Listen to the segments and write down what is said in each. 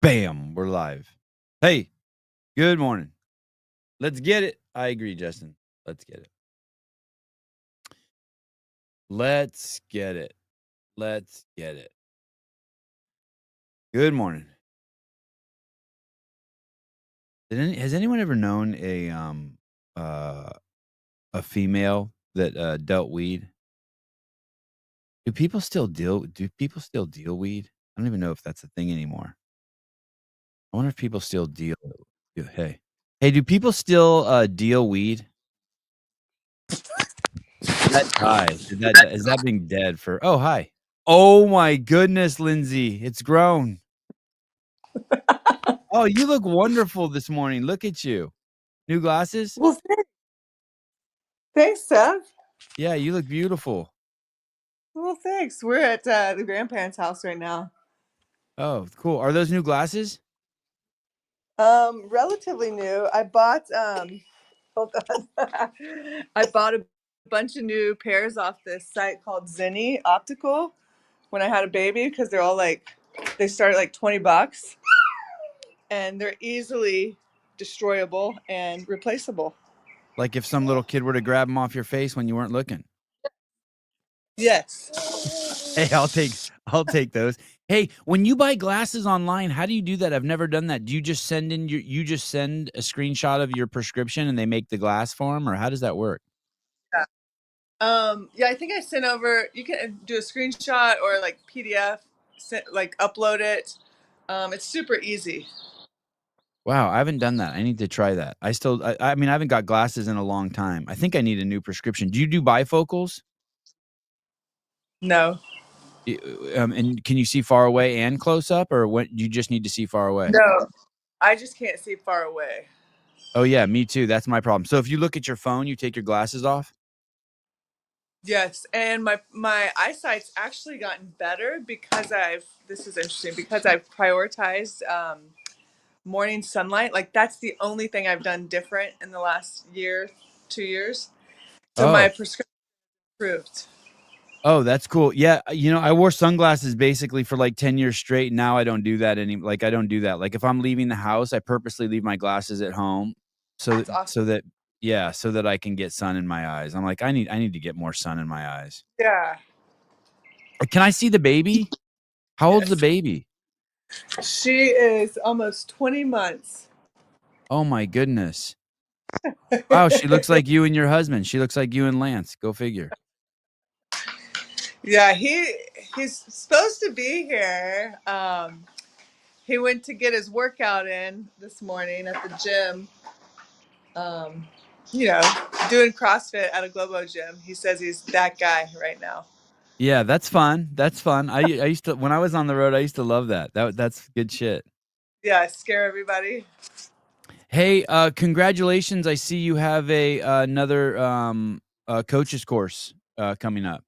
Bam, we're live. Hey, good morning. Let's get it. I agree, Justin. Let's get it. Let's get it. Let's get it. Good morning. Has anyone ever known uh a female that dealt weed? Do people still deal weed? I don't even know if that's a thing anymore. I wonder if people still deal. Hey. Hey, do people still deal weed? That died. Is that being dead for Oh, hi. Oh my goodness, Lindsay, it's grown. Oh, you look wonderful this morning. Look at you. New glasses? Well, thanks, Seth. Yeah, you look beautiful. Well, thanks. We're at the grandparents' house right now. Oh, cool. Are those new glasses? Relatively new. I bought hold on. I bought a bunch of new pairs off this site called Zenni Optical when I had a baby because they're all they start at like $20 and they're easily destroyable and replaceable. Like if some little kid were to grab them off your face when you weren't looking. Yes. Hey, I'll take those. Hey, when you buy glasses online, how do you do that? I've never done that. Do you just send a screenshot of your prescription and they make the glass for them, or how does that work? Yeah. Yeah, I think I sent over. You can do a screenshot or like PDF, like upload it. It's super easy. Wow, I haven't done that. I need to try that. I mean, I haven't got glasses in a long time. I think I need a new prescription. Do you do bifocals? No, And can you see far away and close up, or what? You just need to see far away? no, I just can't see far away. Oh yeah, me too. That's my problem. So if you look at your phone, you take your glasses off. Yes, and my eyesight's actually gotten better because I've. This is interesting because I've prioritized morning sunlight. Like that's the only thing I've done different in the last year, 2 years. So my Oh, prescription improved. oh, that's cool. Yeah, I wore sunglasses basically for like 10 years straight. Now I don't do that I don't do that. Like if I'm leaving the house, I purposely leave my glasses at home, so that That's awesome. so that yeah, so that I can get sun in my eyes. I'm like, I need to get more sun in my eyes. Yeah. Can I see the baby? How old's the Yes. baby? She is almost 20 months. Oh my goodness. Wow, she looks like you and your husband. She looks like you and Lance. Go figure. Yeah, he's supposed to be here. He went to get his workout in this morning at the gym. Um, you know, doing CrossFit at a Globo gym. He says he's that guy right now. Yeah, that's fun. That's fun. I used to when I was on the road, I used to love that. That's good shit. Yeah, scare everybody. Hey, congratulations. I see you have another coaches course coming up.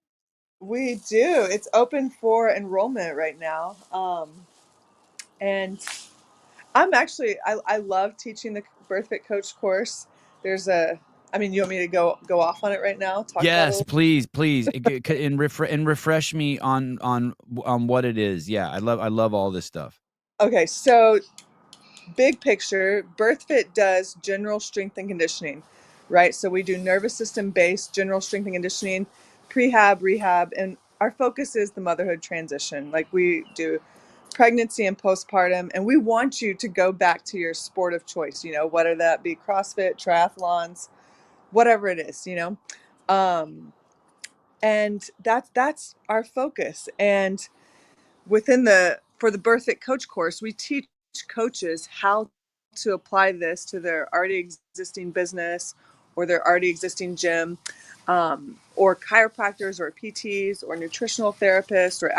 We do. It's open for enrollment right now. And I love teaching the Birthfit coach course. There's a, I mean, you want me to go off on it right now? Talk about it a Yes, little? please, please, and refresh me on what it is. Yeah, I love all this stuff. Okay, so big picture, BirthFit does general strength and conditioning, right? So we do nervous system based general strength and conditioning, prehab, rehab, and our focus is the motherhood transition. Like we do pregnancy and postpartum, and we want you to go back to your sport of choice, whether that be CrossFit, triathlons, whatever it is, Um, and that's our focus. And for the Birth It Coach course, we teach coaches how to apply this to their already existing business or their already existing gym, or chiropractors or PTs or nutritional therapists or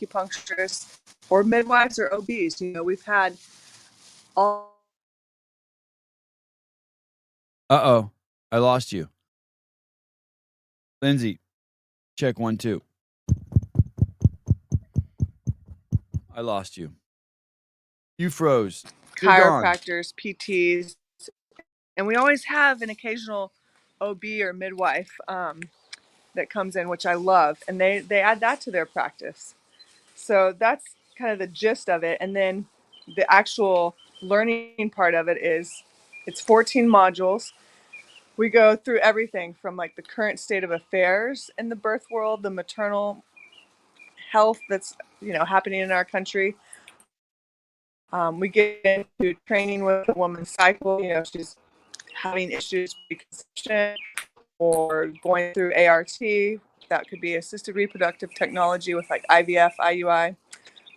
acupuncturists or midwives or OBs. We've had all. Uh-oh. I lost you. Lindsay, check 1 2. I lost you. You froze. You're gone. Chiropractors, PTs, and we always have an occasional OB or midwife that comes in, which I love, and they add that to their practice. So that's kind of the gist of it. And then the actual learning part of it is it's 14 modules. We go through everything from like the current state of affairs in the birth world, the maternal health that's happening in our country. We get into training with a woman's cycle. She's having issues with conception or going through ART. That could be assisted reproductive technology with like IVF, IUI.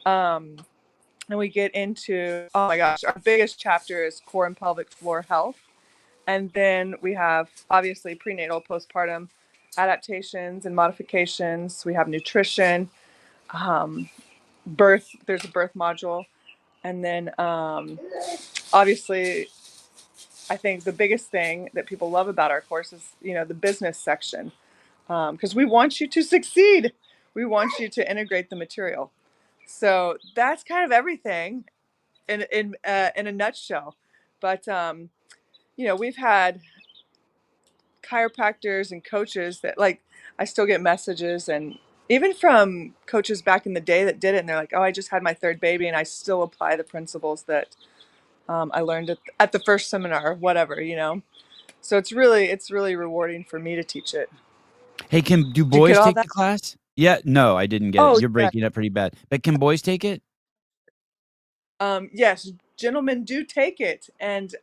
And we get into, oh my gosh, our biggest chapter is core and pelvic floor health. And then we have obviously prenatal, postpartum adaptations and modifications. We have nutrition, birth, there's a birth module. And then obviously, I think the biggest thing that people love about our course is, the business section. Because we want you to succeed. We want you to integrate the material. So that's kind of everything in a nutshell. But we've had chiropractors and coaches that like I still get messages and even from coaches back in the day that did it and they're like, oh, I just had my third baby and I still apply the principles that I learned at the first seminar or whatever. So it's really rewarding for me to teach it. Hey, do Did you get boys all take that? the class? Yeah, no, I didn't get it. Oh, You're yeah. breaking up pretty bad. But can boys take it? Yes, gentlemen do take it. And,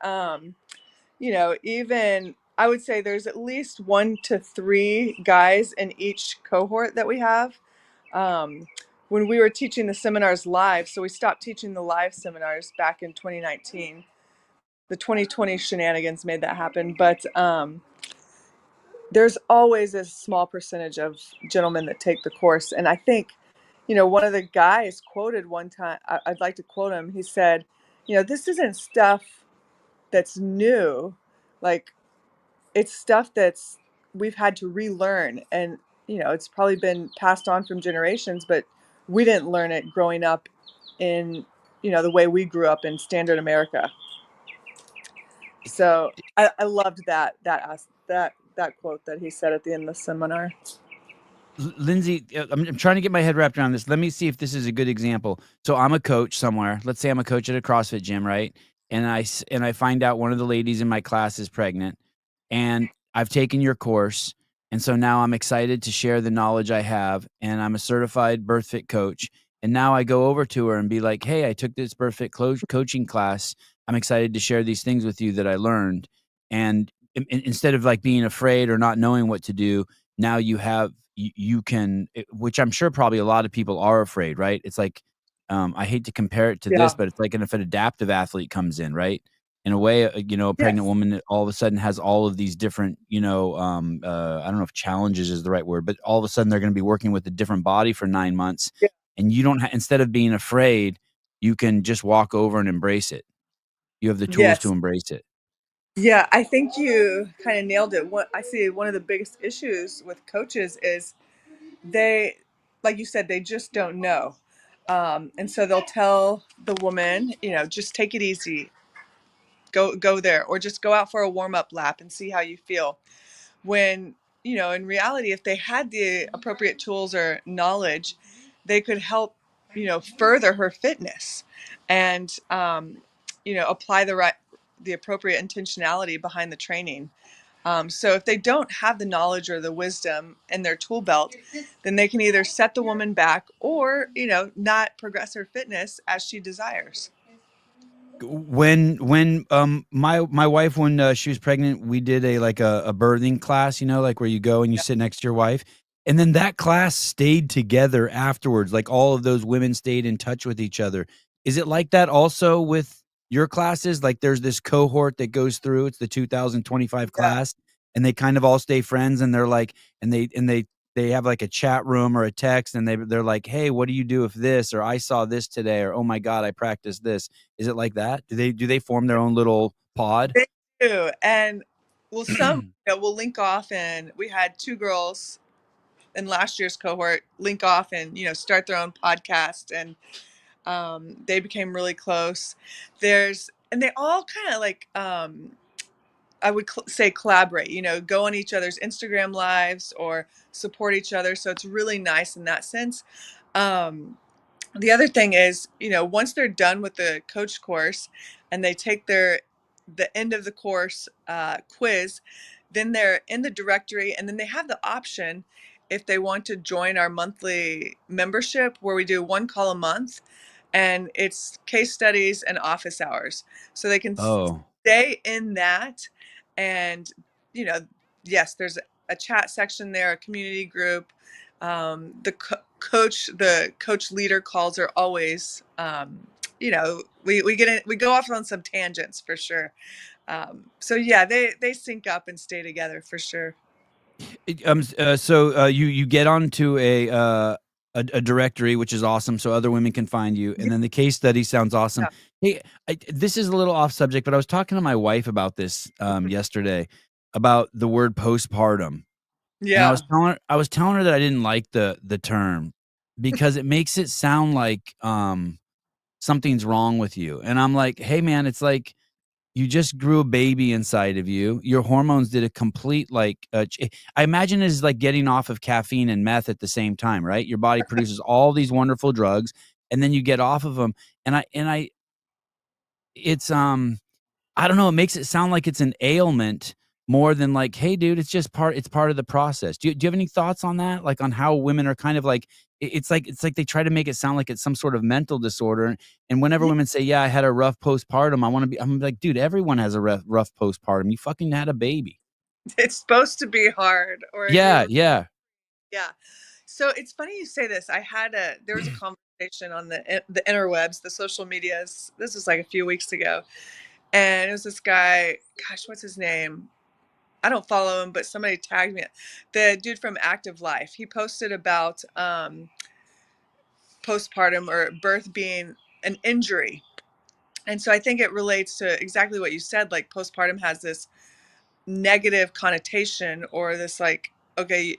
even I would say there's at least 1 to 3 guys in each cohort that we have. Um, when we were teaching the seminars live, so we stopped teaching the live seminars back in 2019. The 2020 shenanigans made that happen. But there's always a small percentage of gentlemen that take the course. And I think, one of the guys quoted one time, I'd like to quote him. He said, this isn't stuff that's new. Like, it's stuff that's we've had to relearn. And, it's probably been passed on from generations, but we didn't learn it growing up in, the way we grew up in standard America. So I loved that quote that he said at the end of the seminar. Lindsay, I'm trying to get my head wrapped around this. Let me see if this is a good example. So I'm a coach somewhere. Let's say I'm a coach at a CrossFit gym, right? And I find out one of the ladies in my class is pregnant, and I've taken your course, and so now I'm excited to share the knowledge I have, and I'm a certified Birthfit coach. And now I go over to her and be like, "Hey, I took this Birthfit coaching class. I'm excited to share these things with you that I learned." And instead of like being afraid or not knowing what to do, now you can, which I'm sure probably a lot of people are afraid, right? It's like, I hate to compare it to this, Yeah. but it's like if an adaptive athlete comes in, right? In a way, a pregnant Yes. woman all of a sudden has all of these different, I don't know if challenges is the right word, but all of a sudden they're going to be working with a different body for 9 months, Yeah. and you don't instead of being afraid, you can just walk over and embrace it. You have the tools to Yes. embrace it. Yeah, I think you kind of nailed it. What I see one of the biggest issues with coaches is they, like you said, they just don't know. And so they'll tell the woman, just take it easy, go there, or just go out for a warm up lap and see how you feel. When, in reality, if they had the appropriate tools or knowledge, they could help, further her fitness and, apply the appropriate intentionality behind the training. So if they don't have the knowledge or the wisdom in their tool belt, then they can either set the woman back or, not progress her fitness as she desires. When my wife, when she was pregnant, we did a birthing class, like where you go and you Yeah. sit next to your wife, and then that class stayed together afterwards. Like all of those women stayed in touch with each other. Is it like that also with your classes? Like there's this cohort that goes through, it's the 2025 Yeah. class, and they kind of all stay friends, and they're like, and they have like a chat room or a text, and they're like, hey, what do you do if this, or I saw this today, or oh my god, I practiced this. Is it like that? Do they form their own little pod? They do. And well, some will link off, and we had 2 girls in last year's cohort link off and start their own podcast, and they became really close. And they all kind of like I would say collaborate, go on each other's Instagram lives or support each other. So it's really nice in that sense. Um, The other thing is, once they're done with the coach course and they take the end of the course quiz, then they're in the directory, and then they have the option if they want to join our monthly membership where we do one call a month, and it's case studies and office hours. So they can Oh. stay in that. And, you know, yes, there's a chat section there, a community group. The coach leader calls are always, we go off on some tangents for sure. So yeah, they sync up and stay together for sure. So you get onto a directory, which is awesome, so other women can find you, Yeah. and then the case study sounds awesome. Hey, this is a little off subject, but I was talking to my wife about this yesterday about the word postpartum, and Yeah. I was telling her that I didn't like the term because it makes it sound like something's wrong with you, and I'm like, hey man, it's like you just grew a baby inside of you. Your hormones did a complete I imagine it is like getting off of caffeine and meth at the same time, right? Your body produces all these wonderful drugs and then you get off of them. And it's I don't know, it makes it sound like it's an ailment more than like, hey dude, it's part of the process. Do you have any thoughts on that? Like on how women are kind of like it's like they try to make it sound like it's some sort of mental disorder. And whenever Yeah, women say, yeah, I had a rough postpartum, I'm like, dude, everyone has a rough postpartum. You fucking had a baby. it's supposed to be hard, or Yeah, you're yeah. yeah. So it's funny you say this. There was a conversation on the interwebs, the social medias. This was like a few weeks ago, and it was this guy. Gosh, what's his name? I don't follow him, but somebody tagged me. The dude from Active Life. He posted about postpartum or birth being an injury, and so I think it relates to exactly what you said. Like postpartum has this negative connotation, or this like, okay,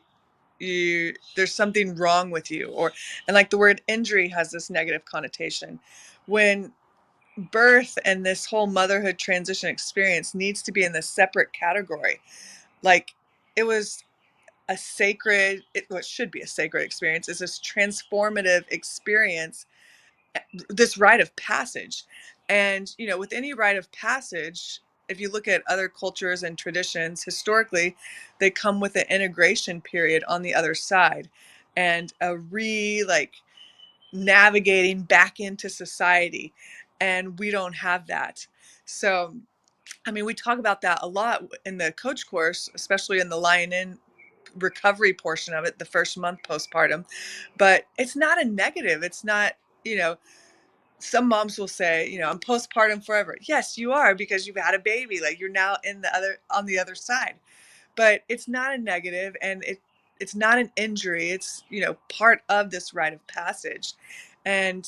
you there's something wrong with you, or and like the word injury has this negative connotation, when birth and this whole motherhood transition experience needs to be in this separate category. Like it was what should be a sacred experience, is this transformative experience, this rite of passage. And with any rite of passage, if you look at other cultures and traditions historically, they come with an integration period on the other side, and a like navigating back into society. And we don't have that. So I mean, we talk about that a lot in the coach course, especially in the Lion In recovery portion of it, the first month postpartum. But it's not a negative. It's not, you know, some moms will say, I'm postpartum forever. Yes, you are, because you've had a baby. Like you're now on the other side. But it's not a negative, and it's not an injury. It's, part of this rite of passage. And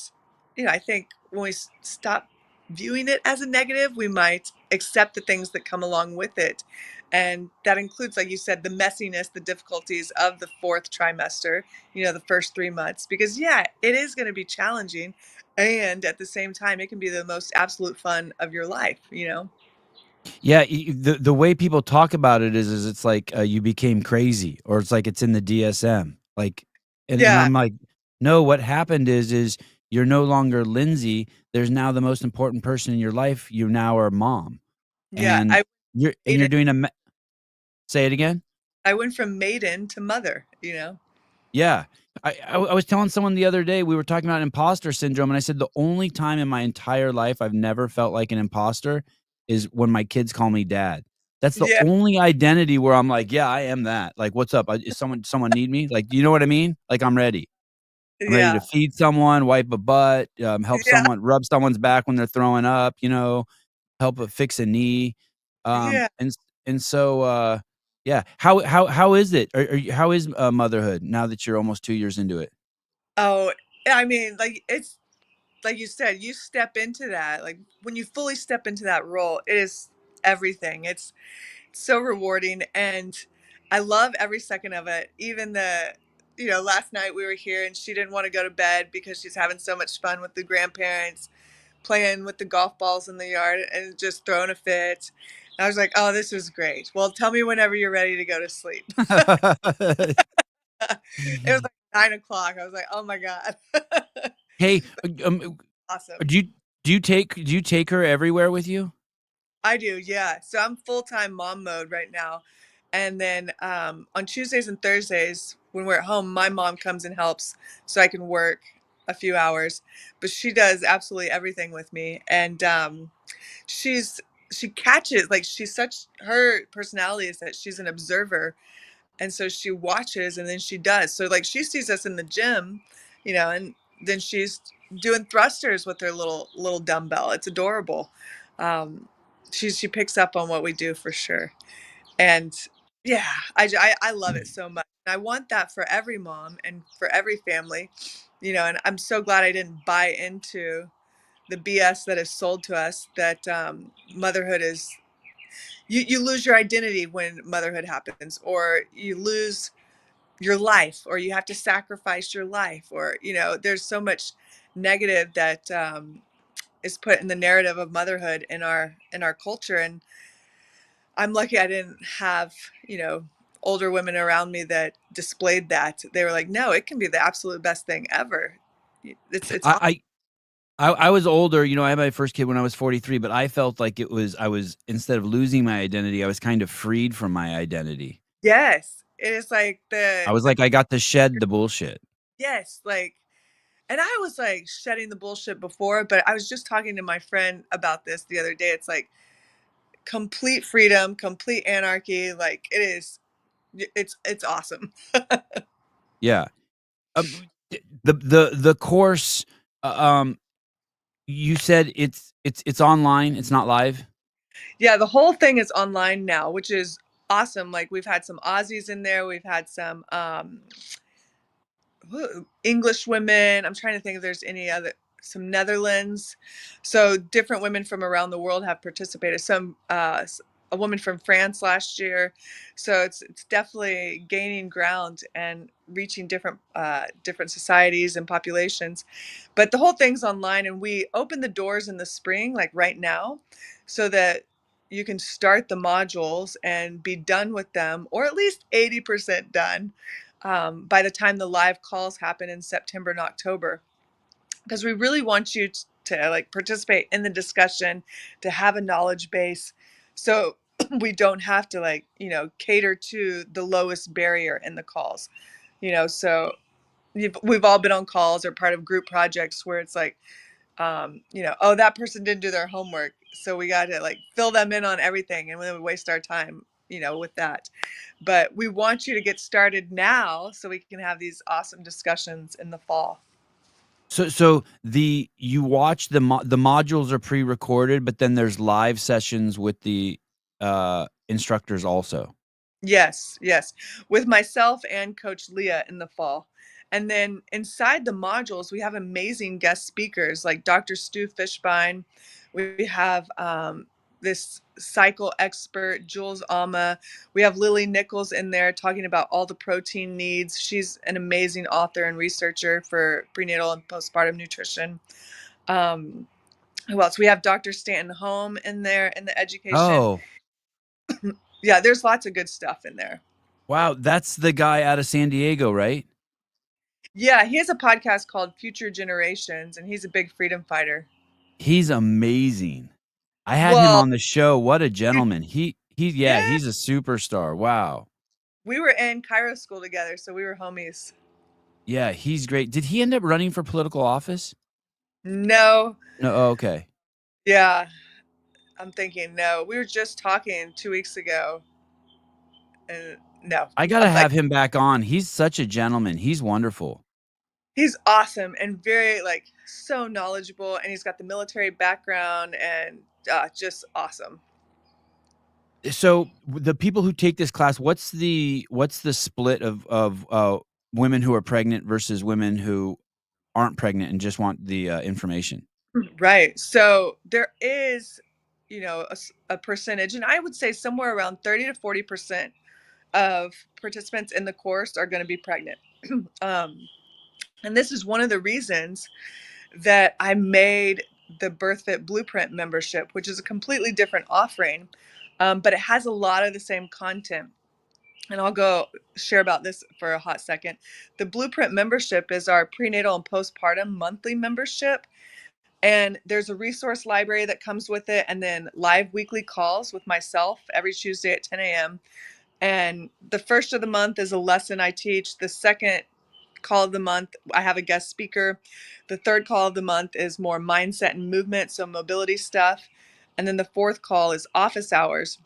I think when we stop viewing it as a negative, we might accept the things that come along with it. And that includes, like you said, the messiness, the difficulties of the fourth trimester, the first 3 months, because yeah, it is going to be challenging. And at the same time, it can be the most absolute fun of your life. Yeah, the way people talk about it is it's like you became crazy, or it's like it's in the DSM. Like, and Yeah. I'm like, no, what happened is you're no longer Lindsay. There's now the most important person in your life. You now are mom, Yeah. and you're Maiden, doing say it again. I went from maiden to mother. Yeah. I was telling someone the other day, we were talking about imposter syndrome, and I said the only time in my entire life I've never felt like an imposter is when my kids call me dad. That's the Yeah. only identity where I'm like, "Yeah, I am that." Like, "What's up? Is someone need me?" Like, do you know what I mean? Like, I'm ready. I'm ready to Yeah. feed someone, wipe a butt, help Yeah. someone rub someone's back when they're throwing up, help fix a knee. Yeah. And so, yeah. How is it? How is, motherhood now that you're almost 2 years into it? Oh, I mean, like, it's like you said, you step into that. Like, when you fully step into that role, it is everything. It's so rewarding, and I love every second of it. Even last night we were here and she didn't want to go to bed because she's having so much fun with the grandparents, playing with the golf balls in the yard and just throwing a fit. I was like, oh, this is great. Well, tell me whenever you're ready to go to sleep. It was like 9 o'clock. I was like, oh my God. Hey, Awesome. do you take her everywhere with you? I do, yeah. So I'm full-time mom mode right now. And then on Tuesdays and Thursdays when we're at home, my mom comes and helps so I can work a few hours. But she does absolutely everything with me. And she's she catches, like, she's such her personality is that she's an observer, and so she watches and then she does. So like she sees us in the gym, and then she's doing thrusters with her little dumbbell. It's adorable. Um, she picks up on what we do for sure. And yeah, I love it so much. I want that for every mom and for every family, and I'm so glad I didn't buy into the BS that is sold to us that motherhood is you lose your identity when motherhood happens, or you lose your life, or you have to sacrifice your life, or there's so much negative that is put in the narrative of motherhood in our culture. And I'm lucky I didn't have older women around me that displayed that. They were like, no, it can be the absolute best thing ever. It's awesome. I I was older, I had my first kid when I was 43, but I felt like I was instead of losing my identity, I was kind of freed from my identity. Yes, it is like I was the like, I got to shed the bullshit. yes, like. And I was like shedding the bullshit before, but I was just talking to my friend about this the other day. It's like complete freedom, complete anarchy. Like it's awesome. Yeah. The course, you said it's online, it's not live? Yeah, the whole thing is online now, which is awesome. Like we've had some Aussies in there, we've had some English women. I'm trying to think if there's any other, some Netherlands. So different women from around the world have participated. Some a woman from France last year. So it's definitely gaining ground and reaching different societies and populations. But the whole thing's online, and we open the doors in the spring, like right now, so that you can start the modules and be done with them, or at least 80% done by the time the live calls happen in September and October, because we really want you to like participate in the discussion, to have a knowledge base, so we don't have to like cater to the lowest barrier in the calls. So we've all been on calls or part of group projects where it's like, oh, that person didn't do their homework, so we got to like fill them in on everything, and then we waste our time, with that. But we want you to get started now so we can have these awesome discussions in the fall. So you watch the modules are pre-recorded, but then there's live sessions with the, instructors also? Yes, yes. With myself and Coach Leah in the fall. And then inside the modules, we have amazing guest speakers like Dr. Stu Fishbein. We have this cycle expert, Jules Alma. We have Lily Nichols in there talking about all the protein needs. She's an amazing author and researcher for prenatal and postpartum nutrition. Um, who else? We have Dr. Stanton Home in there in the education. Oh, Yeah, there's lots of good stuff in there. wow, that's the guy out of San Diego, right? Yeah, he has a podcast called Future Generations, and he's a big freedom fighter. He's amazing. I had him Well, on the show, what a you gentleman. Yeah, yeah, he's a superstar, wow. we were in Cairo school together, so we were homies. Yeah, he's great. Did he end up running for political office? No, No, oh, okay. yeah, I'm thinking no. We were just talking 2 weeks ago, and no, I gotta I'm like, have him back on. He's such a gentleman. He's wonderful. he's awesome and very like so knowledgeable, and he's got the military background and just awesome. So the people who take this class, what's the split of women who are pregnant versus women who aren't pregnant and just want the information? Right. So there is, a percentage, and I would say somewhere around 30 to 40% of participants in the course are going to be pregnant. um, and this is one of the reasons that I made the Birthfit Blueprint membership, which is a completely different offering, but it has a lot of the same content. and I'll go share about this for a hot second. The Blueprint membership is our prenatal and postpartum monthly membership. And there's a resource library that comes with it, and then live weekly calls with myself every Tuesday at 10 a.m. And the first of the month is a lesson I teach. The second call of the month, I have a guest speaker. The third call of the month is more mindset and movement, so mobility stuff. And then the fourth call is office hours.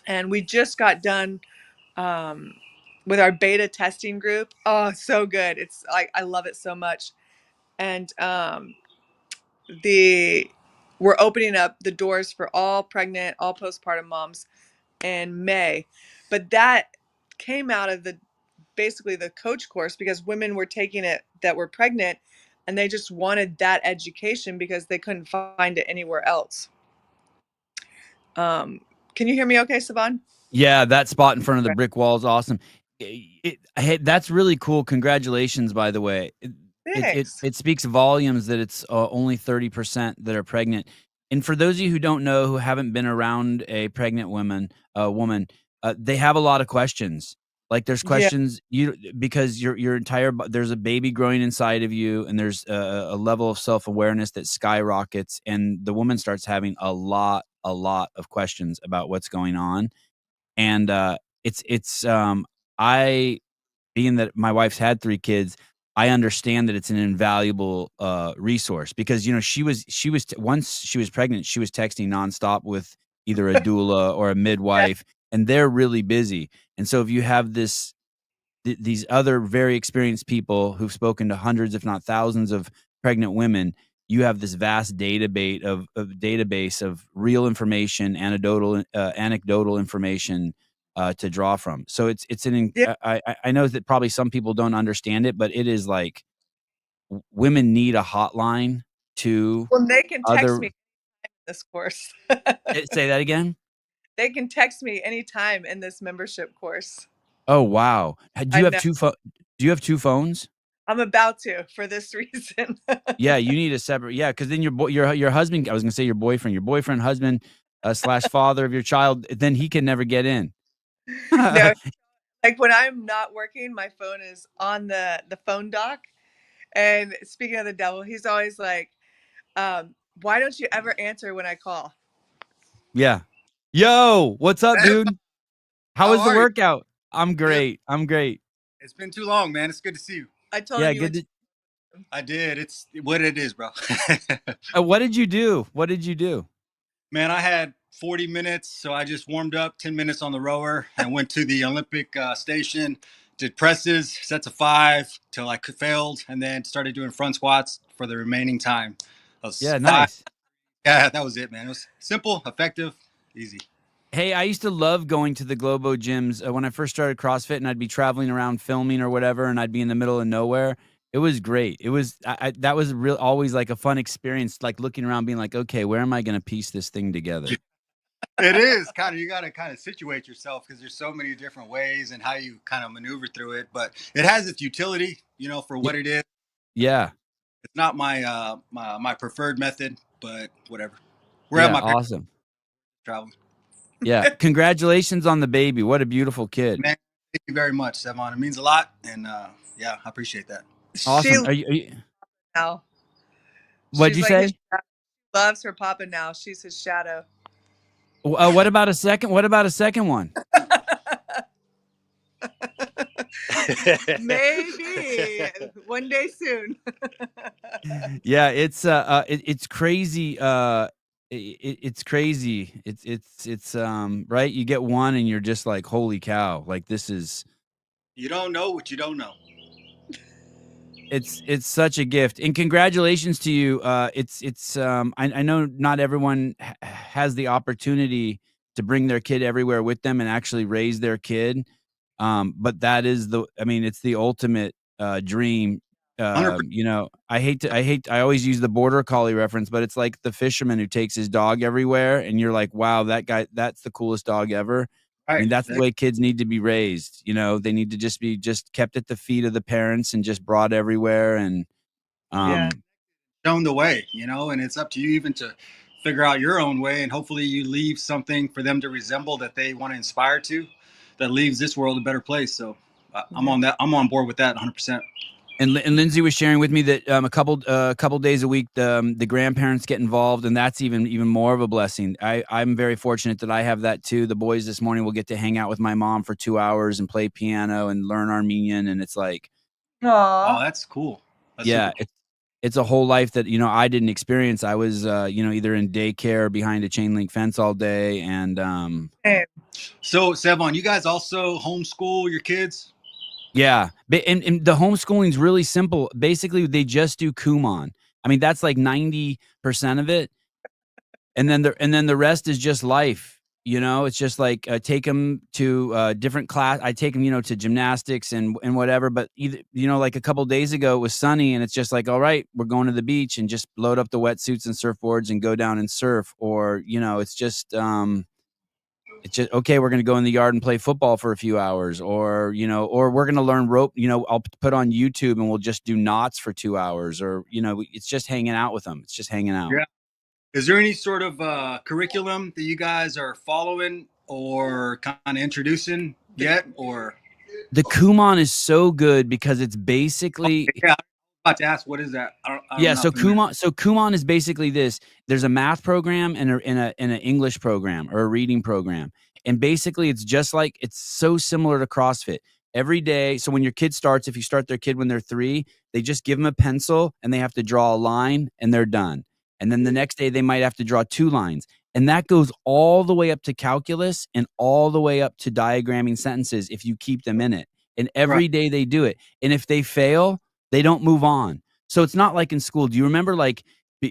And we just got done um, with our beta testing group. Oh, so good. It's like, I love it so much. And the we're opening up the doors for all pregnant, all postpartum moms in May. But that came out of the basically the coach course because women were taking it that were pregnant and they just wanted that education because they couldn't find it anywhere else. Um, can you hear me okay, Saban? Yeah, that spot in front of the brick wall is awesome. Hey, that's really cool. Congratulations, by the way. Thanks. It speaks volumes that it's only 30% that are pregnant. And for those of you who don't know, who haven't been around a pregnant woman, they have a lot of questions. Like there's Yeah. questions because your entire there's a baby growing inside of you, and there's a level of self awareness that skyrockets, and the woman starts having a lot of questions about what's going on. And I being that my wife's had 3 kids, I understand that it's an invaluable, resource because, once she was pregnant, she was texting nonstop with either a doula or a Yeah. midwife, and they're really busy. And so if you have these other very experienced people who've spoken to hundreds, if not thousands, of pregnant women, you have this vast database of real information, anecdotal information to draw from. So it's Yeah. I know that probably some people don't understand it, but it is like women need a hotline to Well, they can text other. me this course. Say that again. They can text me anytime in this membership course. Oh wow, I know. do you have 2 phones? I'm about to for this reason. Yeah, you need a separate, yeah, because then your husband, I was gonna say your boyfriend, husband, slash father of your child, then he can never get in. No, like when I'm not working, my phone is on the phone dock. And speaking of the devil, he's always like, "Why don't you ever answer when I call?" Yeah. Yo, what's up, dude? How How was the are you? workout? I'm Good. great. I'm great. It's been too long, man. It's good to see you. I told him Yeah, you good went to. to I did. It's what it is, bro. what did you do? What did you do? Man, I had 40 minutes, so I just warmed up 10 minutes on the rower and went to the Olympic station, did presses, sets of 5 till I failed, and then started doing front squats for the remaining time. That was Yeah, 5. nice. Yeah, that was it, man. It was simple, effective, easy. Hey, I used to love going to the Globo gyms, when I first started CrossFit, and I'd be traveling around filming or whatever, and I'd be in the middle of nowhere. It was great. It was that was real always like a fun experience, like looking around being like, "Okay, where am I gonna piece this thing together?" It is kind of, you got to kind of situate yourself because there's so many different ways and how you kind of maneuver through it. But it has its utility, for Y what it is. yeah. It's not my preferred method, but whatever. We're at Yeah, my parents' awesome. traveling. Yeah, congratulations on the baby. What a beautiful kid. Man, thank you very much, Sevon. It means a lot, and yeah, I appreciate that. She Awesome. loves now. What'd She's you like his say? loves her papa now. She's his shadow. What about a second one? Maybe one day soon. Yeah, it's crazy, it's crazy. It's right? You get one and you're just like, "Holy cow, like, this is." You don't know what you don't know. It's such a gift, and congratulations to you. I know not everyone has the opportunity to bring their kid everywhere with them and actually raise their kid. But that is I mean, it's the ultimate dream. 100%. I always use the border collie reference, but it's like the fisherman who takes his dog everywhere, and you're like, wow, that guy, that's the coolest dog ever. I Right. mean, that's the way kids need to be raised. They need to just be just kept at the feet of the parents and just brought everywhere. And Yeah. Shown the way, and it's up to you even to figure out your own way, and hopefully you leave something for them to resemble that they want to inspire to. that leaves this world a better place. So I'm Yeah. on that. I'm on board with that 100%. And Lindsay was sharing with me that a couple days a week the grandparents get involved, and that's even more of a blessing. I'm very fortunate that I have that too. The boys this morning will get to hang out with my mom for 2 hours and play piano and learn Armenian, and it's like, Oh, Aw. that's cool. That's super yeah, cool. it's a whole life that I didn't experience. I was either in daycare or behind a chain link fence all day, and Same. So Sevon, you guys also homeschool your kids? yeah, and the homeschooling's really simple. Basically, they just do Kumon. I mean, that's like 90% of it. And then the rest is just life, It's just like, take them to, different class I take them, to gymnastics and whatever, but either like a couple days ago, it was sunny, and it's just like, "All right, we're going to the beach," and just load up the wetsuits and surfboards and go down and surf, or, it's just, "Okay, we're gonna go in the yard and play football for a few hours," or, or, "We're gonna learn rope," I'll put on YouTube, and we'll just do knots for 2 hours, or, it's just hanging out with them. It's just hanging out. Yeah. Is there any sort of curriculum that you guys are following or kind of introducing yet? Or The Kumon is so good because it's basically yeah, I'm about to ask, what is that? I'm yeah, not so familiar. Kumon is basically this. There's a math program and an English program or a reading program. And basically it's so similar to CrossFit. Every day, so when your kid starts, if you start their kid when they're 3, they just give them a pencil and they have to draw a line and they're done. And then the next day they might have to draw 2 lines. And that goes all the way up to calculus and all the way up to diagramming sentences if you keep them in it. And Right. every day they do it. And if they fail, they don't move on. So it's not like in school. Do you remember like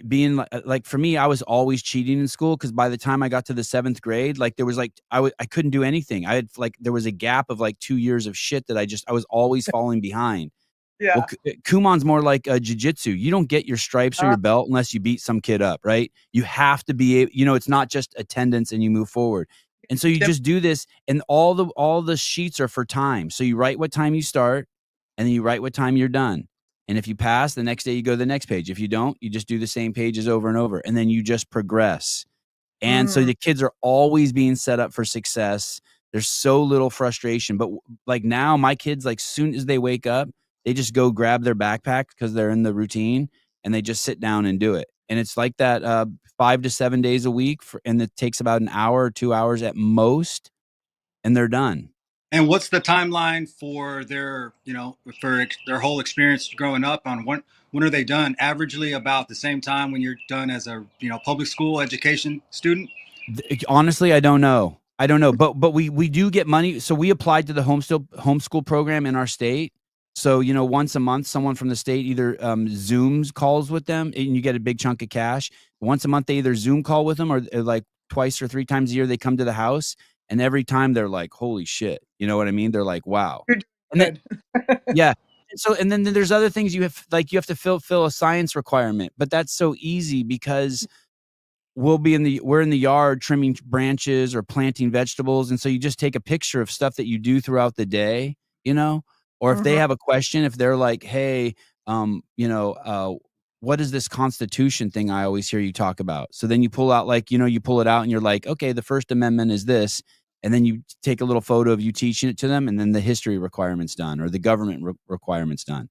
being like for me, I was always cheating in school because by the time I got to the 7th grade, like there was like I couldn't do anything. I had like there was a gap of like 2 years of shit that I was always falling behind. Well, Yeah. Kumon's more like a jujitsu. You don't get your stripes or Uh, your belt unless you beat some kid up, right? You have to be, it's not just attendance and you move forward. And so you Gym- just do this, and all the sheets are for time. So you write what time you start, and then you write what time you're done. And if you pass, the next day you go to the next page. If you don't, you just do the same pages over and over, and then you just progress. And so mm. the kids are always being set up for success. There's so little frustration. But like now, my kids, like soon as they wake up, they just go grab their backpack because they're in the routine, and they just sit down and do it. And it's like that 5 to 7 days a week, and it takes about an hour or 2 hours at most, and they're done. And what's the timeline for for their whole experience growing up? On when are they done? Averagely about the same time when you're done as a public school education student. Honestly, I don't know. I don't know, but we do get money. So we applied to the homeschool program in our state. So once a month, someone from the state either Zooms calls with them, and you get a big chunk of cash. Once a month, they either Zoom call with them, or like twice or 3 times a year they come to the house. And every time they're like, "Holy shit!" You know what I mean? They're like, "Wow!" You're And then good. yeah. And then there's other things you have to fill a science requirement, but that's so easy because we're in the yard trimming branches or planting vegetables, and so you just take a picture of stuff that you do throughout the day, or if they Mhm. have a question, if they're like, "Hey, what is this Constitution thing I always hear you talk about?" So then you pull out, like, you pull it out and you're like, "Okay, the First Amendment is this," and then you take a little photo of you teaching it to them, and then the history requirement's done, or the government requirement's done.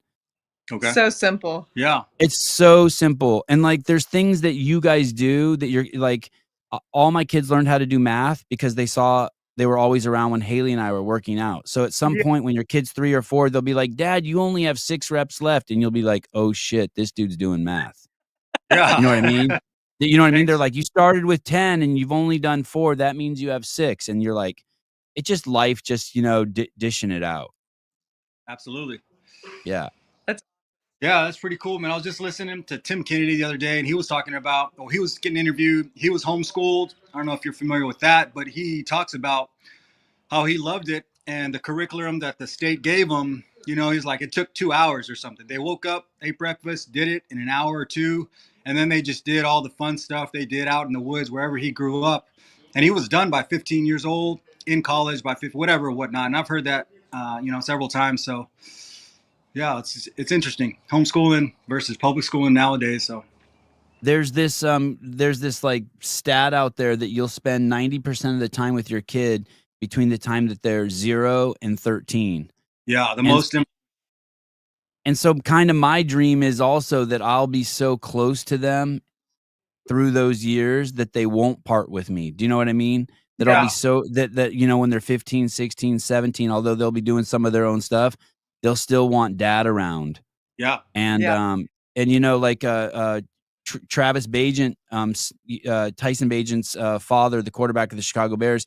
Okay. So simple. Yeah. It's so simple. And like there's things that you guys do that you're like, all my kids learned how to do math because they were always around when Haley and I were working out. So at some Yeah. point when your kid's 3 or 4, they'll be like, "Dad, you only have 6 reps left." And you'll be like, "Oh shit, this dude's doing math." You know what I Yeah. mean? You know what I mean? They're Thanks. like, "You started with 10 and you've only done 4. That means you have 6." And you're like, it's just life, just, dishing it out. Absolutely. Yeah. That's Yeah, that's pretty cool, man. I was just listening to Tim Kennedy the other day, and he was talking about, he was getting interviewed. He was homeschooled. I don't know if you're familiar with that, but he talks about how he loved it and the curriculum that the state gave him. He's like, it took 2 hours or something. They woke up, ate breakfast, did it in an hour or two, and then they just did all the fun stuff they did out in the woods wherever he grew up. And he was done by 15 years old, in college by 50, whatever, whatnot. And I've heard that, several times. So yeah, it's interesting, homeschooling versus public schooling nowadays. So There's this like stat out there that you'll spend 90% of the time with your kid between the time that they're 0 and 13. Yeah, the And most And so kind of my dream is also that I'll be so close to them through those years that they won't part with me. Do you know what I mean? That I'll Yeah. be so that when they're 15, 16, 17, although they'll be doing some of their own stuff, they'll still want dad around. yeah, And Yeah. like Travis Bagent, Tyson Bagent's father, the quarterback of the Chicago Bears,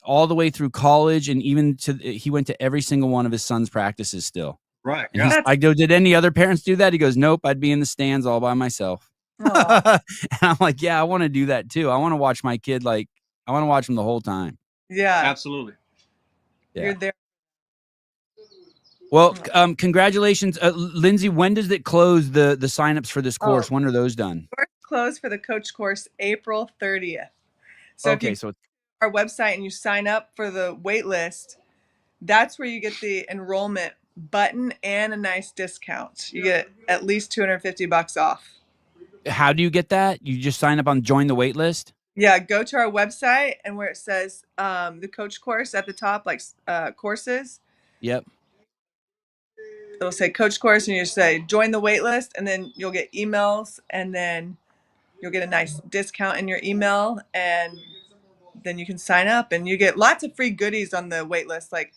all the way through college, and even he went to every single one of his son's practices still. right. And Yeah, I go, did any other parents do that? He goes, nope, I'd be in the stands all by myself. Aw. And I'm like, yeah, I want to do that too. I want to watch my kid, I want to watch him the whole time. Yeah. absolutely. Yeah. You're there. Well, congratulations, Lindsay. When does it close the signups for this course? When are those done? Course closed for the coach course April 30th. So if Okay, you so go to our website and you sign up for the wait list, that's where you get the enrollment button and a nice discount. You get at least $250 off. how do you get that? You just sign up on join the wait list? Yeah, go to our website and where it says the coach course at the top, like courses, Yep. it'll say coach course and you say join the wait list, and then you'll get emails, and then you'll get a nice discount in your email, and then you can sign up and you get lots of free goodies on the wait list. Like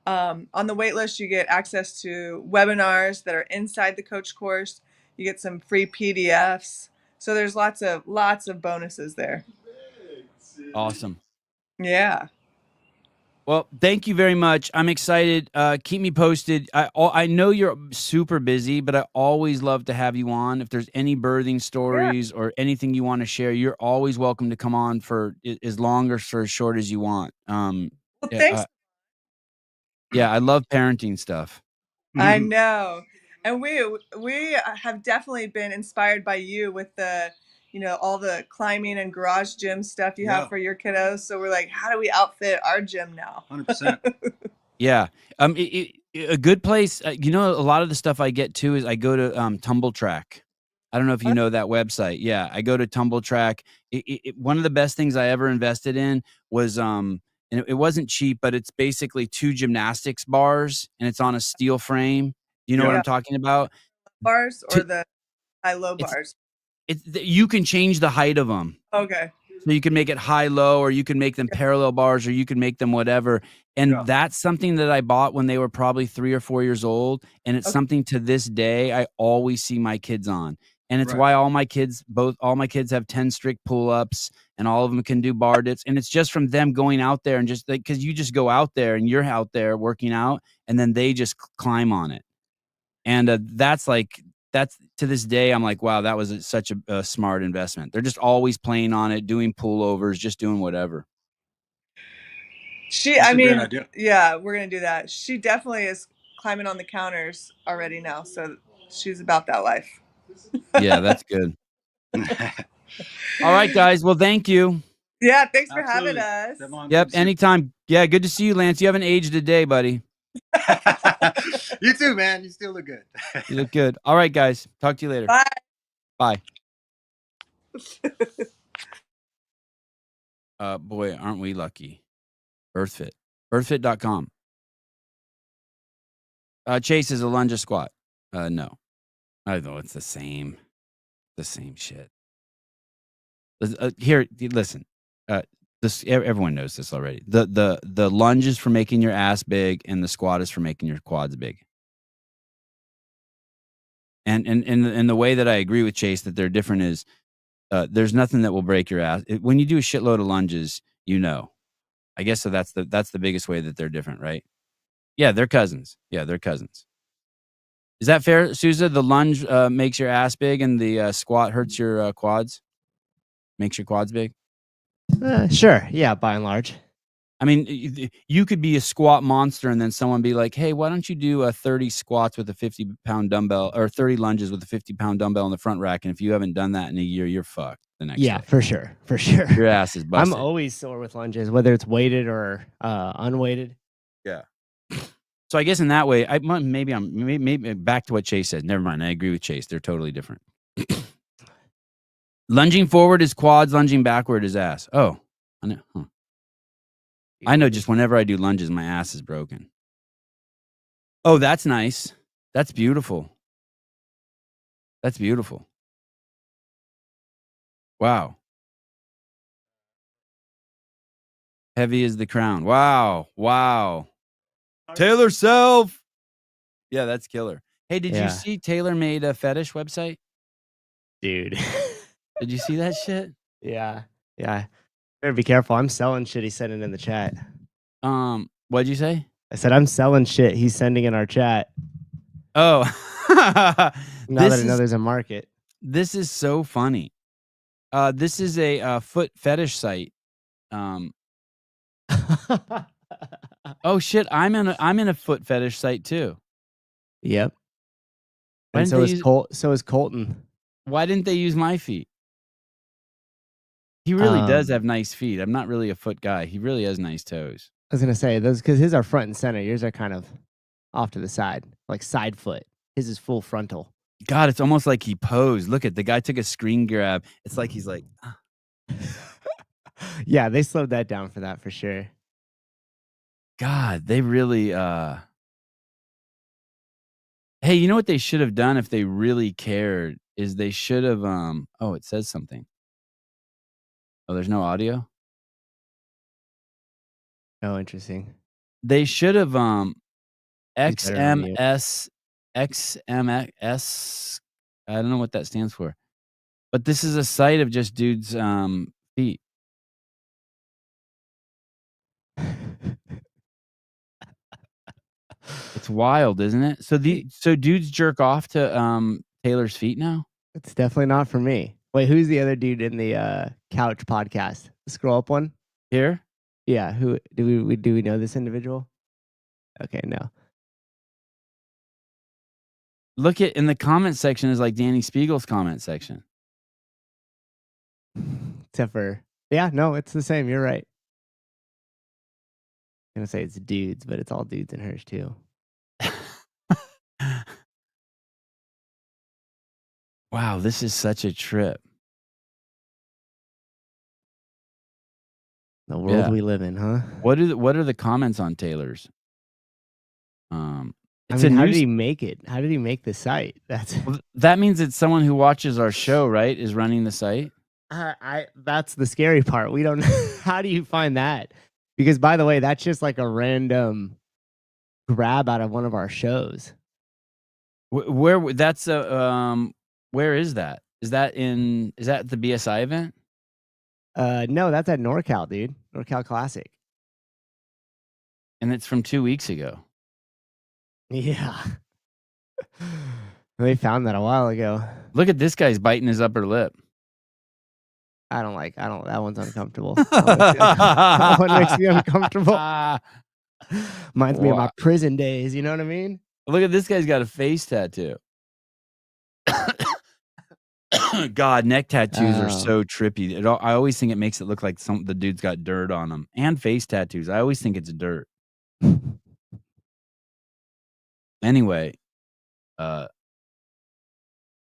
on the wait list, you get access to webinars that are inside the coach course. You get some free PDFs. So there's lots of bonuses there. Awesome. Yeah. Well, thank you very much. I'm excited. Keep me posted. I know you're super busy, but I always love to have you on. If there's any birthing stories or anything you want to share, you're always welcome to come on for as long or for as short as you want. Well, Yeah, thanks. yeah, I love parenting stuff. I know. And we have definitely been inspired by you with the, all the climbing and garage gym stuff you have Yeah. for your kiddos. So we're like, how do we outfit our gym now? 100%. Yeah. A good place, a lot of the stuff I get too is I go to Tumble Track. I don't know if you know that website. Yeah, I go to Tumble Track. One of the best things I ever invested in was and it wasn't cheap, but it's basically 2 gymnastics bars and it's on a steel frame. You know what Yeah. I'm talking about? Bars or To- the high-low It's bars? you can change the height of them. Okay. So you can make it high, low, or you can make them parallel bars, or you can make them whatever. And Yeah. that's something that I bought when they were probably 3 or 4 years old. And it's Okay. something to this day I always see my kids on. And it's Right. why all my kids have 10 strict pull-ups and all of them can do bar dips. And it's just from them going out there and just because you just go out there and you're out there working out and then they just climb on it. And that's to this day, I'm like, wow, that was such a smart investment. They're just always playing on it, doing pullovers, just doing whatever. That's a great idea. Yeah, we're going to do that. She definitely is climbing on the counters already now. So she's about that life. Yeah, that's good. All right, guys. Well, thank you. Yeah, thanks for having Absolutely. us. Devon, Yep, good to see you. anytime. Yeah, good to see you, Lance. You haven't aged a day, buddy. You too, man. You still look good. You look good. All right, guys. Talk to you later. Bye. Bye. Boy, aren't we lucky. Birthfit. Birthfit.com. Chase is a lunge or squat. No. I know it's the same. The same shit. Here, listen. Everyone knows this already. The lunge is for making your ass big, and the squat is for making your quads big. And the way that I agree with Chase that they're different is there's nothing that will break your ass. When you do a shitload of lunges, I guess so. That's the biggest way that they're different, right? Yeah, they're cousins. Yeah, they're cousins. Is that fair, Sousa? The lunge makes your ass big, and the squat hurts your quads. Makes your quads big. Sure. Yeah, by and large. I mean, you could be a squat monster, and then someone be like, "Hey, why don't you do 30 squats with a 50-pound dumbbell, or 30 lunges with a 50-pound dumbbell in the front rack?" And if you haven't done that in a year, you're fucked the next Yeah, day. for sure. For sure. Your ass is busted. I'm always sore with lunges, whether it's weighted or unweighted. Yeah. So I guess in that way, maybe back to what Chase said. Never mind. I agree with Chase. They're totally different. Lunging forward is quads. Lunging backward is ass. Oh, I know. Huh. I know just whenever I do lunges, my ass is broken. Oh, that's nice. That's beautiful. That's beautiful. Wow. Heavy as the crown. Wow. Wow. Taylor Self. Yeah, that's killer. Hey, did you Yeah. see Taylor made a fetish website? Dude. Did you see that shit? Yeah. Yeah. Better be careful. I'm selling shit he's sending in the chat. What'd you say? I said I'm selling shit he's sending in our chat. Oh. Now that I know there's a market. This is so funny. This is a foot fetish site. Oh shit, I'm in a foot fetish site too. Yep. Why And didn't so is Colton. Why didn't they use my feet? He really does have nice feet. I'm not really a foot guy. He really has nice toes. I was gonna say those because his are front and center. Yours are kind of off to the side, like side foot. His is full frontal. God, it's almost like he posed. Look at the guy took a screen grab. It's like he's like, Yeah, they slowed that down for that for sure. God, they really Hey, you know what they should have done if they really cared is they should have oh, it says something. Oh, there's no audio? Oh, interesting. They should have He's better on mute. XMS I don't know what that stands for. But this is a site of just dudes feet. It's wild, isn't it? So dudes jerk off to Taylor's feet now? It's definitely not for me. Wait, who's the other dude in the couch podcast? The scroll up one? Here? Yeah, who do we know this individual? Okay, no. Look at in the comment section is like Danny Spiegel's comment section. Except for no, it's the same. You're right. I'm gonna say it's dudes, but it's all dudes in hers too. Wow, this is such a trip. The world we live in, huh? What are the comments on Taylor's? It's how did he make it? How did he make the site? That means it's someone who watches our show, right? Is running the site. That's the scary part. We don't. How do you find that? Because by the way, that's just like a random grab out of one of our shows. Where that's where is that? Is that the BSI event? No, that's at NorCal, dude. NorCal Classic. And it's from 2 weeks ago. Yeah. They found that a while ago. Look at this guy's biting his upper lip. That one's uncomfortable. That one makes me uncomfortable. Reminds me of my prison days, you know what I mean? Look at this guy's got a face tattoo. God, neck tattoos are so trippy. I always think it makes it look like the dude's got dirt on them. And face tattoos. I always think it's dirt. Anyway, I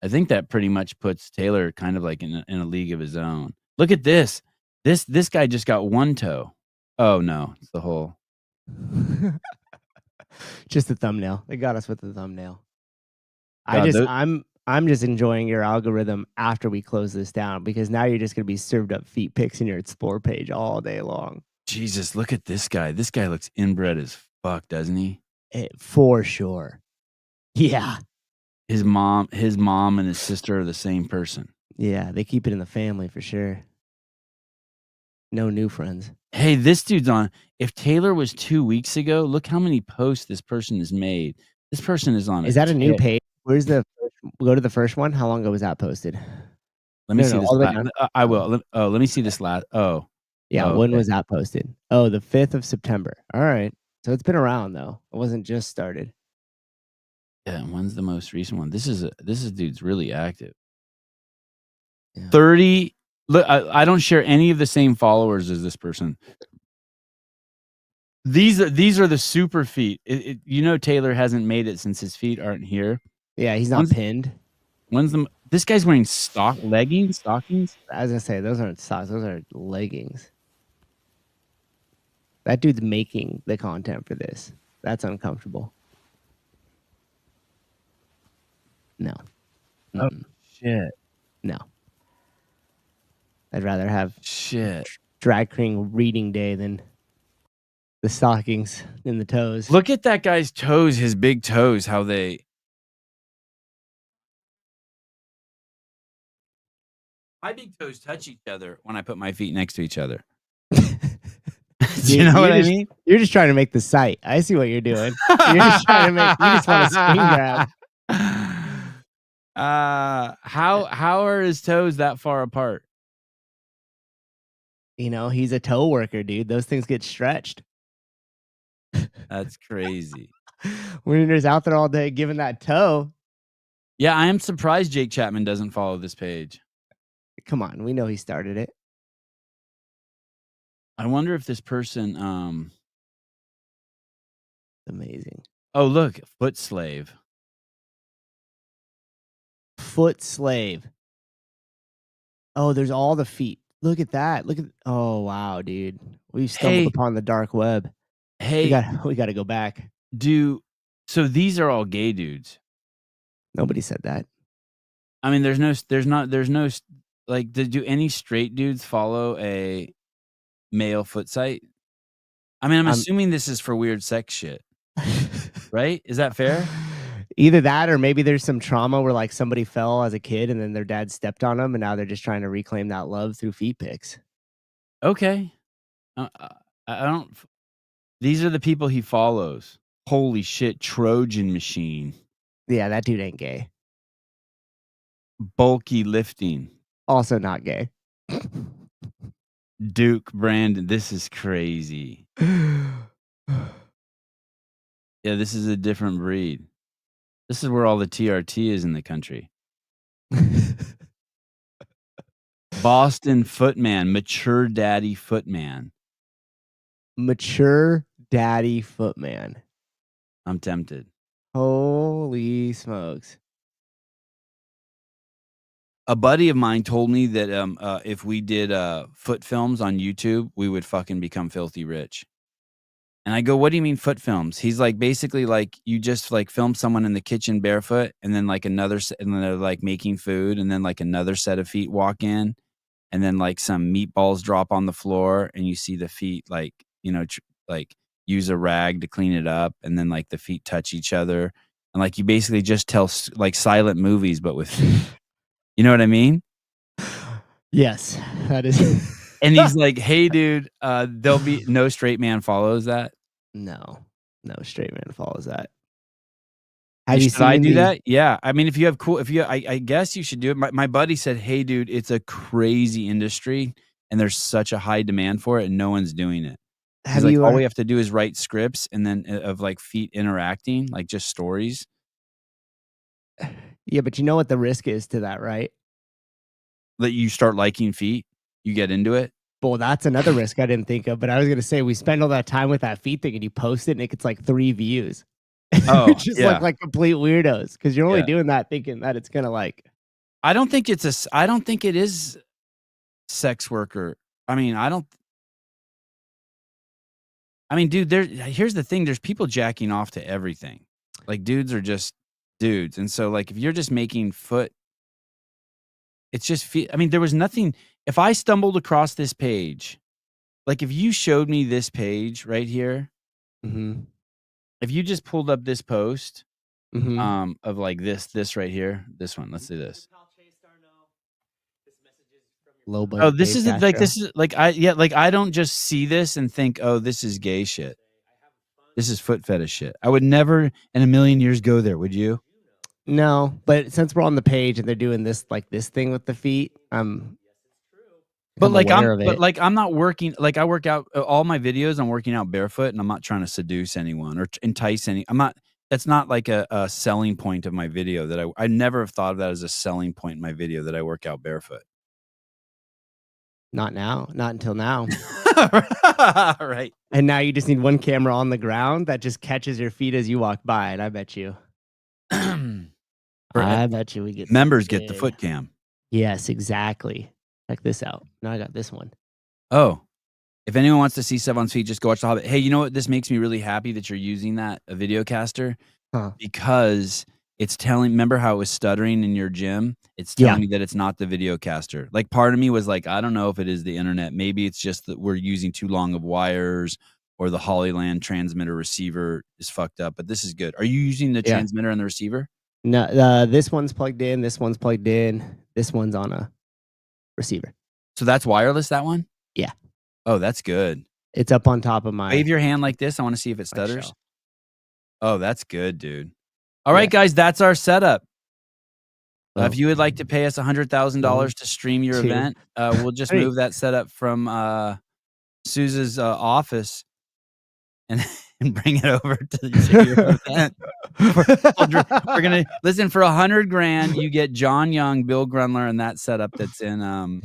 think that pretty much puts Taylor kind of like in a league of his own. Look at this. This guy just got one toe. Oh no, it's the whole. Just the thumbnail. They got us with the thumbnail. God, I'm just enjoying your algorithm after we close this down because now you're just gonna be served up feet pics in your explore page all day long. Jesus, look at this guy. This guy looks inbred as fuck, doesn't he? For sure. Yeah. His mom and his sister are the same person. Yeah, they keep it in the family for sure. No new friends. Hey, this dude's on. If Taylor was 2 weeks ago, look how many posts this person has made. This person is on. Is that a new page? Where's the go to the first one? How long ago was that posted? Let me see this. I will. Let me see this last. Oh. Yeah, when was that posted? Oh, the 5th of September. All right. So it's been around though. It wasn't just started. Yeah, when's the most recent one? This is dude's really active. Yeah. 30. Look, I don't share any of the same followers as this person. These are the super feet. You know, Taylor hasn't made it since his feet aren't here. Yeah, he's not pinned. This guy's wearing stockings. I was gonna say those aren't socks. Those are leggings. That dude's making the content for this. That's uncomfortable. No. Oh shit. No. I'd rather have Shit. drag queen reading day than the stockings and the toes. Look at that guy's toes, his big toes, how they. My big toes touch each other when I put my feet next to each other. Do you know what I mean? You're just trying to make the site. I see what you're doing. You're just trying to make. You just want to screen grab. How are his toes that far apart? You know, he's a toe worker, dude. Those things get stretched. That's crazy. Winter's out there all day giving that toe. Yeah, I am surprised Jake Chapman doesn't follow this page. Come on, we know he started it. I wonder if this person Amazing. Oh, look, foot slave. Foot slave. Oh, there's all the feet. Look at that. Look at. Oh wow, dude. We've stumbled upon the dark web. Hey, we got to go back. So these are all gay dudes. Nobody said that. I mean, there's no like, do any straight dudes follow a male foot site? I mean, I'm assuming this is for weird sex shit, right? Is that fair? Either that, or maybe there's some trauma where like somebody fell as a kid and then their dad stepped on them, and now they're just trying to reclaim that love through feet pics. Okay, I don't. These are the people he follows. Holy shit, Trojan machine. Yeah, that dude ain't gay. Bulky lifting. Also not gay. Duke Brandon. This is crazy. Yeah, this is a different breed. This is where all the TRT is in the country. Boston Footman. Mature daddy footman. Mature daddy footman. I'm tempted. Holy smokes. A buddy of mine told me that if we did foot films on YouTube, we would fucking become filthy rich. And I go, what do you mean foot films? He's like, basically, like, you just like film someone in the kitchen barefoot, and then like and then they're like making food, and then like another set of feet walk in, and then like some meatballs drop on the floor, and you see the feet like, you know, like use a rag to clean it up, and then like the feet touch each other, and like you basically just tell like silent movies, but with feet. You know what I mean? Yes, that is. And he's like, hey, dude, there'll be no straight man follows that. No straight man follows that. Should I do that? Yeah. I mean, I guess you should do it. My buddy said, hey, dude, it's a crazy industry and there's such a high demand for it and no one's doing it. He's like, all we have to do is write scripts and then of like feet interacting, like just stories. Yeah, but you know what the risk is to that, right? That you start liking feet, you get into it. Well, that's another risk I didn't think of, but I was going to say, we spend all that time with that feet thing and you post it and it gets like 3 views. Oh, just yeah. look like complete weirdos because you're only doing that thinking that it's going to like. I don't think it is sex worker. I mean, dude, here's the thing. There's people jacking off to everything. Like, dudes are just dudes. And so, like, if you're just making foot, it's just feet. I mean, there was nothing. If I stumbled across this page, like if you showed me this page right here, if you just pulled up this post of like this right here, this one, let's do this. Oh, this isn't like, this is like, I don't just see this and think, oh, this is gay shit. This is foot fetish shit. I would never in a million years go there. Would you? No, but since we're on the page and they're doing this thing with the feet, I'm not working. Like I work out all my videos. I'm working out barefoot, and I'm not trying to seduce anyone or entice any. I'm not. That's not like a selling point of my video. That I never have thought of that as a selling point in my video that I work out barefoot. Not now. Not until now. Right. And now you just need one camera on the ground that just catches your feet as you walk by, and I bet you. I bet you we get members get the foot cam. Yes, exactly. Check this out. Now I got this one. Oh, If anyone wants to see Sevon's feet, just go watch The Hobbit. Hey, you know what? This makes me really happy that you're using that, a videocaster, Huh. because it's telling. Remember how it was stuttering in your gym? It's Yeah. telling me that it's not the videocaster. Like, part of me was like, I don't know if it is the internet. Maybe it's just that we're using too long of wires, or the Hollyland transmitter receiver is fucked up. But this is good. Are you using the Yeah. transmitter and the receiver? No, this one's plugged in. This one's plugged in. This one's on a receiver. So that's wireless, that one? Yeah. Oh, that's good. It's up on top of my. Wave your hand like this. I want to see if it my stutters. shelf. Oh, that's good, dude. All right, guys, that's our setup. If you would like to pay us $100,000 to stream your two, event, we'll just three. move that setup from Suze's office and bring it over to your event. We're gonna listen for $100,000. You get John Young, Bill Grunler, and that setup that's in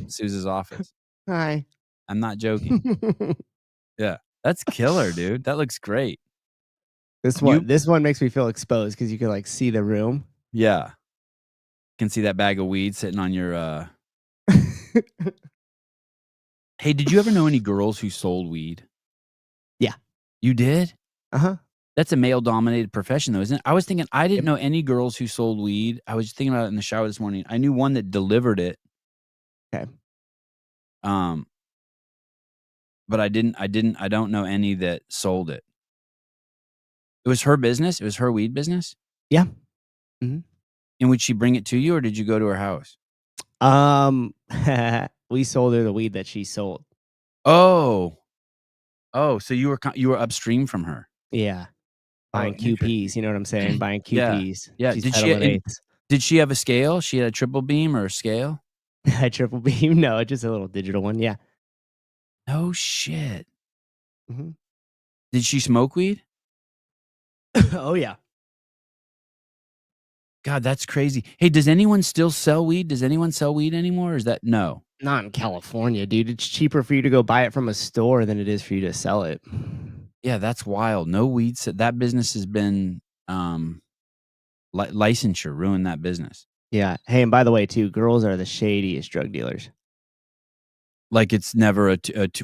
Suze's office. Hi. I'm not joking. Yeah, that's killer, dude. That looks great. This one makes me feel exposed because you can like see the room. Yeah, can see that bag of weed sitting on your. Hey, did you ever know any girls who sold weed? Yeah. You did? Uh-huh. That's a male-dominated profession, though, isn't it? I was thinking I didn't know any girls who sold weed. I was thinking about it in the shower this morning. I knew one that delivered it. Okay. But I don't know any that sold it. It was her business? It was her weed business? Yeah. Mm-hmm. And would she bring it to you, or did you go to her house? We sold her the weed that she sold. Oh, so you were upstream from her. Yeah. Buying interesting. QPs, you know what I'm saying? Buying QPs. Yeah. She's Did peddling eighths. did she have a scale? She had a triple beam or a scale? A triple beam? No, just a little digital one. Yeah. No shit. Mm-hmm. Did she smoke weed? Oh yeah. God, that's crazy. Hey, does anyone still sell weed? Does anyone sell weed anymore? Or is that no? Not in California, dude. It's cheaper for you to go buy it from a store than it is for you to sell it. Yeah, that's wild. No weed. That business has been licensure ruined that business. Yeah. Hey, and by the way, too, girls are the shadiest drug dealers. Like, it's never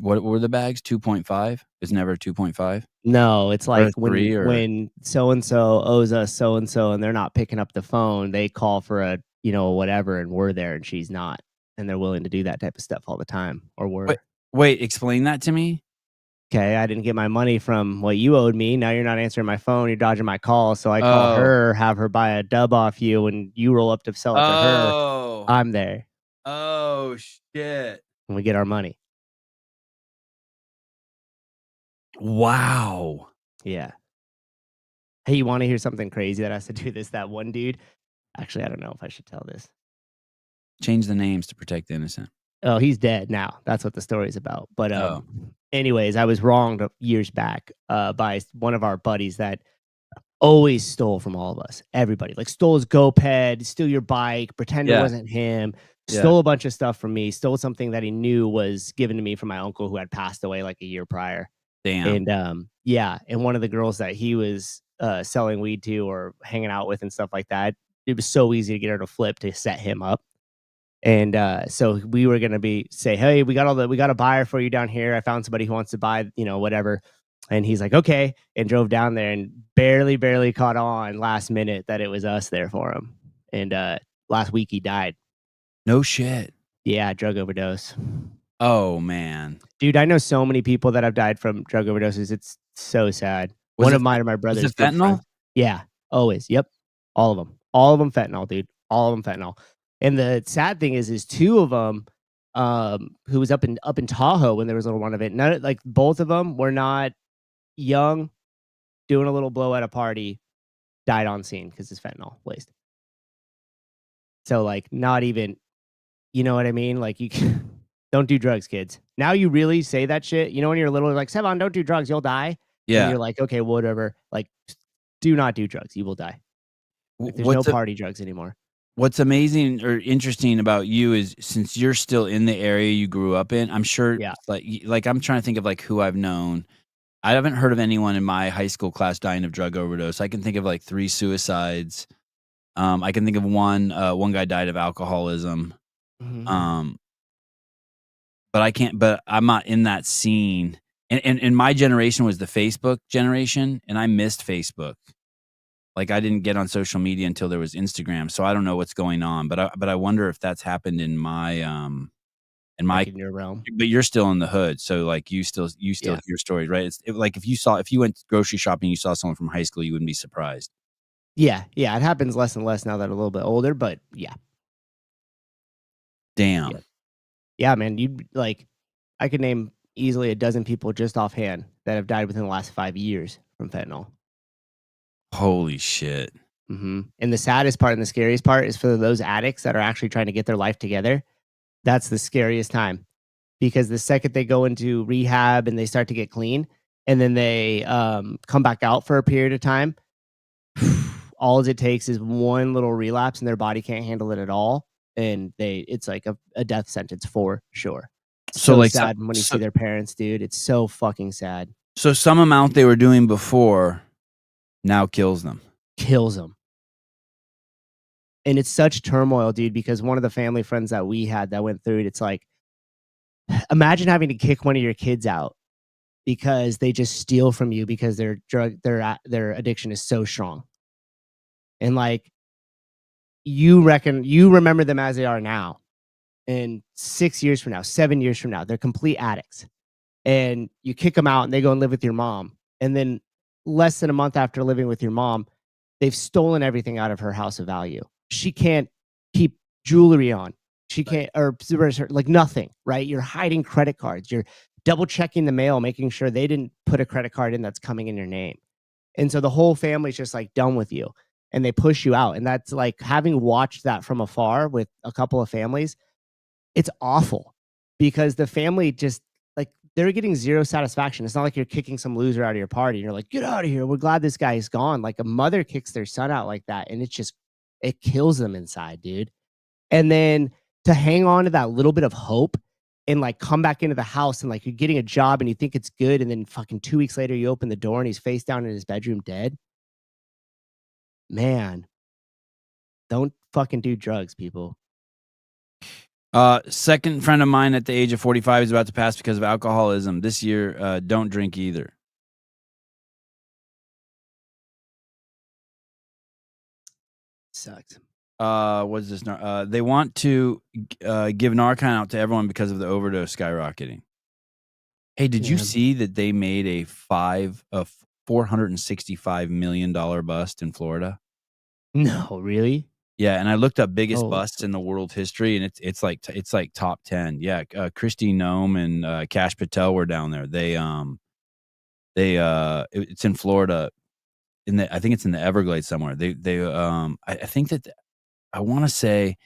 what were the bags? 2.5? It's never a 2.5? No, it's like when so and so owes us so and so, and they're not picking up the phone. They call for a whatever, and we're there, and she's not, and they're willing to do that type of stuff all the time. Or we're wait, explain that to me. Okay, I didn't get my money from what you owed me. Now you're not answering my phone. You're dodging my call, so I call her, have her buy a dub off you, and you roll up to sell it to her. I'm there. Oh shit! And we get our money. Wow. Yeah. Hey, you want to hear something crazy that has to do with this? That one dude. Actually, I don't know if I should tell this. Change the names to protect the innocent. Oh, he's dead now. That's what the story's about. But anyways, I was wronged years back by one of our buddies that always stole from all of us. Everybody. Like, stole his GoPed, steal your bike, pretend it wasn't him. Stole a bunch of stuff from me. Stole something that he knew was given to me from my uncle who had passed away like a year prior. Damn. And and one of the girls that he was selling weed to or hanging out with and stuff like that, it was so easy to get her to flip to set him up. And so we were gonna say, hey, we got a buyer for you down here. I found somebody who wants to buy, whatever. And he's like, okay, and drove down there and barely caught on last minute that it was us there for him. And last week he died. No shit. Yeah, drug overdose. Oh man, dude, I know so many people that have died from drug overdoses. It's so sad. One of mine or my brothers. Was it fentanyl? Yeah, always. Yep, all of them fentanyl, dude. All of them fentanyl. And the sad thing is two of them, who was up in Tahoe when there was a little one of it. Both of them were not young, doing a little blow at a party, died on scene because it's fentanyl laced. So not even, you know what I mean? Like you don't do drugs, kids. Now you really say that shit. When you're little, like, Sevon, don't do drugs, you'll die. Yeah. And you're like, okay, whatever. Like, do not do drugs, you will die. There's no party drugs anymore. What's amazing or interesting about you is since you're still in the area you grew up in, I'm sure, like I'm trying to think of who I've known. I haven't heard of anyone in my high school class dying of drug overdose. I can think of 3 suicides. I can think of one guy died of alcoholism. Mm-hmm. but I can't. But I'm not in that scene. And my generation was the Facebook generation, and I missed Facebook. Like, I didn't get on social media until there was Instagram, so I don't know what's going on. But I wonder if that's happened in my in my. Like in your realm. But you're still in the hood, so like you still Yeah. hear stories, right? Like if you went grocery shopping, you saw someone from high school, you wouldn't be surprised. Yeah, yeah, it happens less and less now that I'm a little bit older, but yeah. Damn. Yeah. Yeah, man, I could name easily a dozen people just offhand that have died within the last 5 years from fentanyl. Holy shit. And the saddest part and the scariest part is for those addicts that are actually trying to get their life together. That's the scariest time, because the second they go into rehab and they start to get clean, and then they come back out for a period of time, all it takes is one little relapse and their body can't handle it at all, and it's like a death sentence for sure. So, So like, sad when you see their parents, dude. It's so fucking sad. So some amount they were doing before now kills them. Kills them. And it's such turmoil, dude, because one of the family friends that we had that went through it, it's like, imagine having to kick one of your kids out because they just steal from you because their addiction is so strong. And like, you remember them as they are now. And 6 years from now, 7 years from now, they're complete addicts. And you kick them out and they go and live with your mom. And then less than a month after living with your mom, they've stolen everything out of her house of value. She can't keep jewelry on. She can't, or like nothing, right? You're hiding credit cards. You're double checking the mail, making sure they didn't put a credit card in that's coming in your name. And so the whole family's just like done with you, and they push you out. And that's like, having watched that from afar with a couple of families, it's awful, because the family just, like, they're getting zero satisfaction. It's not like you're kicking some loser out of your party and you're like, get out of here, we're glad this guy is gone. Like, a mother kicks their son out like that, and it kills them inside, dude. And then to hang on to that little bit of hope and like come back into the house, and like you're getting a job and you think it's good, and then fucking 2 weeks later you open the door and he's face down in his bedroom dead. Man, don't fucking do drugs, people. Second friend of mine at the age of 45 is about to pass because of alcoholism. This year, don't drink either. Sucks. What's this? They want to give Narcan out to everyone because of the overdose skyrocketing. Hey, did you see that they made a $465 million bust in Florida? No, really? Yeah, and I looked up biggest busts in the world history, and it's like top 10. Yeah, Kristi Noem and Kash Patel were down there. It's in Florida. I think it's in the Everglades somewhere. I think that I want to say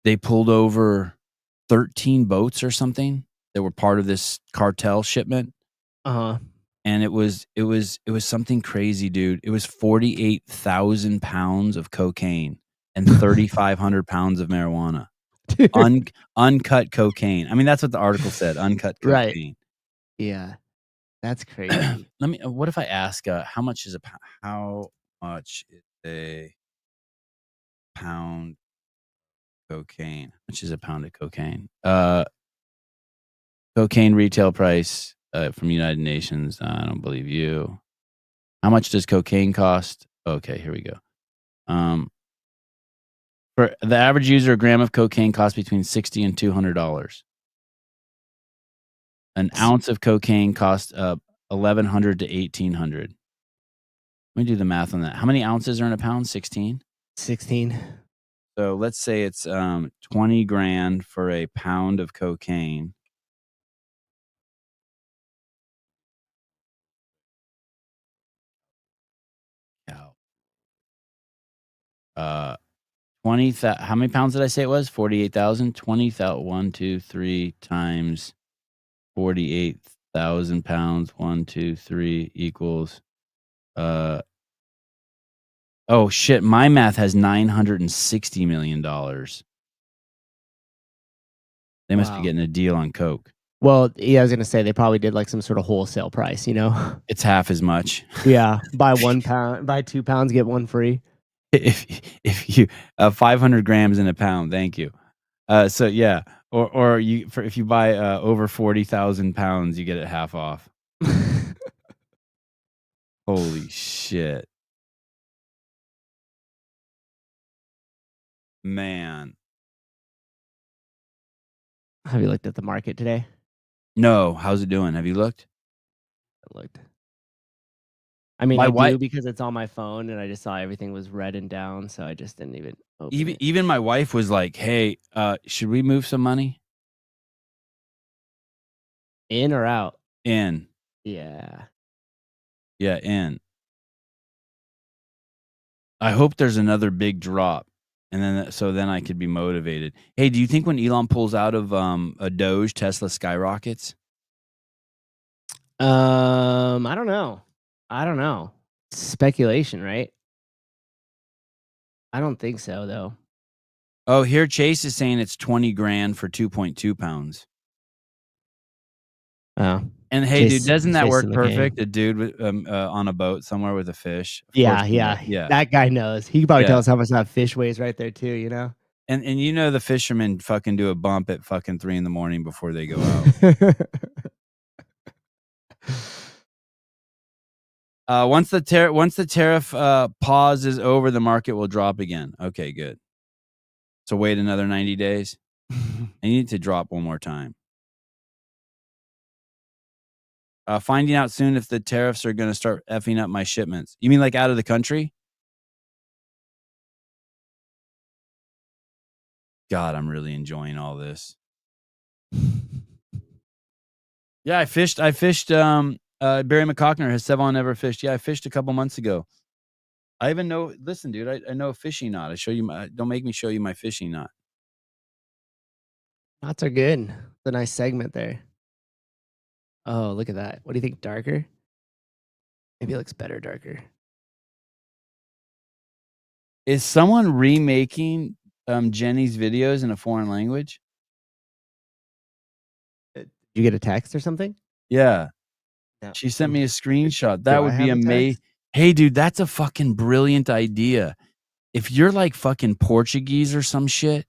they pulled over 13 boats or something that were part of this cartel shipment. And it was something crazy, dude. It was 48,000 pounds of cocaine and 3,500 pounds of marijuana. Uncut cocaine. I mean, that's what the article said. Uncut cocaine. Right. Yeah. That's crazy. What if I ask, how much is a pound cocaine? How much is a pound of cocaine? Cocaine retail price from United Nations. I don't believe you. How much does cocaine cost? Okay, here we go. For the average user, a gram of cocaine costs between $60 and $200. An ounce of cocaine costs $1,100 to $1,800. Let me do the math on that. How many ounces are in a pound? 16? 16. So let's say it's 20 grand for a pound of cocaine. How many pounds did I say it was? 48,000. 20,000. 1, 2, 3 times 48,000 pounds. 1, 2, 3 equals. Oh shit! My math has $960 million. They must be getting a deal on coke. Well, yeah, I was gonna say they probably did like some sort of wholesale price, you know? It's half as much. Yeah, buy 1 pound, buy 2 pounds, get one free. If you 500 grams in a pound, thank you. So yeah, or if you buy over 40,000 pounds, you get it half off. Holy shit, man! Have you looked at the market today? No, how's it doing? Have you looked? I looked. I mean, My I wife, do because it's on my phone, and I just saw everything was red and down, so I just didn't even open it. even my wife was like, "Hey, should we move some money In or out? in?" Yeah. Yeah, in. I hope there's another big drop, and then I could be motivated. Hey, do you think when Elon pulls out of a Doge, Tesla skyrockets? I don't know. I don't know. Speculation, right? I don't think so, though. Oh, here Chase is saying it's 20 grand for 2.2 pounds. Oh, And hey, dude, doesn't that chasing work the perfect? game. A dude with, on a boat somewhere with a fish. Of course, Yeah, he knows. yeah. Yeah, That guy knows. He could probably tell yeah. us how much that fish weighs right there too, you know? And you know the fishermen fucking do a bump at fucking 3 in the morning before they go out. Once the tariff pause is over, the market will drop again. Okay, good. So wait another 90 days. I need to drop one more time. Finding out soon if the tariffs are going to start effing up my shipments. You mean like out of the country? God, I'm really enjoying all this. Yeah, I fished. Barry McCockner has Sevon never fished. Yeah, I fished a couple months ago. I even know. Listen, dude, I know a fishing knot. I show you my. Don't make me show you my fishing knot. Knots are good. It's a nice segment there. Oh, look at that. What do you think? Darker? Maybe it looks better darker. Is someone remaking Jenny's videos in a foreign language? Did you get a text or something? Yeah, No. she sent me a screenshot. That Do I would be have a amazing. text? Hey, dude, that's a fucking brilliant idea. If you're like fucking Portuguese or some shit,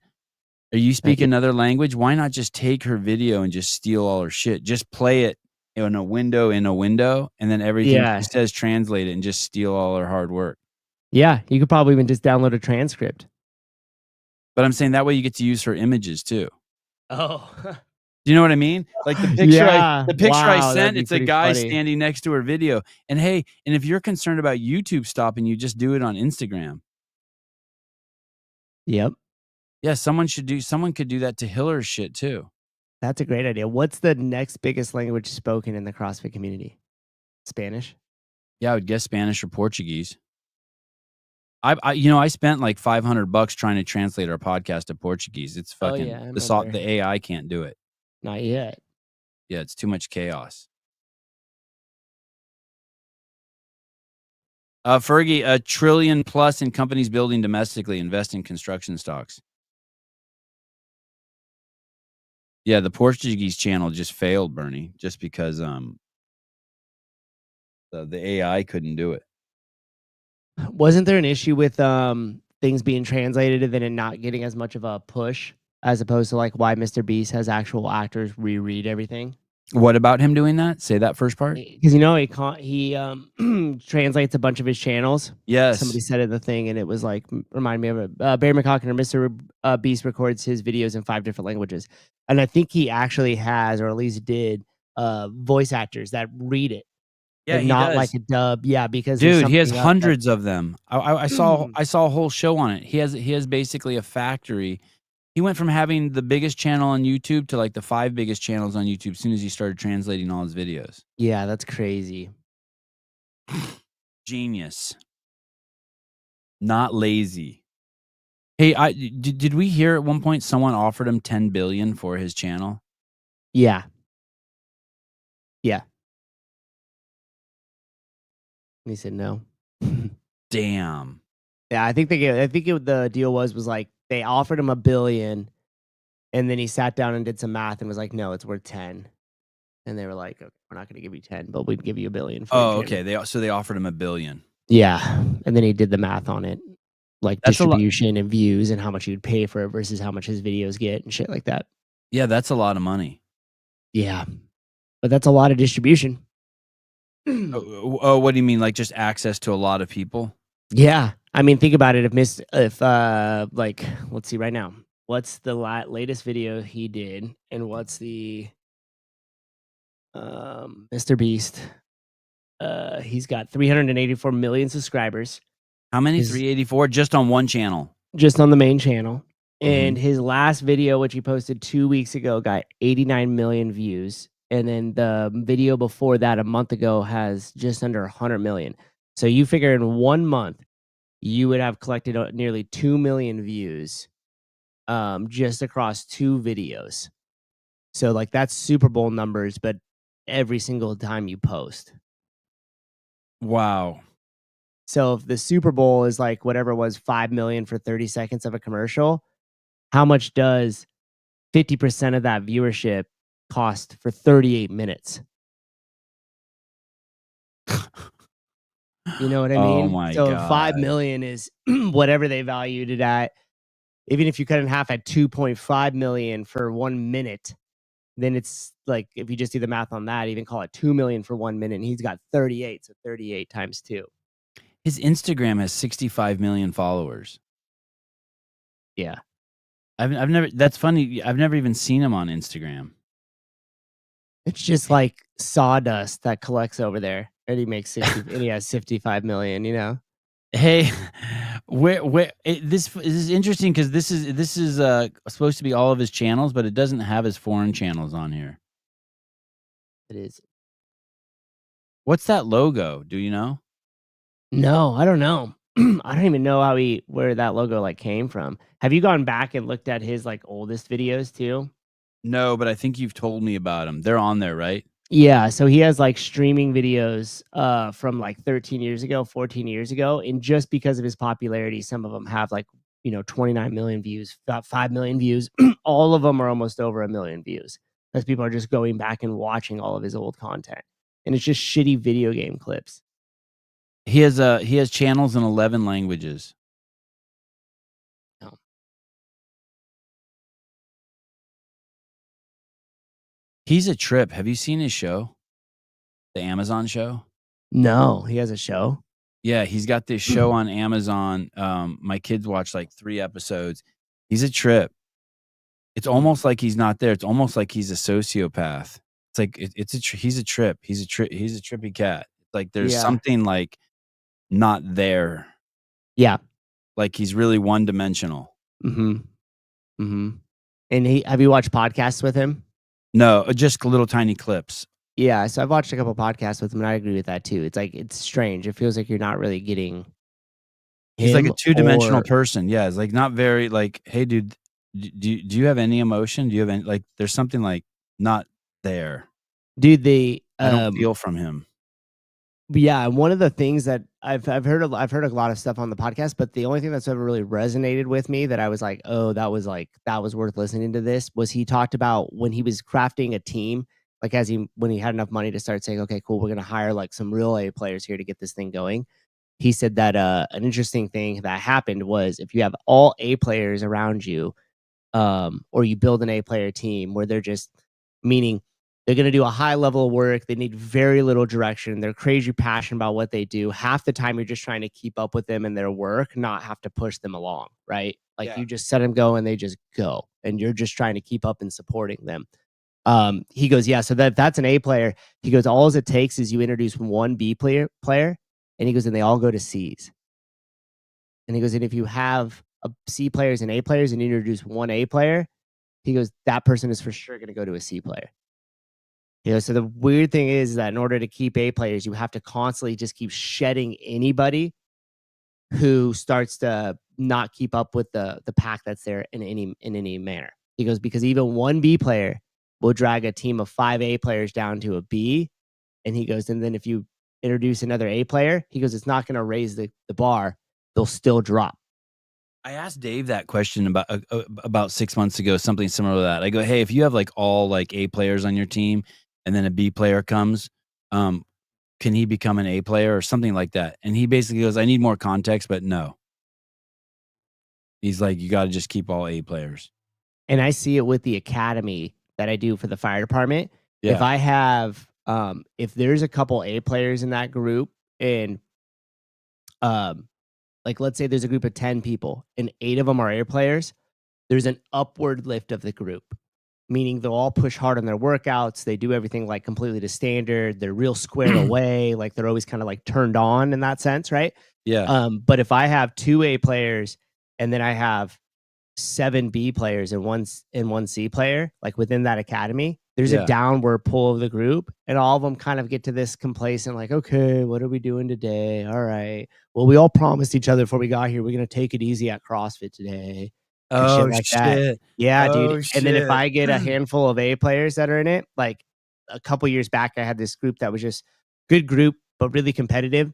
or you speak Yeah. another language, why not just take her video and just steal all her shit? Just play it in a window, and then everything she Yeah. says, translate it and just steal all her hard work. Yeah. You could probably even just download a transcript. But I'm saying that way you get to use her images too. Oh. Do you know what I mean? Like the picture Yeah. I Wow, that'd sent, be it's a pretty guy funny. standing next to her video. And hey, and if you're concerned about YouTube stopping you, just do it on Instagram. Yep. Yeah, someone could do that to Hiller's shit too. That's a great idea. What's the next biggest language spoken in the CrossFit community? Spanish? Yeah, I would guess Spanish or Portuguese. I spent like $500 trying to translate our podcast to Portuguese. It's Oh, fucking yeah, I remember. the AI can't do it. Not yet. Yeah, it's too much chaos. Fergie, $1 trillion plus in companies building domestically, invest in construction stocks. Yeah, the Portuguese channel just failed, Bernie, just because the AI couldn't do it. Wasn't there an issue with things being translated and then it not getting as much of a push as opposed to like why Mr. Beast has actual actors reread everything? What about him doing that? Say that first part. Because he translates a bunch of his channels. Yes. Somebody said it in the thing, and it was like remind me of it. Barry McCockner, Mr. Beast records his videos in 5 different languages, and I think he actually has, or at least did, voice actors that read it. Yeah, Like, he not does. like a dub. Yeah, because there's Dude, he has something up that hundreds of them. I saw a whole show on it. He has basically a factory. He went from having the biggest channel on YouTube to like the 5 biggest channels on YouTube as soon as he started translating all his videos. Yeah, that's crazy. Genius. Not lazy. Hey, did we hear at one point someone offered him 10 billion for his channel? Yeah. Yeah. And he said no. Damn. Yeah, I think the deal was like they offered him $1 billion, and then he sat down and did some math and was like, "No, it's worth 10." And they were like, "Okay, we're not going to give you 10, but we'd give you $1 billion for your Oh, channel." okay. They offered him $1 billion. Yeah, and then he did the math on it. like That's a lot. distribution and views and how much you'd pay for it versus how much his videos get and shit like that. Yeah, that's a lot of money. Yeah, but that's a lot of distribution. Oh, what do you mean? Like just access to a lot of people? Yeah, I mean, think about it. If like, let's see right now, what's the latest video he did, and what's the Mr. Beast? He's got 384 million subscribers. How many? His 384 just on one channel. just on the main channel. And Mhm. his last video, which he posted 2 weeks ago, got 89 million views. And then the video before that, a month ago, has just under 100 million. So you figure in 1 month, you would have collected nearly 2 million views just across 2 videos. So, like, that's Super Bowl numbers, but every single time you post. Wow. So if the Super Bowl is like whatever it was, 5 million for 30 seconds of a commercial, how much does 50% of that viewership cost for 38 minutes? You know what I Oh mean? my So 5 god. million is whatever they valued it at. Even if you cut it in half at 2.5 million for 1 minute, then it's like, if you just do the math on that, even call it 2 million for 1 minute, and he's got 38, so 38 times 2. His Instagram has 65 million followers. Yeah. I've never that's funny, I've never even seen him on Instagram. It's just like sawdust that collects over there, and he makes 60 and he has 55 million, you know? Hey, this is interesting because this is supposed to be all of his channels, but it doesn't have his foreign channels on here. It is. What's that logo? Do you know? No, I don't know. I don't even know where that logo, like, came from. Have you gone back and looked at his, like, oldest videos too? No, but I think you've told me about them. They're on there, right? Yeah, so he has, like, streaming videos, from, like, 13 years ago, 14 years ago, and just because of his popularity, some of them have, like, 29 million views, got 5 million views. All of them are almost over 1 million views, as people are just going back and watching all of his old content, and it's just shitty video game clips. He has channels in 11 languages. No. He's a trip. Have you seen his show? The Amazon show? No, he has a show? Yeah, he's got this show on Amazon. My kids watched like 3 episodes. He's a trip. It's almost like he's not there. It's almost like he's a sociopath. It's like it's he's a trip. He's a trippy cat. Like there's Yeah. something like not there. Yeah. Like he's really one dimensional. Mhm. Mhm. And have you watched podcasts with him? No, just little tiny clips. Yeah, so I've watched a couple podcasts with him, and I agree with that too. It's like, it's strange. It feels like you're not really getting He's like a him two-dimensional or person. Yeah, it's like not very like, "Hey, dude, do you have any emotion? Do you have any" like, there's something, like, not there. dude, the I don't feel from him. yeah, and one of the things that I've heard I've heard a lot of stuff on the podcast, but the only thing that's ever really resonated with me that I was like, that was worth listening to this, was he talked about when he was crafting a team, like when he had enough money to start saying, "Okay, cool, we're gonna hire like some real A players here to get this thing going." He said that an interesting thing that happened was if you have all A players around you, or you build an A player team where they're just, meaning they're going to do a high level of work. They need very little direction. They're crazy passionate about what they do. Half the time, you're just trying to keep up with them in their work, not have to push them along, right? Like Yeah. you just set them go and they just go, and you're just trying to keep up and supporting them. He goes, yeah. So that's an A player. He goes, all it takes is you introduce one B player, and he goes, and they all go to C's. And he goes, and if you have a C players and A players and you introduce one A player, he goes, that person is for sure going to go to a C player. You know, so the weird thing is that in order to keep A players, you have to constantly just keep shedding anybody who starts to not keep up with the pack that's there in any manner. He goes, because even one B player will drag a team of 5 A players down to a B. And he goes, and then if you introduce another A player, he goes, it's not going to raise the bar. They'll still drop. I asked Dave that question about 6 months ago, something similar to that. I go, "Hey, if you have, like, all, like, A players on your team and then a B player comes, can he become an A player?" Or something like that, and he basically goes, "I need more context, but no." He's like, you got to just keep all A players. And I see it with the academy that I do for the fire department. If Yeah. I have, if there's a couple A players in that group, and like let's say there's a group of 10 people and 8 of them are A players, there's an upward lift of the group, meaning they'll all push hard on their workouts. They do everything like completely to standard. They're real squared away. Like they're always kind of like turned on in that sense, right? Yeah. But if I have 2 A players and then I have 7 B players and one C player, like within that academy, there's a Yeah. downward pull of the group, and all of them kind of get to this complacent, like, okay, what are we doing today? All right. Well, we all promised each other before we got here, we're going to take it easy at CrossFit today. And shit Oh, like that. shit. Yeah, dude. Oh, And then if shit. I get a handful of A players that are in it, like a couple years back, I had this group that was just good group, but really competitive.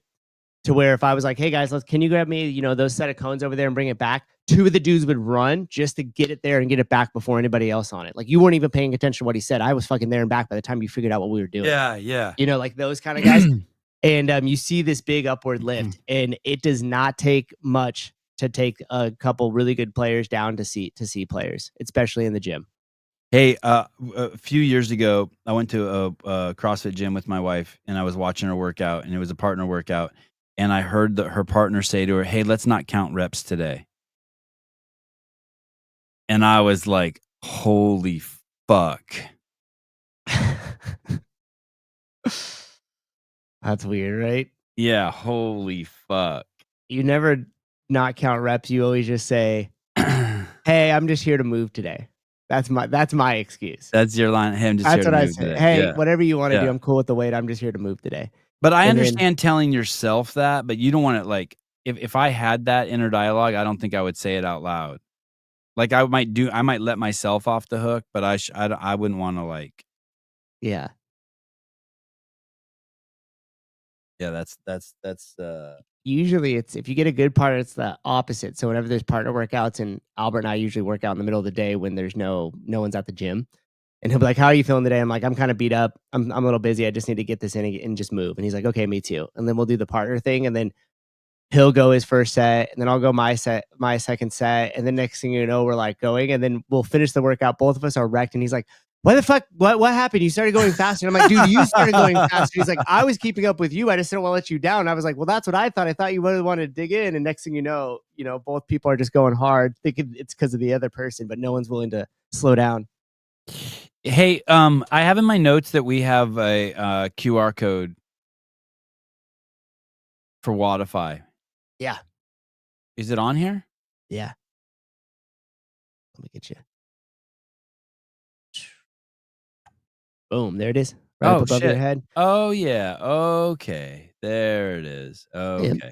To where if I was like, hey guys, can you grab me, those set of cones over there and bring it back? 2 of the dudes would run just to get it there and get it back before anybody else on it. Like you weren't even paying attention to what he said. I was fucking there and back by the time you figured out what we were doing. Yeah. Yeah. Like those kind of guys. And you see this big upward lift, and it does not take much to take a couple really good players down to C players, especially in the gym. Hey, a few years ago, I went to a CrossFit gym with my wife, and I was watching her workout, and it was a partner workout. And I heard her partner say to her, hey, let's not count reps today. And I was like, holy fuck. That's weird, right? Yeah, holy fuck. You never not count reps. You always just say, hey, I'm just here to move today. That's my excuse. That's your line. Hey, I'm just That's here what to I move say. today. Hey, Yeah. whatever you want to do, Yeah. I'm cool with the weight. I'm just here to move today. But I And then- understand telling yourself that, but you don't want to, like, if I had that inner dialogue, I don't think I would say it out loud. Like I might let myself off the hook, but I wouldn't want to, like, Yeah. yeah, that's Usually it's, if you get a good partner, it's the opposite. So whenever there's partner workouts, and Albert and I usually work out in the middle of the day when there's no one's at the gym. And he'll be like, how are you feeling today? I'm like, I'm kind of beat up. I'm a little busy. I just need to get this in and just move. And he's like, okay, me too. And then we'll do the partner thing. And then he'll go his first set, and then I'll go my second set. And then next thing you know, we're like going, and then we'll finish the workout. Both of us are wrecked. And he's like, what the fuck? What happened? You started going faster. And I'm like, dude, you started going faster. He's like, I was keeping up with you. I just didn't want to let you down. I was like, well, that's what I thought. I thought you really wanted to dig in. And next thing you know, both people are just going hard, thinking it's because of the other person, but no one's willing to slow down. Hey, I have in my notes that we have a QR code for Wodify. Yeah. Is it on here? Yeah. Let me get you. Boom. There it is. Right up above your head. Oh, yeah. Okay. There it is. Okay.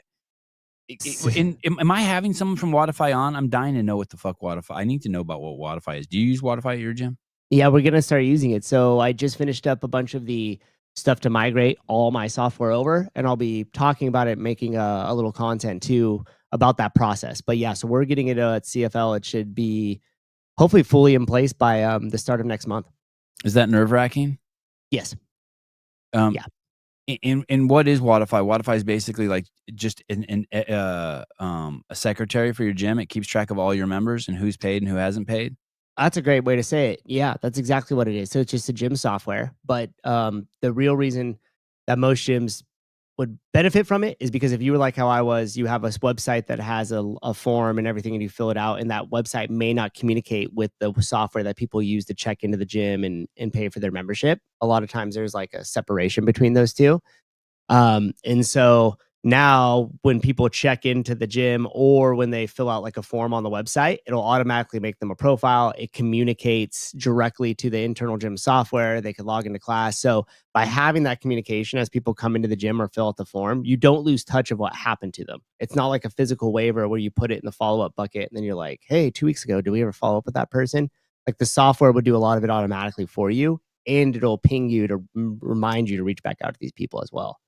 Am I having someone from Wodify on? I'm dying to know what the fuck Wodify. I need to know about what Wodify is. Do you use Wodify at your gym? Yeah, we're going to start using it. So I just finished up a bunch of the stuff to migrate all my software over, and I'll be talking about it, making a little content too about that process. But yeah, so we're getting it at CFL. It should be hopefully fully in place by the start of next month. Is that nerve-wracking? Yes. Yeah. And what is Wodify? Wodify is basically like just a secretary for your gym. It keeps track of all your members and who's paid and who hasn't paid. That's a great way to say it. Yeah, that's exactly what it is. So it's just a gym software. But the real reason that most gyms would benefit from it is because if you were like how I was, you have a website that has a form and everything, and you fill it out, and that website may not communicate with the software that people use to check into the gym and pay for their membership. A lot of times there's like a separation between those two. And so now when people check into the gym, or when they fill out like a form on the website, it'll automatically make them a profile. It communicates directly to the internal gym software. They can log into class. So by having that communication as people come into the gym or fill out the form, you don't lose touch of what happened to them. It's not like a physical waiver where you put it in the follow-up bucket and then you're like, hey, 2 weeks ago, did we ever follow up with that person? Like the software would do a lot of it automatically for you, and it'll ping you to remind you to reach back out to these people as well.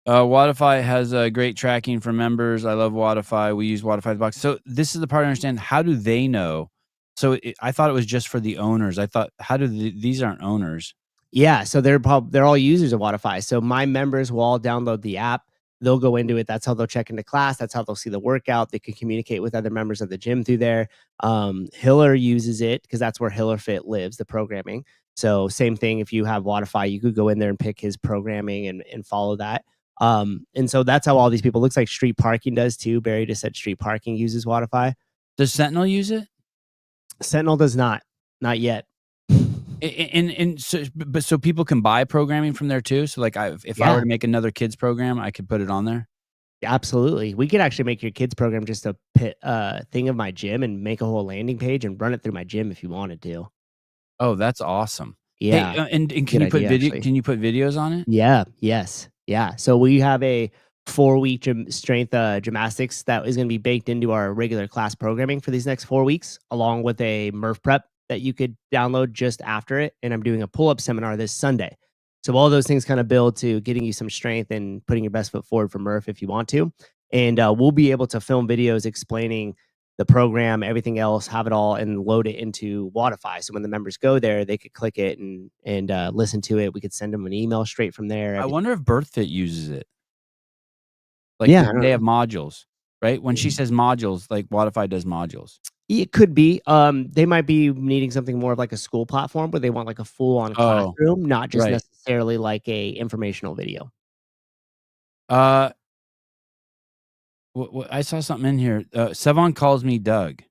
Wodify has great tracking for members. I love Wodify. We use Wodify's box. So this is the part I understand. How do they know? So I thought it was just for the owners. I thought, how do these aren't owners? Yeah, so they're all users of Wodify. So my members will all download the app. they'll go into it. That's how they'll check into class. That's how they'll see the workout. They can communicate with other members of the gym through there. Hiller uses it because that's where Hillerfit lives, the programming. So same thing. If you have Wodify, you could go in there and pick his programming and follow that. And so that's how all these people, looks like Street Parking does too. Barry just said Street Parking uses Wodify. Does Sentinel use it? Sentinel does not yet. And so people can buy programming from there too. So like if I were to make another kids program, I could put it on there. Absolutely. We could actually make your kids program just a thing of my gym and make a whole landing page and run it through my gym if you wanted to. Oh, that's awesome. Yeah. Hey, and can you put Can you put videos on it? Yeah. Yes. Yeah. So we have a 4-week strength gymnastics that is going to be baked into our regular class programming for these next 4 weeks, along with a Murph prep that you could download just after it. And I'm doing a pull-up seminar this Sunday. So all those things kind of build to getting you some strength and putting your best foot forward for Murph if you want to. And we'll be able to film videos explaining the program, everything else, have it all, and load it into Wodify. So when the members go there, they could click it and listen to it. We could send them an email straight from there. I wonder if Birthfit uses it. Like they have modules, right? When she says modules, like Wodify does modules. It could be. They might be needing something more of like a school platform where they want like a full-on classroom, not just necessarily like a informational video. I saw something in here. Sevon calls me Doug.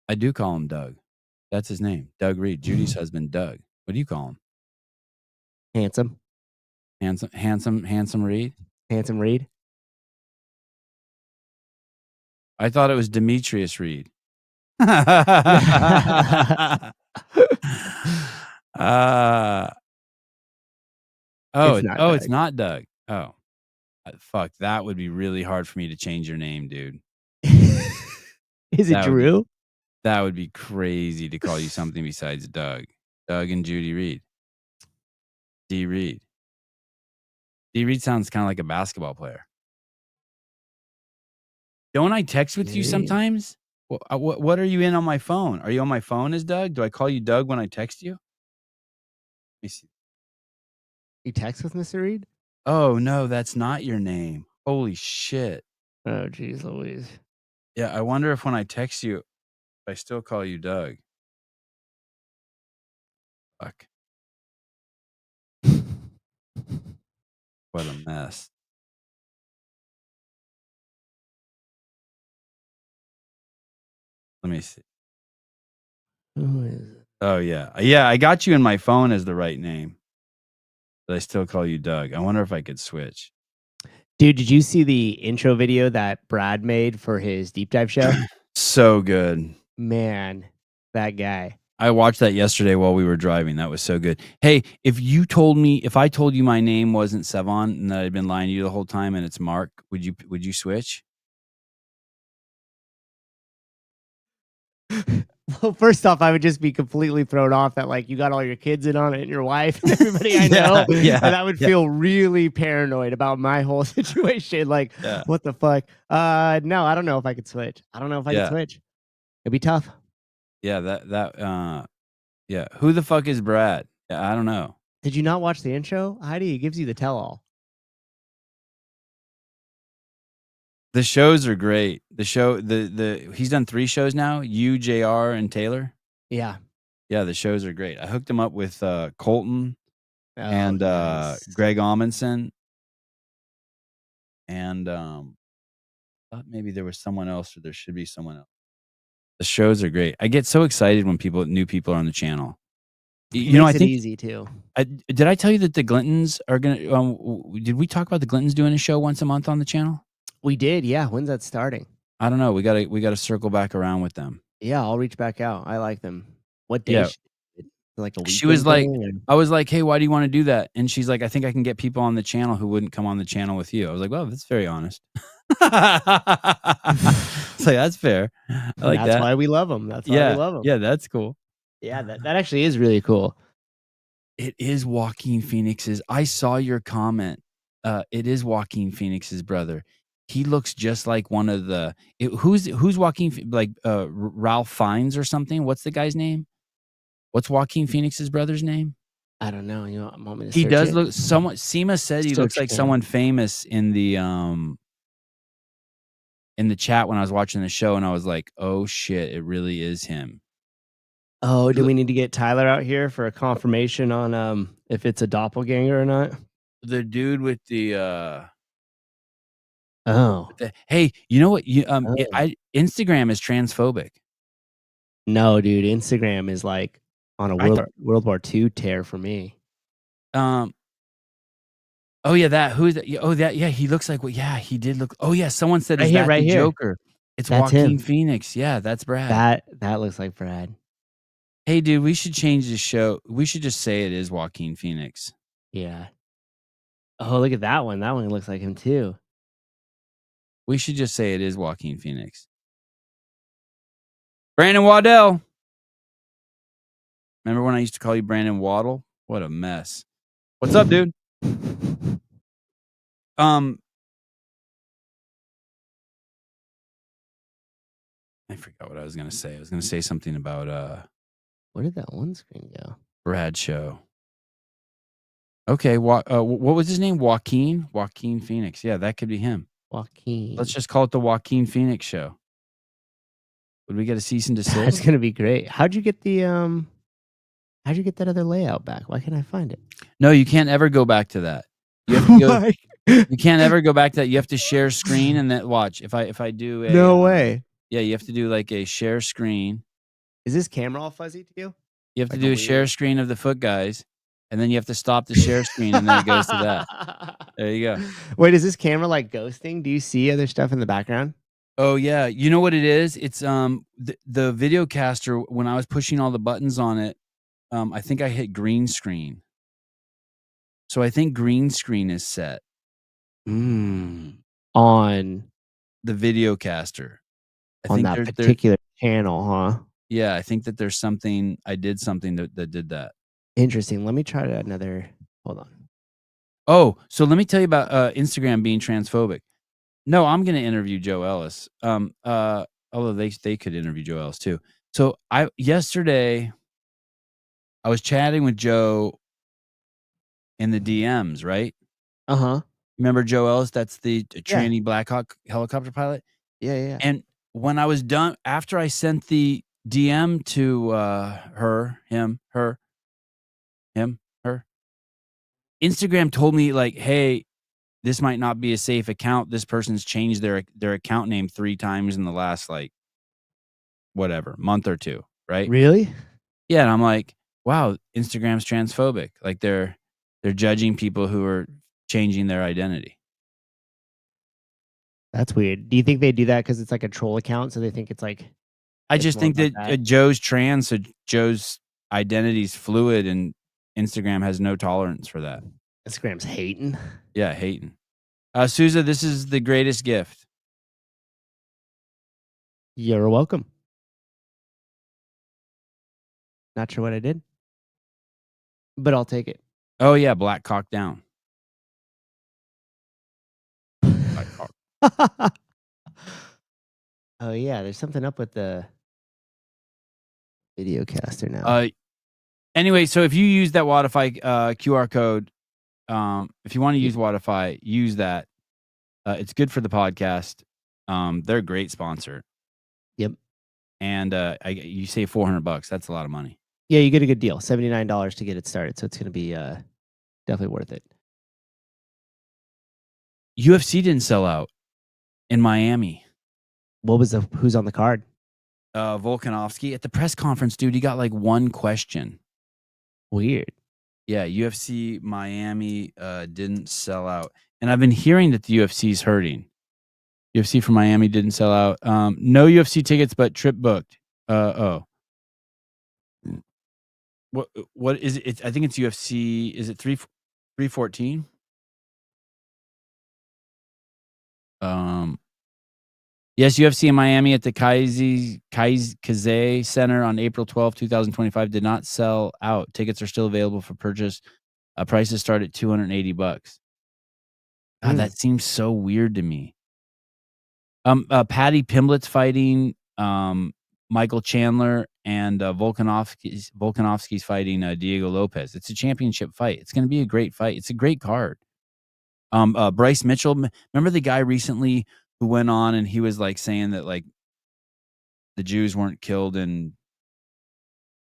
I do call him Doug. That's his name, Doug Reed. Judy's husband, Doug. What do you call him? Handsome Reed. Handsome Reed. I thought it was Demetrius Reed. It's not Doug. Oh, fuck. That would be really hard for me to change your name, dude. Is it Drew? That would be crazy to call you something besides Doug. Doug and Judy Reed. D. Reed. D. Reed sounds kind of like a basketball player. Don't I text with you sometimes? What are you in on my phone? Are you on my phone as Doug? Do I call you Doug when I text you? Let me see. You text with Mr. Reed? Oh, no, that's not your name. Holy shit. Oh, geez, Louise. Yeah, I wonder if when I text you, I still call you Doug. Fuck. What a mess. Let me see. Who is it? Oh, yeah. Yeah, I got you in my phone as the right name. But I still call you Doug. I wonder if I could switch. Dude, did you see the intro video that Brad made for his deep dive show? So good. Man, that guy. I watched that yesterday while we were driving. That was so good. Hey, if I told you my name wasn't Sevon and that I'd been lying to you the whole time and it's Mark, would you switch? Well, first off, I would just be completely thrown off that like you got all your kids in on it and your wife and everybody I know. Yeah, and I would feel really paranoid about my whole situation. Like, what the fuck? No, I don't know if I could switch. I don't know if I could switch. It'd be tough. Yeah, yeah. Who the fuck is Brad? Yeah, I don't know. Did you not watch the intro? Heidi gives you the tell-all. The shows are great. The show, he's done 3 shows now. You, JR, and Taylor. Yeah. Yeah, the shows are great. I hooked him up with Colton and Greg Amundsen. And thought maybe there was someone else, or there should be someone else. The shows are great. I get so excited when new people are on the channel. I think easy too. Did I tell you that the Glintons are gonna? Did we talk about the Glintons doing a show once a month on the channel? We did. Yeah. When's that starting? I don't know. We gotta circle back around with them. Yeah, I'll reach back out. I like them. What day? Yeah. Like a week. She was like, I was like, hey, why do you want to do that? And she's like, I think I can get people on the channel who wouldn't come on the channel with you. I was like, well, that's very honest. It's like, that's fair. I like that. That's why we love them. That's why we love them. Yeah, that's cool. Yeah, that actually is really cool. It is Joaquin Phoenix's. I saw your comment. It is Joaquin Phoenix's brother. He looks just like one of the. Who's Joaquin? Like Ralph Fiennes or something? What's the guy's name? What's Joaquin Phoenix's brother's name? I don't know. You want me to He search does it? look somewhat. Seema said he looks Search like him. someone famous in the chat when I was watching the show, and I was like, "Oh shit, it really is him." Oh, He do loo we need to get Tyler out here for a confirmation on if it's a doppelganger or not? the dude with Oh. the hey, you know what? Oh. Instagram is transphobic. No, dude, Instagram is like on a I thought World War II tear for me. um oh yeah, that who's that? Oh, that yeah, he looks like what yeah, he did look. Oh yeah, someone said, "Is that Right the here. Joker?" It's That's Joaquin him. Phoenix. Yeah, that's Brad. That looks like Brad. Hey dude, we should change the show. We should just say it is Joaquin Phoenix. Yeah. Oh, look at that one. That one looks like him too. We should just say it is Joaquin Phoenix. Brandon Waddell. Remember when I used to call you Brandon Waddle? What a mess. What's up, dude? I forgot what I was gonna say. I was gonna say something about Where did that one screen go? Brad show. Okay, what was his name? Joaquin Phoenix. Yeah, that could be him. Joaquin. Let's just call it the Joaquin Phoenix show. Would we get a cease and That's desist? gonna be great. How'd you get that other layout back? Why can't I find it? No, you can't ever go back to that. You have to go. You can't ever go back to that. You have to share screen and then watch. If I do a No way. yeah, you have to do like a share screen. Is this camera all fuzzy to you? You have to Like do a weird- share screen of the foot guys, and then you have to stop the share screen, and then it goes to that. There you go. Wait, is this camera like ghosting? Do you see other stuff in the background? Oh yeah, you know what it is? It's the video caster. When I was pushing all the buttons on it, I think I hit green screen. So I think green screen is set On the video caster. I on think that there particular channel, huh? yeah, I think that there's something I did something that did that. Interesting. Let me try another. Hold on. Oh, so let me tell you about Instagram being transphobic. No, I'm gonna interview Joe Ellis. Although they could interview Joe Ellis too. So yesterday I was chatting with Joe in the DMs, right? Uh-huh. Remember Joe Ellis? That's the Yeah. tranny Black Hawk helicopter pilot. Yeah. And when I was done, after I sent the DM to her, Instagram told me like, "Hey, this might not be a safe account. This person's changed their account name 3 times in the last like whatever month or 2." Right? Really? Yeah, and I'm like, "Wow, Instagram's transphobic." Like they're judging people who are changing their identity. That's weird. Do you think they do that because it's like a troll account, so they think it's like I it's just more think about that that? Joe's trans, so Joe's identity's fluid, and Instagram has no tolerance for that. Instagram's hating? Yeah, hating. Souza, this is the greatest gift. You're welcome. Not sure what I did, but I'll take it. Oh yeah, black cock down. Black cock. Oh, yeah, there's something up with the video caster now. Anyway, so if you use that Wodify QR code, if you want to use Wodify, use that. It's good for the podcast. They're a great sponsor. Yep. And you save $400. That's a lot of money. Yeah, you get a good deal. $79 to get it started, so it's gonna be definitely worth it. UFC didn't sell out in Miami. Who's on the card? Volkanovski at the press conference, dude. He got like one question. Weird. Yeah, UFC Miami didn't sell out, and I've been hearing that the UFC's hurting. UFC for Miami didn't sell out. No UFC tickets, but trip booked. What is it? I think it's UFC. Is it 314? Yes, UFC in Miami at the Kazay Center on April 12, 2025 did not sell out. Tickets are still available for purchase. Prices start at $280. God, that seems so weird to me. Patty Pimblett's fighting Michael Chandler and Volkanovski's fighting Diego Lopez. It's a championship fight. It's going to be a great fight. It's a great card. Bryce Mitchell, remember the guy recently who went on and he was like saying that like the Jews weren't killed in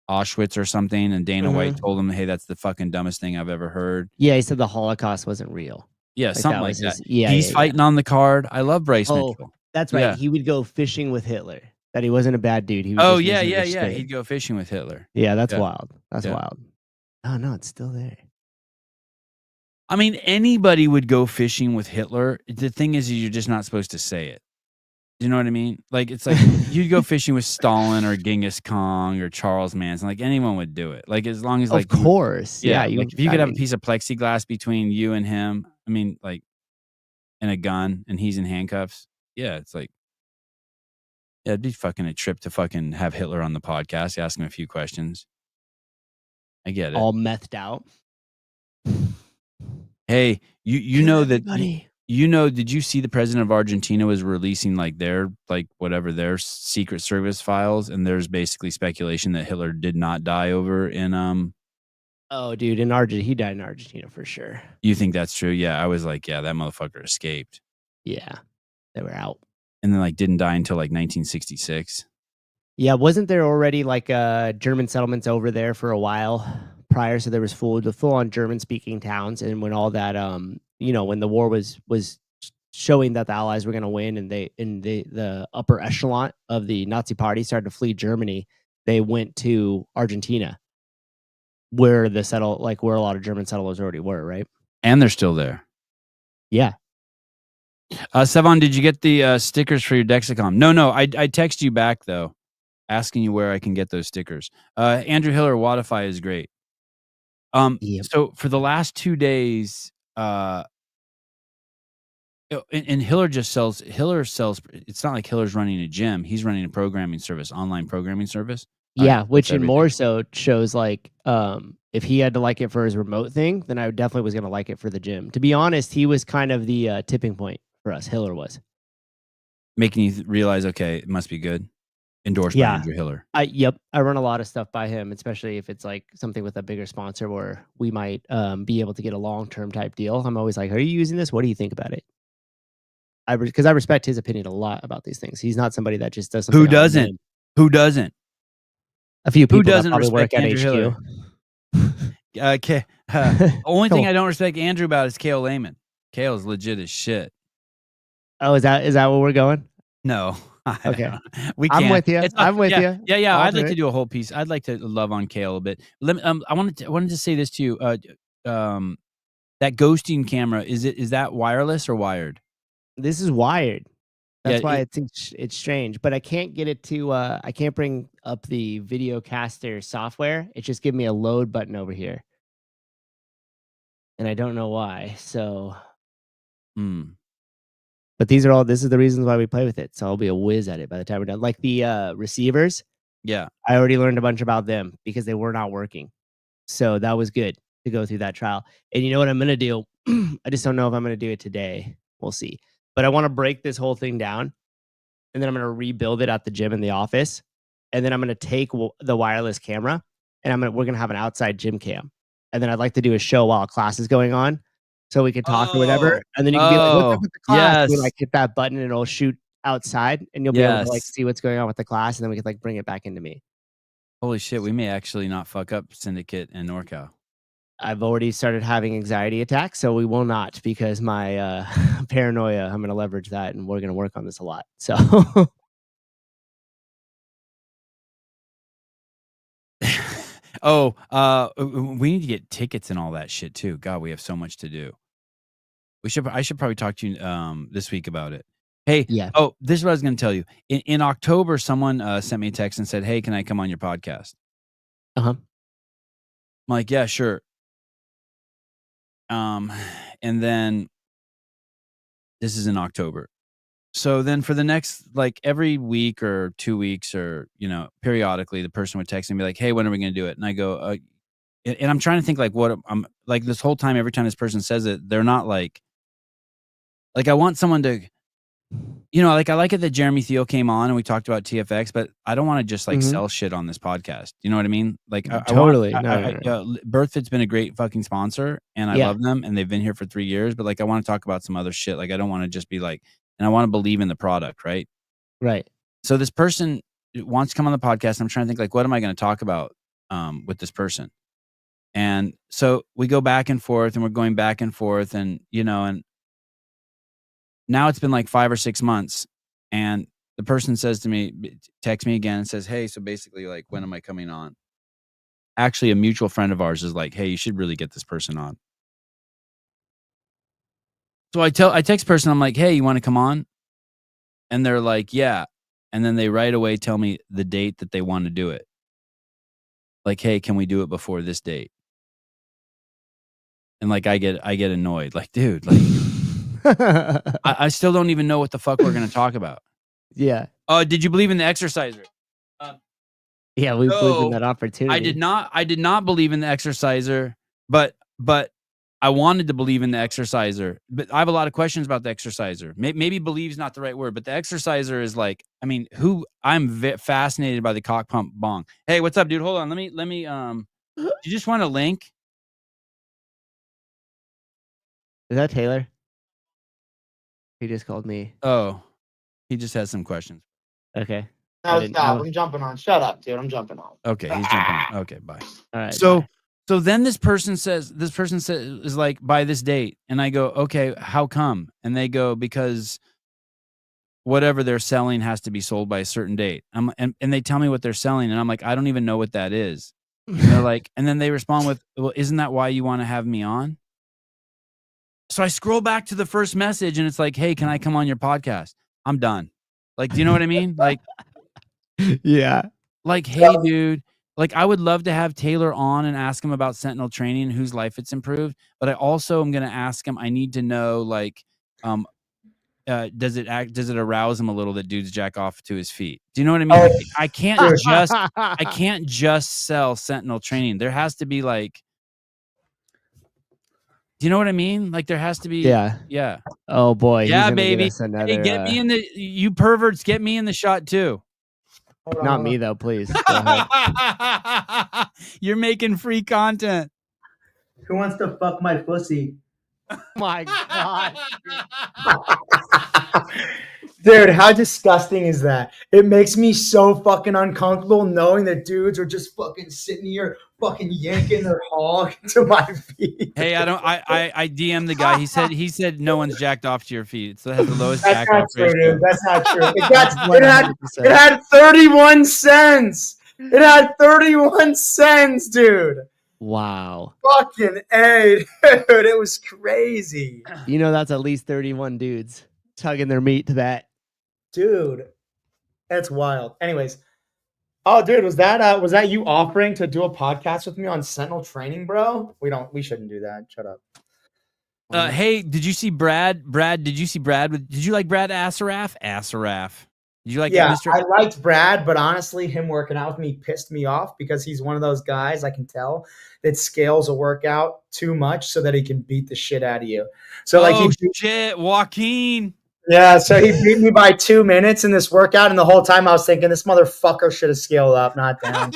Auschwitz or something, and Dana White told him, "Hey, that's the fucking dumbest thing I've ever heard." Yeah, he said the Holocaust wasn't real. Yeah, Like, something that like was that. his yeah, He's yeah, fighting on the card. I love Bryce Oh, Mitchell. that's right. Yeah. He would go fishing with Hitler. That he wasn't a bad dude. He was Oh, just yeah, yeah, yeah. misunderstood. He'd go fishing with Hitler. Yeah, that's Yeah. wild. That's Yeah. wild. Oh, no, it's still there. I mean, anybody would go fishing with Hitler. The thing is, you're just not supposed to say it. You know what I mean? Like, it's like you'd go fishing with Stalin or Genghis Khan or Charles Manson. Like, anyone would do it. Like, as long as, like, Of course. yeah, Yeah, like, if you could have a piece of plexiglass between you and him, I mean, like, and a gun, and he's in handcuffs. Yeah, it's like, yeah, it'd be fucking a trip to fucking have Hitler on the podcast, ask him a few questions. I get it. all methed out. Hey, you Kill know that everybody. you know, did you see the president of Argentina was releasing like their whatever their Secret Service files, and there's basically speculation that Hitler did not die over in Oh, dude, in Argentina, he died in Argentina for sure. You think that's true? Yeah, I was like, yeah, that motherfucker escaped. Yeah, they were out. And then like didn't die until like 1966. Yeah, wasn't there already like German settlements over there for a while prior? So there was full on German speaking towns, and when all that when the war was showing that the Allies were going to win, and the upper echelon of the Nazi party started to flee Germany, they went to Argentina, where where a lot of German settlers already were, right? And they're still there. Yeah. Sevon, did you get the stickers for your Dexicom? No, I text you back though, asking you where I can get those stickers. Andrew Hiller, Wodify is great. Yep. So for the last 2 days, and Hiller sells. It's not like Hiller's running a gym. He's running a online programming service. Yeah, which in everything. more so shows like if he had to like it for his remote thing, then I definitely was going to like it for the gym. To be honest, he was kind of the tipping point for us. Hiller was Making you realize, okay, it must be good. Endorsed by Andrew Hiller. Yep, I run a lot of stuff by him, especially if it's like something with a bigger sponsor where we might be able to get a long-term type deal. I'm always like, are you using this? What do you think about it? Because I respect his opinion a lot about these things. He's not somebody that just does something. Who doesn't? Who doesn't? A few people Who doesn't that probably respect work at Andrew HQ. Hiller? Okay. Only thing I don't respect Andrew about is Kale Lehman. Kale's legit as shit. Oh, is that what we're going? No. Okay. We can't. I'm with you. I'm with you. Yeah. I'll I'd like to do a whole piece. I'd like to love on Kale a bit. Let me, I wanted to say this to you. That ghosting camera, is that wireless or wired? This is wired. That's Yeah, why it's strange. But I can't get it to I can't bring up the Videocaster software. It just gives me a load button over here. And I don't know why. So But this is the reasons why we play with it. So I'll be a whiz at it by the time we're done. Like the receivers. Yeah. I already learned a bunch about them because they were not working. So that was good to go through that trial. And you know what I'm going to do? I just don't know if I'm going to do it today. We'll see. But I want to break this whole thing down. And then I'm going to rebuild it at the gym in the office. And then I'm going to take the wireless camera and we're going to have an outside gym cam. And then I'd like to do a show while a class is going on. So we could talk or whatever. And then you can be like, what's up with the class? Yes. We like hit that button and it'll shoot outside and you'll be able to like see what's going on with the class. And then we could like bring it back into me. Holy shit. We may actually not fuck up Syndicate and NorCal. I've already started having anxiety attacks, so we will not because my paranoia, I'm going to leverage that and we're going to work on this a lot. So we need to get tickets and all that shit too. God, we have so much to do. I should probably talk to you this week about it. Hey, yeah. Oh, this is what I was going to tell you. In October, someone sent me a text and said, "Hey, can I come on your podcast?" Uh-huh. I'm like, "Yeah, sure." And then this is in October. So then for the next, like every week or 2 weeks or, periodically, the person would text me and be like, "Hey, when are we going to do it?" And I go, and I'm trying to think like what I'm like this whole time, every time this person says it, they're not like I want someone to you know, like I like it that Jeremy Thiel came on and we talked about TFX, but I don't want to just like Mhm. sell shit on this podcast. You know what I mean? Like Totally. Birthfit's been a great fucking sponsor and I Yeah. love them and they've been here for 3 years, but like I want to talk about some other shit. Like I don't want to just be like, and I want to believe in the product, right? Right. So this person wants to come on the podcast. I'm trying to think like, what am I going to talk about with this person? And so we go back and forth and we're going back and forth and, you know, and now it's been like 5 or 6 months and the person says to me, texts me again and says, hey, so basically like, when am I coming on? Actually, a mutual friend of ours is like, hey, you should really get this person on. So I text person, I'm like, hey, you want to come on? And they're like, yeah. And then they right away tell me the date that they want to do it. Like, hey, can we do it before this date? And like I get annoyed. Like, dude, like I still don't even know what the fuck we're gonna talk about. Yeah. Did you believe in the exerciser? Yeah, we believe in No, that opportunity. I did not believe in the exerciser, but I wanted to believe in the exerciser. But I have a lot of questions about the exerciser. Maybe believe's not the right word, but the exerciser is like, I mean, I'm fascinated by the cock pump bong. Hey, what's up, dude? Hold on. Let me you just want a link? Is that Taylor? He just called me. Oh, he just has some questions. Okay. No, stop. I'm jumping on. Shut up, dude. I'm jumping on. Okay, he's jumping on. Okay, bye. All right. So bye. so then this person says is like, by this date, and I go, okay, how come? And they go, because whatever they're selling has to be sold by a certain date. And they tell me what they're selling, and I'm like, I don't even know what that is. And they're like, and then they respond with, well, isn't that why you want to have me on? So I scroll back to the first message and it's like, hey, can I come on your podcast? I'm done. Like, do you know what I mean? Like, Yeah. like, hey, dude, like I would love to have Taylor on and ask him about Sentinel training and whose life it's improved. But I also am going to ask him, I need to know, like, does it arouse him a little that dudes jack off to his feet? Do you know what I mean? Like, I can't just sell Sentinel training. There has to be like, do you know what I mean? Like there has to be, yeah. Oh boy. Yeah, he's gonna baby. Give us another, Hey, get me in the, you perverts, get me in the shot too. Not me though, please. Go ahead. You're making free content. Who wants to fuck my pussy? My God. Dude, how disgusting is that? It makes me so fucking uncomfortable knowing that dudes are just fucking sitting here fucking yanking their hog to my feet. Hey, I DM'd the guy. He said no one's jacked off to your feet. So it has the lowest That's jack not off true, ratio. dude. That's not true. It had 31 cents. It had 31 cents, dude. Wow. Fucking A, dude. It was crazy. You know that's at least 31 dudes tugging their meat to that. Dude, that's wild. Anyways, oh, dude, was that you offering to do a podcast with me on Sentinel training, bro? We shouldn't do that. Shut up. Hey, did you see Brad? Did you see Brad? Did you like Brad Asaraf? Did you like Mr. I liked Brad, but honestly, him working out with me pissed me off because he's one of those guys I can tell that scales a workout too much so that he can beat the shit out of you. So shit, Joaquin. Yeah, so he beat me by 2 minutes in this workout, and the whole time I was thinking this motherfucker should have scaled up, not down.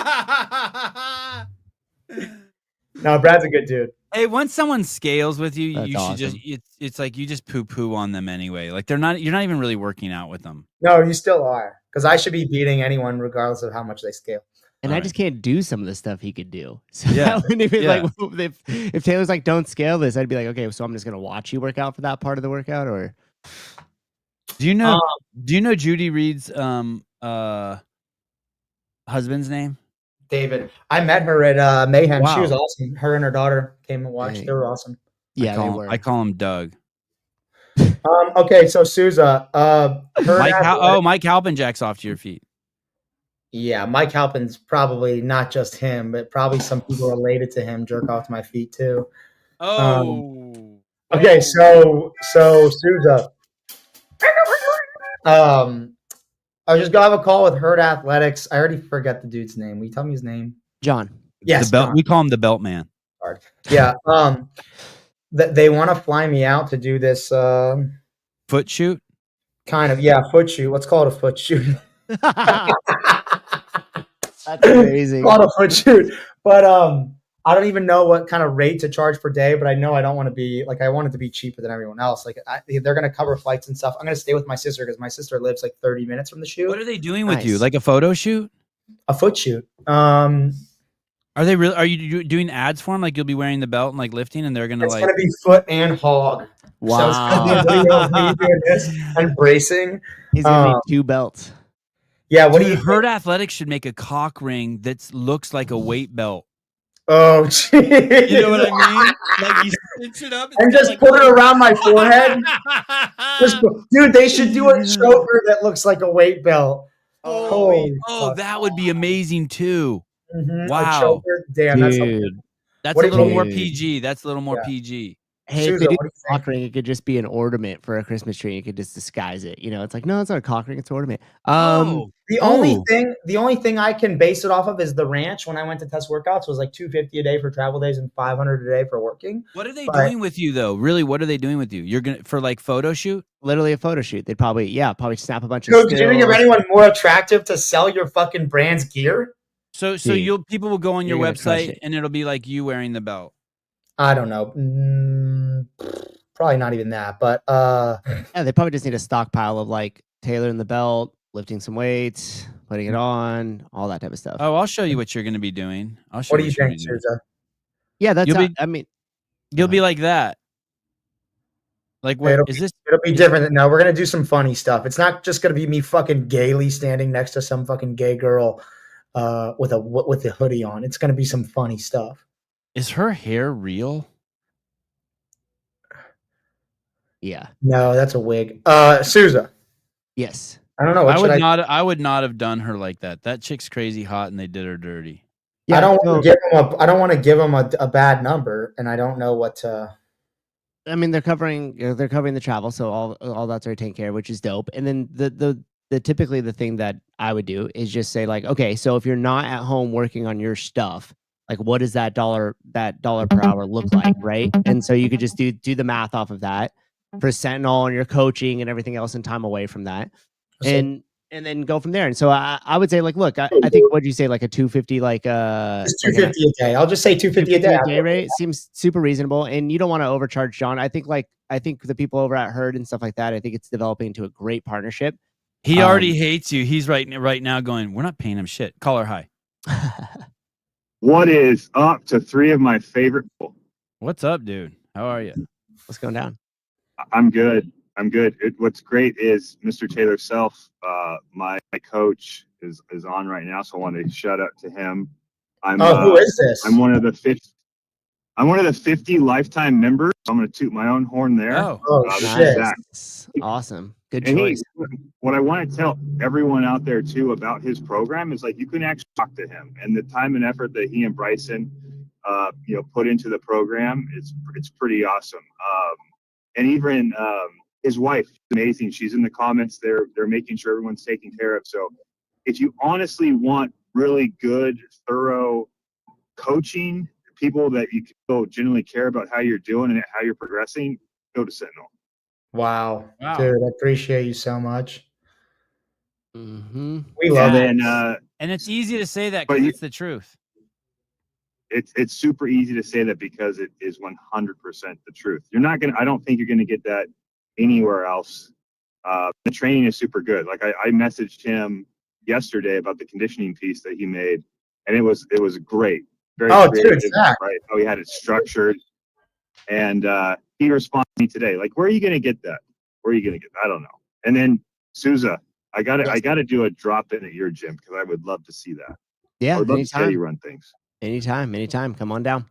No, Brad's a good dude. Hey, once someone scales with you, That's you should awesome. it's like you just poo-poo on them anyway. Like you're not even really working out with them. No, you still are. Because I should be beating anyone regardless of how much they scale. And All I right. just can't do some of the stuff he could do. So Yeah. that wouldn't even Yeah. like if Taylor's like, don't scale this, I'd be like, okay, so I'm just gonna watch you work out for that part of the workout, or Do you know Judy Reed's husband's name? David. I met her at Mayhem. Wow. She was awesome. Her and her daughter came and watched. Dang. They were awesome. yeah, they were. I call him Doug. Okay, so Souza. Mike Halpin jacks off to your feet. Yeah, Mike Halpin's probably not just him, but probably some people related to him jerk off to my feet too. Okay, so Souza. I was just gonna have a call with Herd Athletics. I already forget the dude's name. Will you tell me his name? John. Yes, the belt. John. We call him the Belt Man. Yeah. They want to fly me out to do this Foot shoot. Kind of, yeah, foot shoot. Let's call it a foot shoot. That's amazing. Call it a foot shoot. But I don't even know what kind of rate to charge per day, but I know I don't want to be like, I want it to be cheaper than everyone else. Like they're going to cover flights and stuff. I'm going to stay with my sister because my sister lives like 30 minutes from the shoot. What are they doing with you? Nice. Like a photo shoot? A foot shoot. Are they really? Are you doing ads for them? Like you'll be wearing the belt and like lifting, and they're gonna It's like. going to be foot and hog. So it's going to be a video of me doing this and bracing. He's gonna need 2 belts. Yeah, what Dude, do you Herd Athletics should make a cock ring that looks like a weight belt. Oh, geez. You know what I mean? Like you cinch it up And just put it around my forehead. Dude, they should do a choker that looks like a weight belt. Holy fuck. That would be amazing too. Mhm, a Wow. choker. Damn, that's Dude. That's What a do you little think? more PG. That's a little more Yeah. PG. Hey, if Susan, they do what do you a cock think? ring, it could just be an ornament for a Christmas tree. You could just disguise it. You know, it's like, no, it's not a cock ring, it's an ornament. The only thing I can base it off of is the ranch. When I went to test workouts, was like $250 a day for travel days and $500 a day for working. What are they But- doing with you though? Really, what are they doing with you? You're gonna for like photo shoot? Literally a photo shoot. They'd probably snap a bunch of Dude, could you think of stills. anyone more attractive to sell your fucking brand's gear? So Dude, people will go on your you're gonna crush website it. and it'll be like you wearing the belt. I don't know. Probably not even that, but Yeah, they probably just need a stockpile of like tailoring the belt, lifting some weights, putting it on, all that type of stuff. Oh, I'll show you what you're gonna be doing. I'll show what do you you what you're think, gonna be doing. Souza? Yeah, that's You'll how, be- I mean, You'll be like that. Like what It'll is this? It'll be different. No, we're gonna do some funny stuff. It's not just gonna be me fucking gaily standing next to some fucking gay girl with a hoodie on. It's gonna be some funny stuff. Is her hair real? yeah. No, that's a wig. Souza, Yes. I don't know. What I should I would not have done her like that. That chick's crazy hot and they did her dirty. Yeah, I don't so- want to give him I don't want to give him a bad number, and I don't know what to. I mean, they're covering the travel, so all that's already taken care of, which is dope. And then the typically the thing that I would do is just say like, okay, so if you're not at home working on your stuff, like what does that dollar per hour look like, right? And so you could just do the math off of that for Sentinel and your coaching and everything else and time away from that, and then go from there. And so I would say like, look, I think what'd you say, like a 250, like Just 250 a day. I'll just say 250 a day. day rate seems super reasonable, and you don't want to overcharge John. I think the people over at Herd and stuff like that, I think it's developing into a great partnership. He already hates you. He's right now going, we're not paying him shit. Call her hi. What is up to 3 of my favorite people? What's up, dude? How are you? What's going down? I'm good. What's great is Mr. Taylor Self, my coach, is on right now, so I want to shout out to him. Who is this? I'm one of the 50 lifetime members. I'm going to toot my own horn there. Oh this is shit! Zach. Awesome. Good And choice. what I want to tell everyone out there too about his program is like you can actually talk to him, and the time and effort that he and Bryson, put into the program, it's pretty awesome. And even his wife is amazing. She's in the comments. They're making sure everyone's taken care of. So if you honestly want really good, thorough coaching, people that you feel genuinely care about how you're doing and how you're progressing, go to Sentinel. Wow, Wow. dude, I appreciate you so much. Mm-hmm. We love it. And And it's easy to say that But because you- it's the truth. it's super easy to say that because it is 100% the truth. I don't think you're gonna get that anywhere else. The training is super good. Like I messaged him yesterday about the conditioning piece that he made, and it was great. Very Oh, dude, creative, Zach. right? How he had it structured, and he responded to me today. Like, where are you gonna get that? I don't know. And then Souza, I gotta do a drop in at your gym because I would love to see that. Yeah, I would love to see how you anytime. run things. Anytime. Come on down.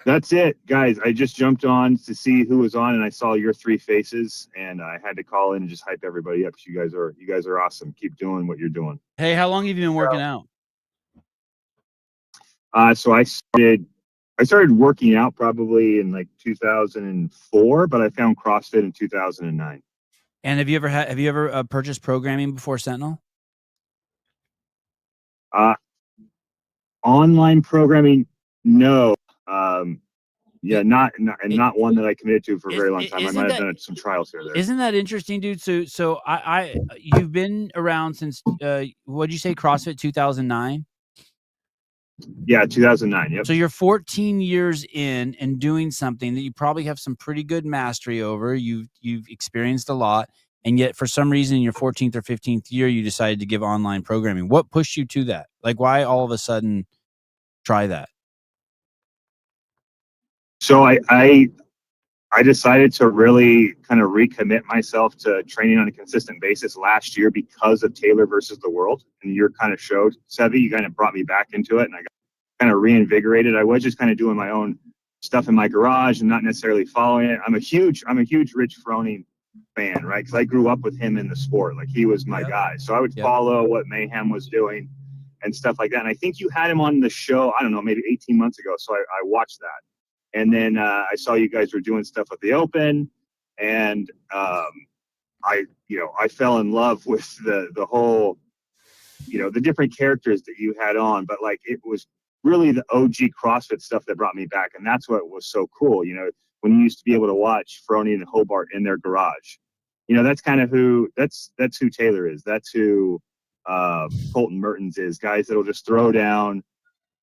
That's it, guys. I just jumped on to see who was on, and I saw your 3 faces, and I had to call in and just hype everybody up. You guys are awesome. Keep doing what you're doing. Hey, how long have you been working out? So I started working out probably in like 2004, but I found CrossFit in 2009. And have you ever purchased programming before Sentinel? Online programming, no. Yeah, not one that I committed to for a very long time. I Isn't might have that- done some trials here or there. Isn't that interesting, dude? So you've been around since what'd you say, CrossFit 2009? Yeah, 2009. Yep. So you're 14 years in and doing something that you probably have some pretty good mastery over. You've experienced a lot, and yet for some reason in your 14th or 15th year, you decided to give online programming. What pushed you to that? Like, why all of a sudden try that? So I decided to really kind of recommit myself to training on a consistent basis last year because of Taylor versus the World. And your kind of showed, Sevy, you kind of brought me back into it, and I got kind of reinvigorated. I was just kind of doing my own stuff in my garage and not necessarily following it. I'm a huge Rich Froning fan, right? Because I grew up with him in the sport. Like, he was my guy. So I would follow what Mayhem was doing and stuff like that. And I think you had him on the show, I don't know, maybe 18 months ago. So I watched that. And then I saw you guys were doing stuff at the Open, and I fell in love with the whole, the different characters that you had on. But like, it was really the OG CrossFit stuff that brought me back, and that's what was so cool. When you used to be able to watch Froning and Hobart in their garage, that's kind of that's who Taylor is. That's who Colton Mertens is. Guys that'll just throw down,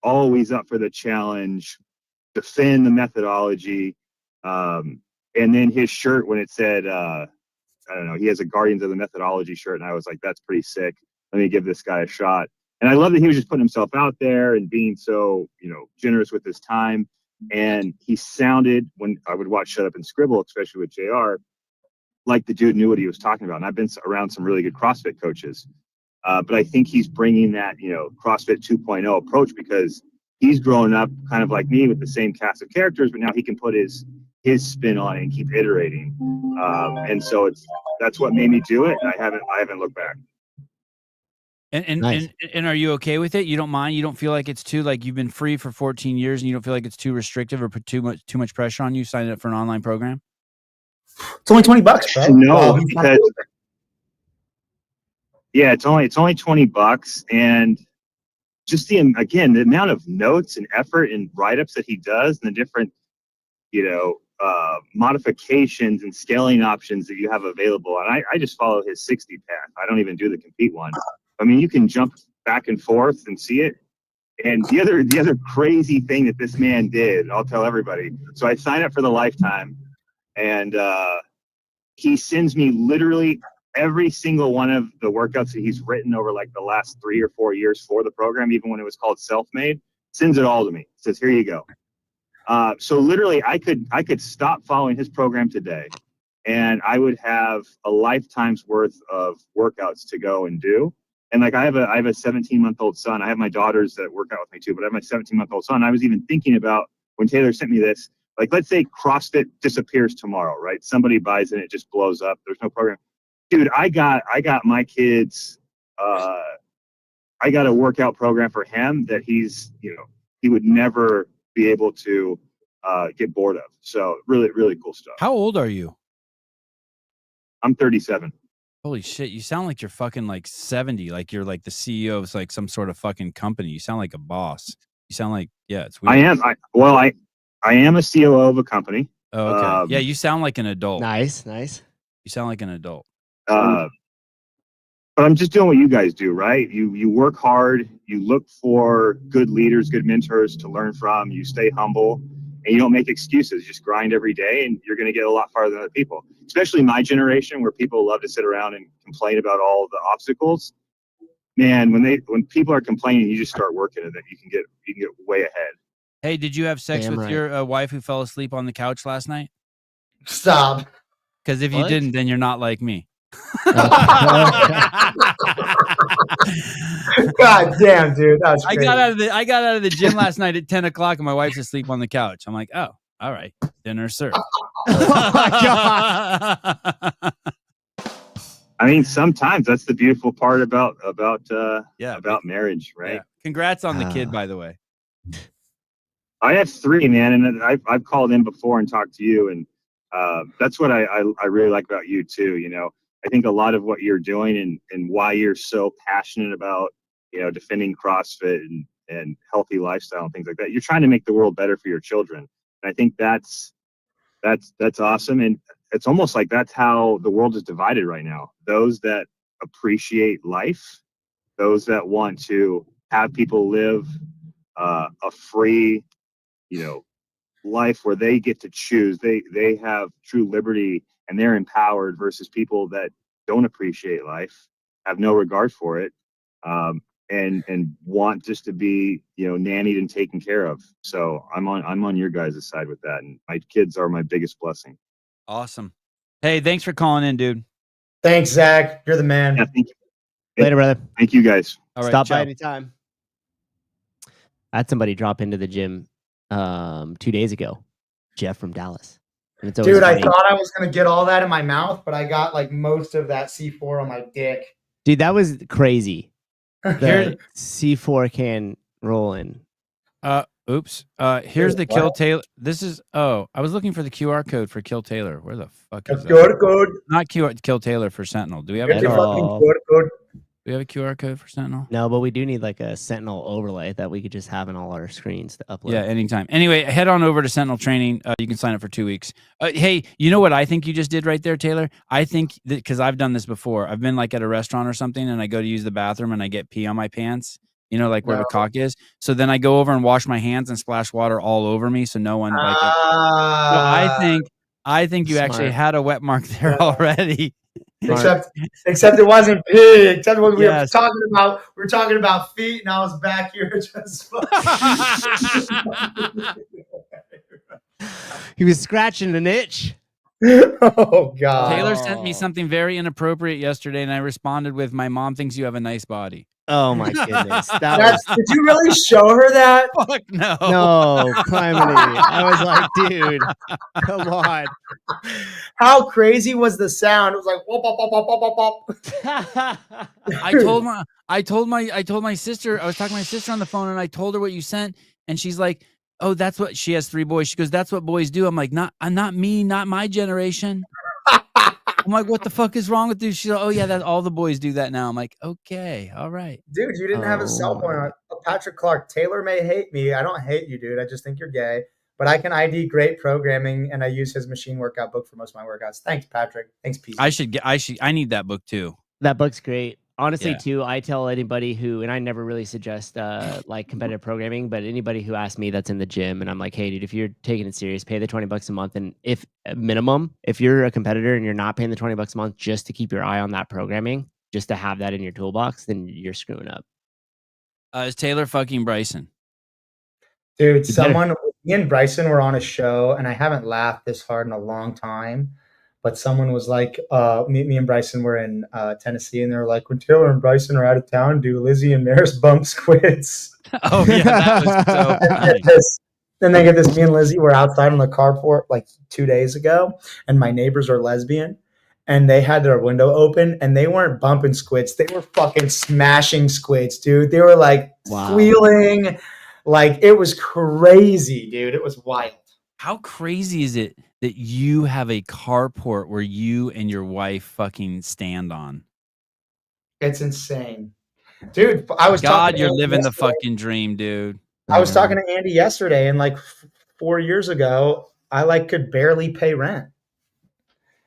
always up for the challenge, defend the methodology. And then his shirt, when it said, I don't know, he has a Guardians of the Methodology shirt, and I was like, that's pretty sick. Let me give this guy a shot. And I love that he was just putting himself out there and being so, generous with his time. And he sounded, when I would watch Shut Up and Scribble, especially with JR, like the dude knew what he was talking about. And I've been around some really good CrossFit coaches. But I think he's bringing that, CrossFit 2.0 approach, because he's grown up kind of like me with the same cast of characters, but now he can put his spin on it and keep iterating. And so that's what made me do it. And I haven't looked back. And, Nice. and are you okay with it? You don't mind? You don't feel like it's too, like, you've been free for 14 years and you don't feel like it's too restrictive or put too much pressure on you signing up for an online program? It's only $20, bro. No, because it's only $20, and just the amount of notes and effort and write-ups that he does, and the different modifications and scaling options that you have available. And I just follow his 60 path. I don't even do the compete one. I mean, you can jump back and forth and see it. And the other crazy thing that this man did, I'll tell everybody. So I signed up for the lifetime, and he sends me literally every single one of the workouts that he's written over like the last 3 or 4 years for the program, even when it was called Self-Made, sends it all to me. Says, here you go. So literally I could stop following his program today, and I would have a lifetime's worth of workouts to go and do. And like, I have a 17-month-old son. I have my daughters that work out with me too, but I have my 17-month-old son. I was even thinking about, when Taylor sent me this, like, let's say CrossFit disappears tomorrow, right? Somebody buys it and it just blows up. There's no program. Dude, I got my kids, I got a workout program for him that he would never be able to get bored of. So really, really cool stuff. How old are you? I'm 37. Holy shit, you sound like you're fucking like 70, like you're like the CEO of like some sort of fucking company. You sound like a boss. You sound like, it's weird. I am. I am a COO of a company. Oh, okay. Yeah, you sound like an adult. Nice. You sound like an adult. But I'm just doing what you guys do, right? You work hard, you look for good leaders, good mentors to learn from, you stay humble, and you don't make excuses. You just grind every day, and you're going to get a lot farther than other people, especially my generation, where people love to sit around and complain about all the obstacles. Man, when people are complaining, you just start working, and then you can get way ahead. Hey, did you have sex with your wife who fell asleep on the couch last night? Stop. Because if you didn't, then you're not like me. God damn, dude, that's crazy. I got out of the gym last night at 10 o'clock, and my wife's asleep on the couch. I'm like, oh, all right, dinner served. Oh my God. I mean, sometimes that's the beautiful part about marriage, right? Yeah. Congrats on the kid, by the way. I have 3, man, and I've called in before and talked to you, and that's what I really like about you too. I think a lot of what you're doing and why you're so passionate about defending CrossFit and healthy lifestyle and things like that. You're trying to make the world better for your children. I think that's awesome. And it's almost like that's how the world is divided right now. Those that appreciate life, those that want to have people live a free, life where they get to choose. They have true liberty and they're empowered versus people that don't appreciate life, have no regard for it, and want just to be nannied and taken care of. So I'm on your guys' side with that, and my kids are my biggest blessing. Awesome. Hey, thanks for calling in, dude. Thanks, Zach. You're the man. Yeah, thank you. Later, brother. Thank you, guys. All right, Stop ciao. by anytime. I had somebody drop into the gym 2 days ago, Jeff from Dallas. And it's always Dude, I funny. thought I was going to get all that in my mouth, but I got like most of that C4 on my dick. Dude, that was crazy. Here's- The C4 can rolling. Oops. Here's the What? Kill Taylor. This is I was looking for the QR code for Kill Taylor. Where the fuck is that? Good. Not Kill Taylor for Sentinel. Do we have Get a your QR? Sentinel. fucking good. Do we have a QR code for Sentinel? No, but we do need like a Sentinel overlay that we could just have in all our screens to upload. Yeah, anytime. Anyway, head on over to Sentinel Training. You can sign up for 2 weeks. Hey, you know what I think you just did right there, Taylor? I think that because I've done this before. I've been like at a restaurant or something, and I go to use the bathroom, and I get pee on my pants. Like where the cock is. So then I go over and wash my hands and splash water all over me, so no one like. So I think you actually Smart. had a wet mark there already. Except it wasn't pee. Except when Yes. we were talking about feet, and I was back here just. He was scratching an itch. Oh God. Taylor sent me something very inappropriate yesterday, and I responded with, "My mom thinks you have a nice body." Oh my goodness. That was Did you really show her that? Fuck no. no criminy. I was like, dude, come on. How crazy was the sound? It was like whoop, whoop, whoop, whoop, whoop, whoop. I told my sister, I was talking to my sister on the phone, and I told her what you sent, and she's like, "Oh, that's what," she has 3 boys. She goes, "That's what boys do." I'm like, not me, not my generation. I'm like, what the fuck is wrong with you? She's like, "Oh yeah, that all the boys do that now." I'm like, okay, all right. Dude, you didn't have a cell phone. Patrick Clark, Taylor may hate me. I don't hate you, dude. I just think you're gay. But I can ID great programming, and I use his machine workout book for most of my workouts. Thanks, Patrick. Thanks, Pete. I need that book too. That book's great. Honestly, Yeah. too, I tell anybody who, and I never really suggest like competitive programming, but anybody who asks me that's in the gym, and I'm like, hey, dude, if you're taking it serious, pay the $20 a month. And if minimum, if you're a competitor and you're not paying the $20 a month just to keep your eye on that programming, just to have that in your toolbox, then you're screwing up. Is Taylor fucking Bryson? Dude, me and Bryson were on a show, and I haven't laughed this hard in a long time. But someone was like, me and Bryson were in Tennessee, and they were like, when Taylor and Bryson are out of town, do Lizzie and Maris bump squids? Oh yeah, that was so funny. Then they get this. Me and Lizzie were outside on the carport like 2 days ago, and my neighbors are lesbian, and they had their window open, and they weren't bumping squids. They were fucking smashing squids, dude. They were like squealing. Like, it was crazy, dude. It was wild. How crazy is it that you have a carport where you and your wife fucking stand on? It's insane. Dude, I was God, talking to you're Andy living the yesterday. fucking dream, dude. I was talking to Andy yesterday, and like 4 years ago, I could barely pay rent.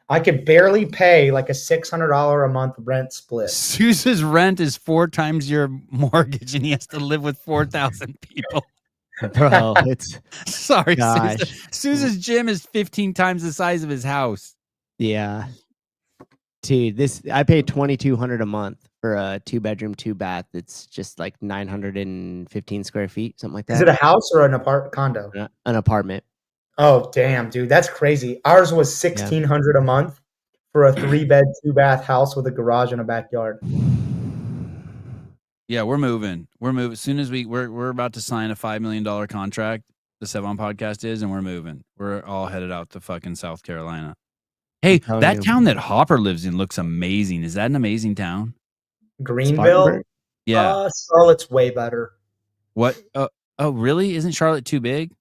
I could barely pay like a $600 a month rent split. Sousa's rent is 4 times your mortgage, and he has to live with 4,000 people. Bro, it's Sorry, gosh. Sousa's gym is 15 times the size of his house. Yeah. Dude, I pay $2,200 a month for a 2-bedroom, 2-bath. It's just like 915 square feet, something like that. Is it a house or an condo? An apartment. Oh, damn, dude. That's crazy. Ours was $1,600 a month for a 3-bed, 2-bath house with a garage and a backyard. Yeah, we're moving. As soon as we're about to sign a $5 million contract, the Sevon podcast is, and we're moving. We're all headed out to fucking South Carolina. Hey, that town that Hopper lives in looks amazing. Is that an amazing town? Greenville? Yeah. Charlotte's way better. What? Oh, really? Isn't Charlotte too big?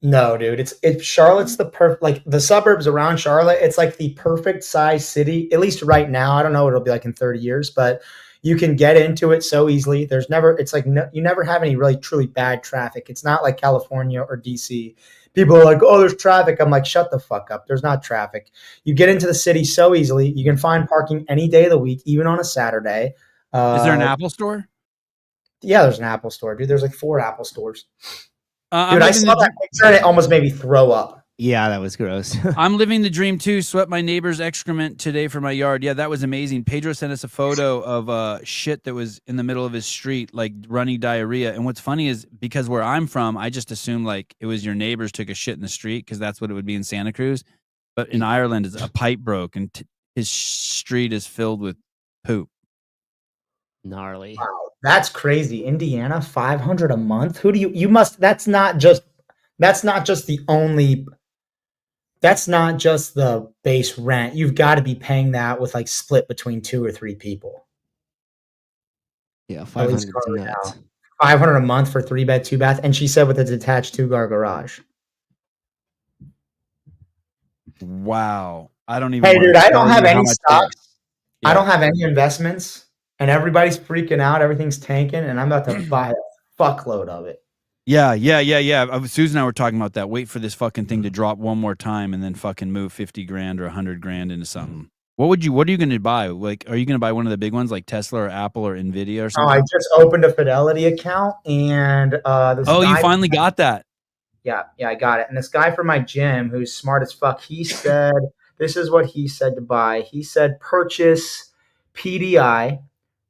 No, dude. It's Charlotte's the perfect, like the suburbs around Charlotte. It's like the perfect size city, at least right now. I don't know what it'll be like in 30 years, but you can get into it so easily. It's like you never have any really truly bad traffic. It's not like California or DC. People are like, oh, there's traffic. I'm like, shut the fuck up. There's not traffic. You get into the city so easily. You can find parking any day of the week, even on a Saturday. Is there an Apple store? Yeah, there's an Apple store, dude. There's like 4 Apple stores. I'm Dude, I living saw that picture and it almost made me throw up. Yeah, that was gross. I'm living the dream too. Swept my neighbor's excrement today for my yard. Yeah, that was amazing. Pedro sent us a photo of shit that was in the middle of his street, like running diarrhea. And what's funny is because where I'm from, I just assumed like it was your neighbors took a shit in the street because that's what it would be in Santa Cruz. But in Ireland, a pipe broke and his street is filled with poop. Gnarly. Wow, that's crazy. Indiana, 500 a month. Who do you must? That's not just the base rent. You've got to be paying that with like split between 2 or 3 people. Yeah, At least 500 is nuts. 500 a month for 3-bed, 2-bath, and she said with a detached 2-car garage. Wow. I don't even. Hey, dude, I don't tell have you how any much stocks. Yeah. I don't have any investments, and everybody's freaking out. Everything's tanking, and I'm about to buy a fuckload of it. Yeah. Susan and I were talking about that. Wait for this fucking thing to drop one more time and then fucking move 50 grand or 100 grand into something. What are you going to buy? Like, are you going to buy one of the big ones like Tesla or Apple or Nvidia or Oh, something? I just opened a Fidelity account, and this you guy, finally got that. yeah, I got it. And this guy from my gym, who's smart as fuck, he said, this is what he said to buy. He said, purchase PDI,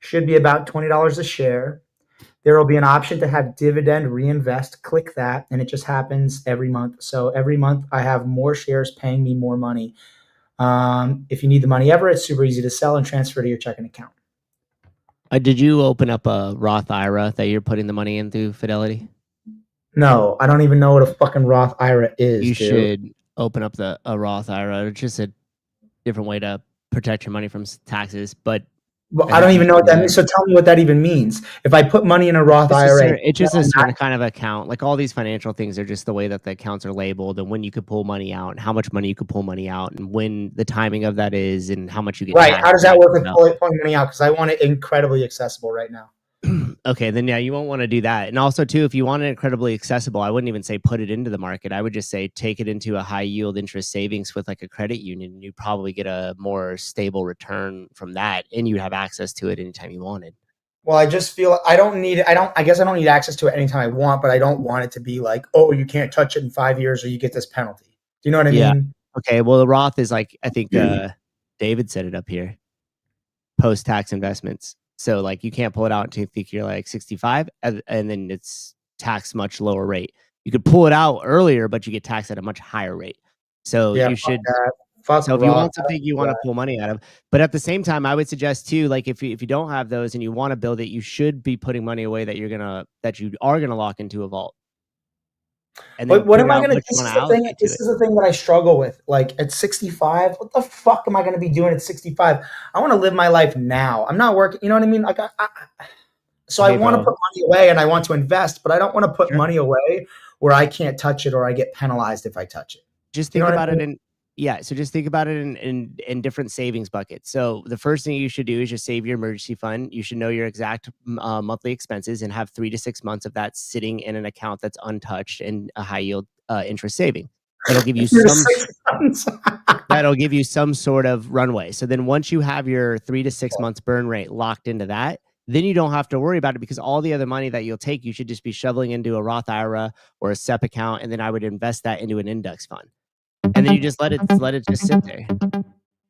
should be about $20 a share. There will be an option to have dividend reinvest. Click that, and it just happens every month. So every month I have more shares paying me more money. If you need the money ever, it's super easy to sell and transfer to your checking account. Did you open up a Roth IRA that you're putting the money in through Fidelity? No, I don't even know what a fucking Roth IRA is. You dude. should open up a Roth IRA. It's just a different way to protect your money from taxes. But Well, I don't even know what that means. So tell me what that even means. If I put money in a Roth IRA, it's just a certain kind of account. Like all these financial things are just the way that the accounts are labeled and when you could pull money out and how much money you could pull money out and when the timing of that is and how much you get. Right. How does that work with pulling money out? Because I want it incredibly accessible right now. Okay, then yeah, you won't want to do that. And also too, if you want it incredibly accessible, I wouldn't even say put it into the market. I would just say take it into a high yield interest savings with like a credit union. And you'd probably get a more stable return from that, and you'd have access to it anytime you wanted. Well, I just feel I guess I don't need access to it anytime I want, but I don't want it to be like, oh, you can't touch it in 5 years or you get this penalty. Do you know what I mean? Okay. Well, the Roth is like, I think David set it up here. Post-tax investments. So like you can't pull it out until you think you're like 65 and then it's taxed much lower rate. You could pull it out earlier, but you get taxed at a much higher rate. So you should. So if you want something you want to pull money out of, but at the same time, I would suggest too, like if you don't have those and you want to build it, you should be putting money away that you are gonna lock into a vault. And but what am I going to? This is the thing that I struggle with. Like at 65, what the fuck am I going to be doing at 65? I want to live my life now. I'm not working. You know what I mean? Like I want to put money away and I want to invest, but I don't want to put money away where I can't touch it or I get penalized if I touch it. Just think about it so just think about it in different savings buckets. So the first thing you should do is just save your emergency fund. You should know your exact monthly expenses and have 3 to 6 months of that sitting in an account that's untouched and a high yield interest saving. That'll give you that'll give you some sort of runway. So then once you have your 3 to 6 months burn rate locked into that, then you don't have to worry about it because all the other money that you'll take, you should just be shoveling into a Roth IRA or a SEP account. And then I would invest that into an index fund. And then you just let it just sit there.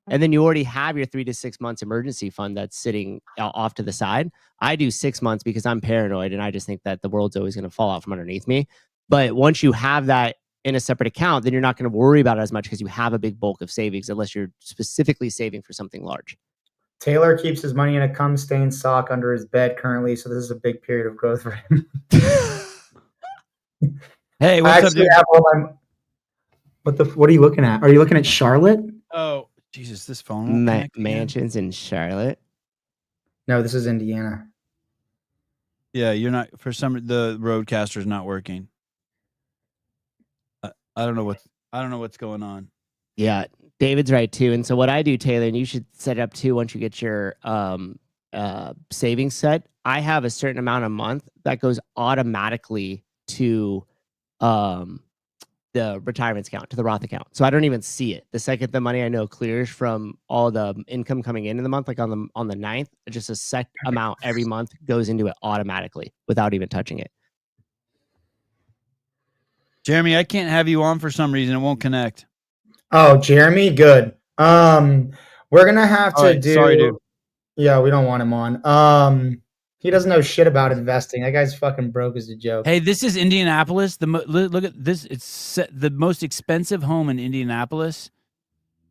And then you already have your 3 to 6 months emergency fund that's sitting off to the side. I do 6 months because I'm paranoid and I just think that the world's always going to fall out from underneath me. But once you have that in a separate account, then you're not going to worry about it as much because you have a big bulk of savings unless you're specifically saving for something large. Taylor keeps his money in a cum-stained sock under his bed currently, so this is a big period of growth for him. Hey, what's up, dude? What are you looking at? Are you looking at Charlotte? Oh, Jesus, this phone mansions in Charlotte. No, this is Indiana. Yeah, you're not. For the roadcaster's not working. I don't know what's going on. Yeah, David's right too. And so what I do, Taylor, and you should set it up too once you get your savings set. I have a certain amount a month that goes automatically to the retirement account to the Roth account. So I don't even see it. The second the money I know clears from all the income coming in the month, like on the 9th, just a set amount every month goes into it automatically without even touching it. Jeremy, I can't have you on for some reason. It won't connect. Oh, Jeremy, good. We're gonna have to do. Sorry, dude. Yeah, we don't want him on. He doesn't know shit about investing. That guy's fucking broke as a joke. Hey, this is Indianapolis. Look at this. It's the most expensive home in Indianapolis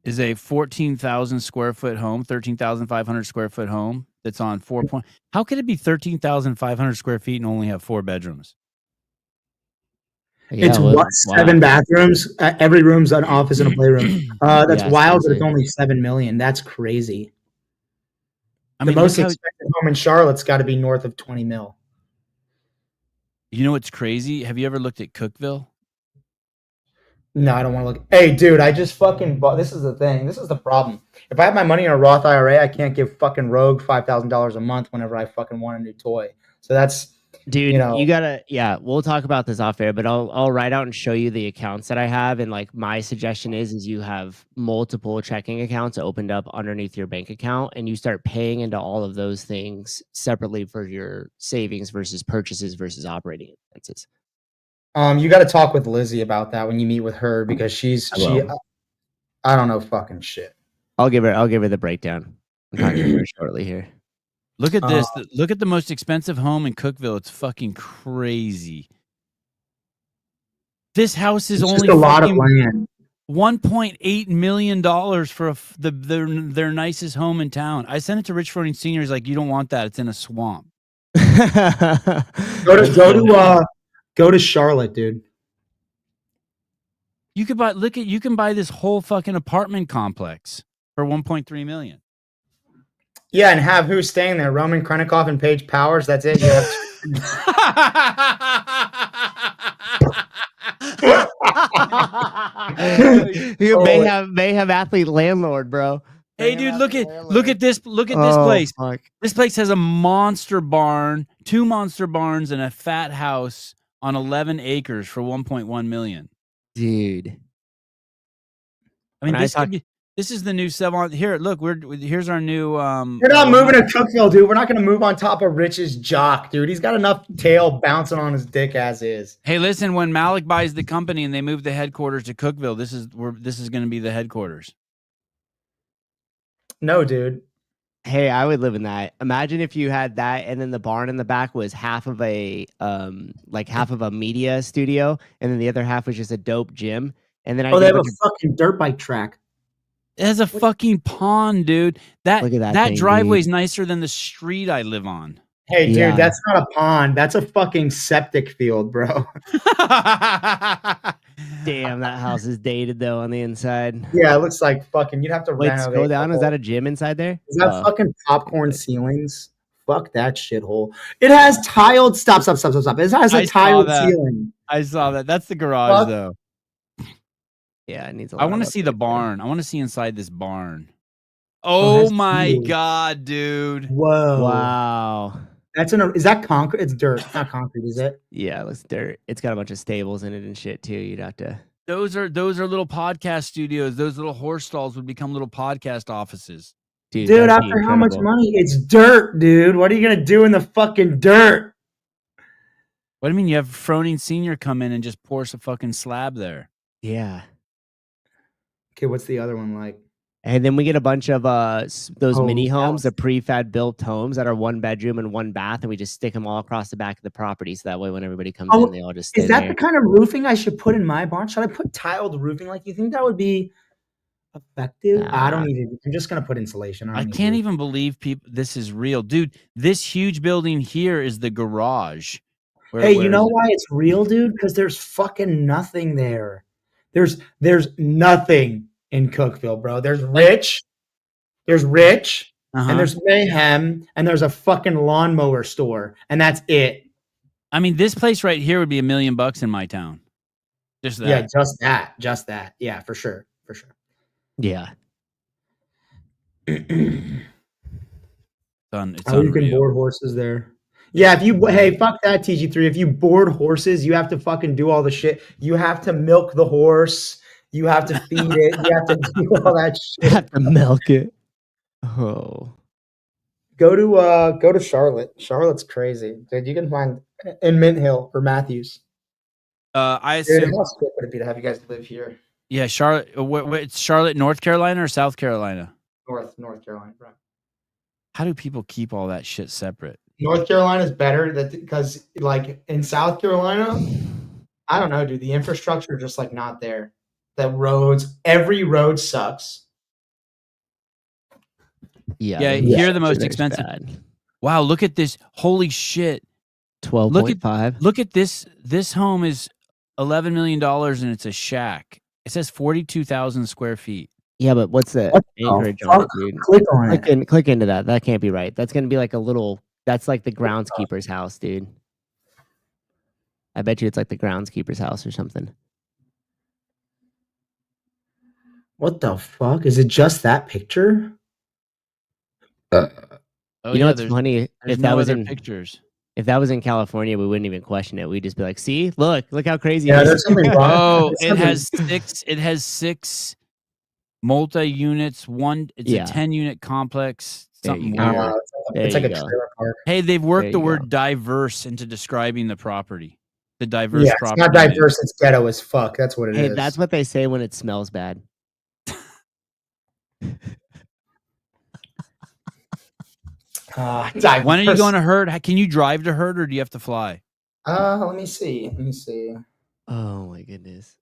is a 14,000 square foot home, 13,500 square foot home that's on 4 point. How could it be 13,500 square feet and only have 4 bedrooms? Yeah, it's what, 7 bathrooms. Every room's an office and a playroom. That's wild, but it's only $7 million. That's crazy. I mean, the most expensive home in Charlotte's got to be north of 20 mil. You know what's crazy? Have you ever looked at Cookeville? No, I don't want to look. Hey, dude, I just fucking bought. This is the thing. This is the problem. If I have my money in a Roth IRA, I can't give fucking Rogue $5,000 a month whenever I fucking want a new toy. So that's. Dude, you gotta, we'll talk about this off air, but I'll write out and show you the accounts that I have. And like my suggestion is you have multiple checking accounts opened up underneath your bank account and you start paying into all of those things separately for your savings versus purchases versus operating expenses. You got to talk with Lizzie about that when you meet with her because I don't know fucking shit. I'll give her the breakdown. I'm talking to her shortly here. Look at this. Look at the most expensive home in Cookeville. It's fucking crazy. This house is only a lot of land. $1.8 million for their nicest home in town. I sent it to Rich Froning Sr. He's like, you don't want that. It's in a swamp. Go to Charlotte, dude. You could you can buy this whole fucking apartment complex for $1.3 million. Yeah, and have who's staying there? Roman Krennikov and Paige Powers. That's it. You have may have athlete landlord, bro. Hey, dude, look at this place. Fuck. This place has a monster barn, 2 monster barns, and a fat house on 11 acres for $1.1 million. Dude, I mean, this is the new 7. Here, look, here's our new. We're not moving to Cookeville, dude. We're not going to move on top of Rich's jock, dude. He's got enough tail bouncing on his dick as is. Hey, listen, when Malik buys the company and they move the headquarters to Cookeville, this is going to be the headquarters. No, dude. Hey, I would live in that. Imagine if you had that, and then the barn in the back was half of a media studio, and then the other half was just a dope gym. And then they have a fucking dirt bike track. It has a fucking pond, dude. That driveway's nicer than the street I live on. Hey, dude, that's not a pond. That's a fucking septic field, bro. Damn, that house is dated though on the inside. Yeah, it looks like fucking. You'd have to renovate. Scroll down. Is that a gym inside there? Is that fucking popcorn ceilings? Fuck that shithole. It has tiled. Stop. It has a tiled ceiling. I saw that. That's the garage, though. Yeah, it needs. I want to see the barn. I want to see inside this barn. Oh my god, dude! Whoa! Wow. Is that concrete? It's dirt. It's not concrete, is it? Yeah, it looks dirt. It's got a bunch of stables in it and shit too. You'd have to. Those are little podcast studios. Those little horse stalls would become little podcast offices. Dude, after how much money? It's dirt, dude. What are you gonna do in the fucking dirt? What do you mean? You have Froning Sr. come in and just pours a fucking slab there. Yeah. Okay, what's the other one like? And then we get a bunch of those mini homes, the prefab built homes that are 1 bedroom and 1 bath, and we just stick them all across the back of the property. So that way, when everybody comes in, they all just stay Is that there. the kind of roofing I should put in my barn? Should I put tiled roofing? Like, you think that would be effective? Nah. I don't even. I'm just gonna put insulation. I can't even believe this is real, dude. This huge building here is the garage. Hey, you know why it's real, dude? Because there's fucking nothing there. There's nothing in Cookeville, bro. There's Rich, and there's Mayhem, and there's a fucking lawnmower store, and that's it. I mean, this place right here would be $1 million in my town. Just that. Yeah, just that. Yeah, for sure. Yeah. It's you can board horses there. Yeah, hey, fuck that TG3. If you board horses, you have to fucking do all the shit. You have to milk the horse. You have to feed it. You have to do all that shit. Have to milk it. Oh. Go to Charlotte. Charlotte's crazy. Dude, you can find in Mint Hill or Matthews. I Dude, assume. how sick would it be to have you guys live here? Yeah, Charlotte. It's Charlotte, North Carolina or South Carolina? North Carolina, bro. How do people keep all that shit separate? North Carolina is better because like in South Carolina, I don't know, dude. The infrastructure just like not there. The roads, every road sucks. Yeah, here are the most expensive. Wow, look at this. Holy shit. 12.5. Look at this. This home is $11 million and it's a shack. It says 42,000 square feet. Yeah, but what's the anchorage on it, dude? Click on it. Click into that. That can't be right. That's gonna be like a little. That's like the groundskeeper's house, dude. I bet you it's like the groundskeeper's house or something. What the fuck? Is it just that picture? Oh, you know what's funny? If that was other in pictures. If that was in California, we wouldn't even question it. We'd just be like, "See, look how crazy." Yeah, it there's is. something wrong. Oh, it has six. It has 6 multi-units. It's a 10-unit complex. Something weird. It's like a trailer park. Hey, they've worked the word diverse into describing the property. The diverse property. It's not diverse. It's ghetto as fuck. That's what it is. Hey, that's what they say when it smells bad. When are you going to Herd? Can you drive to Herd or do you have to fly? Let me see. Oh my goodness.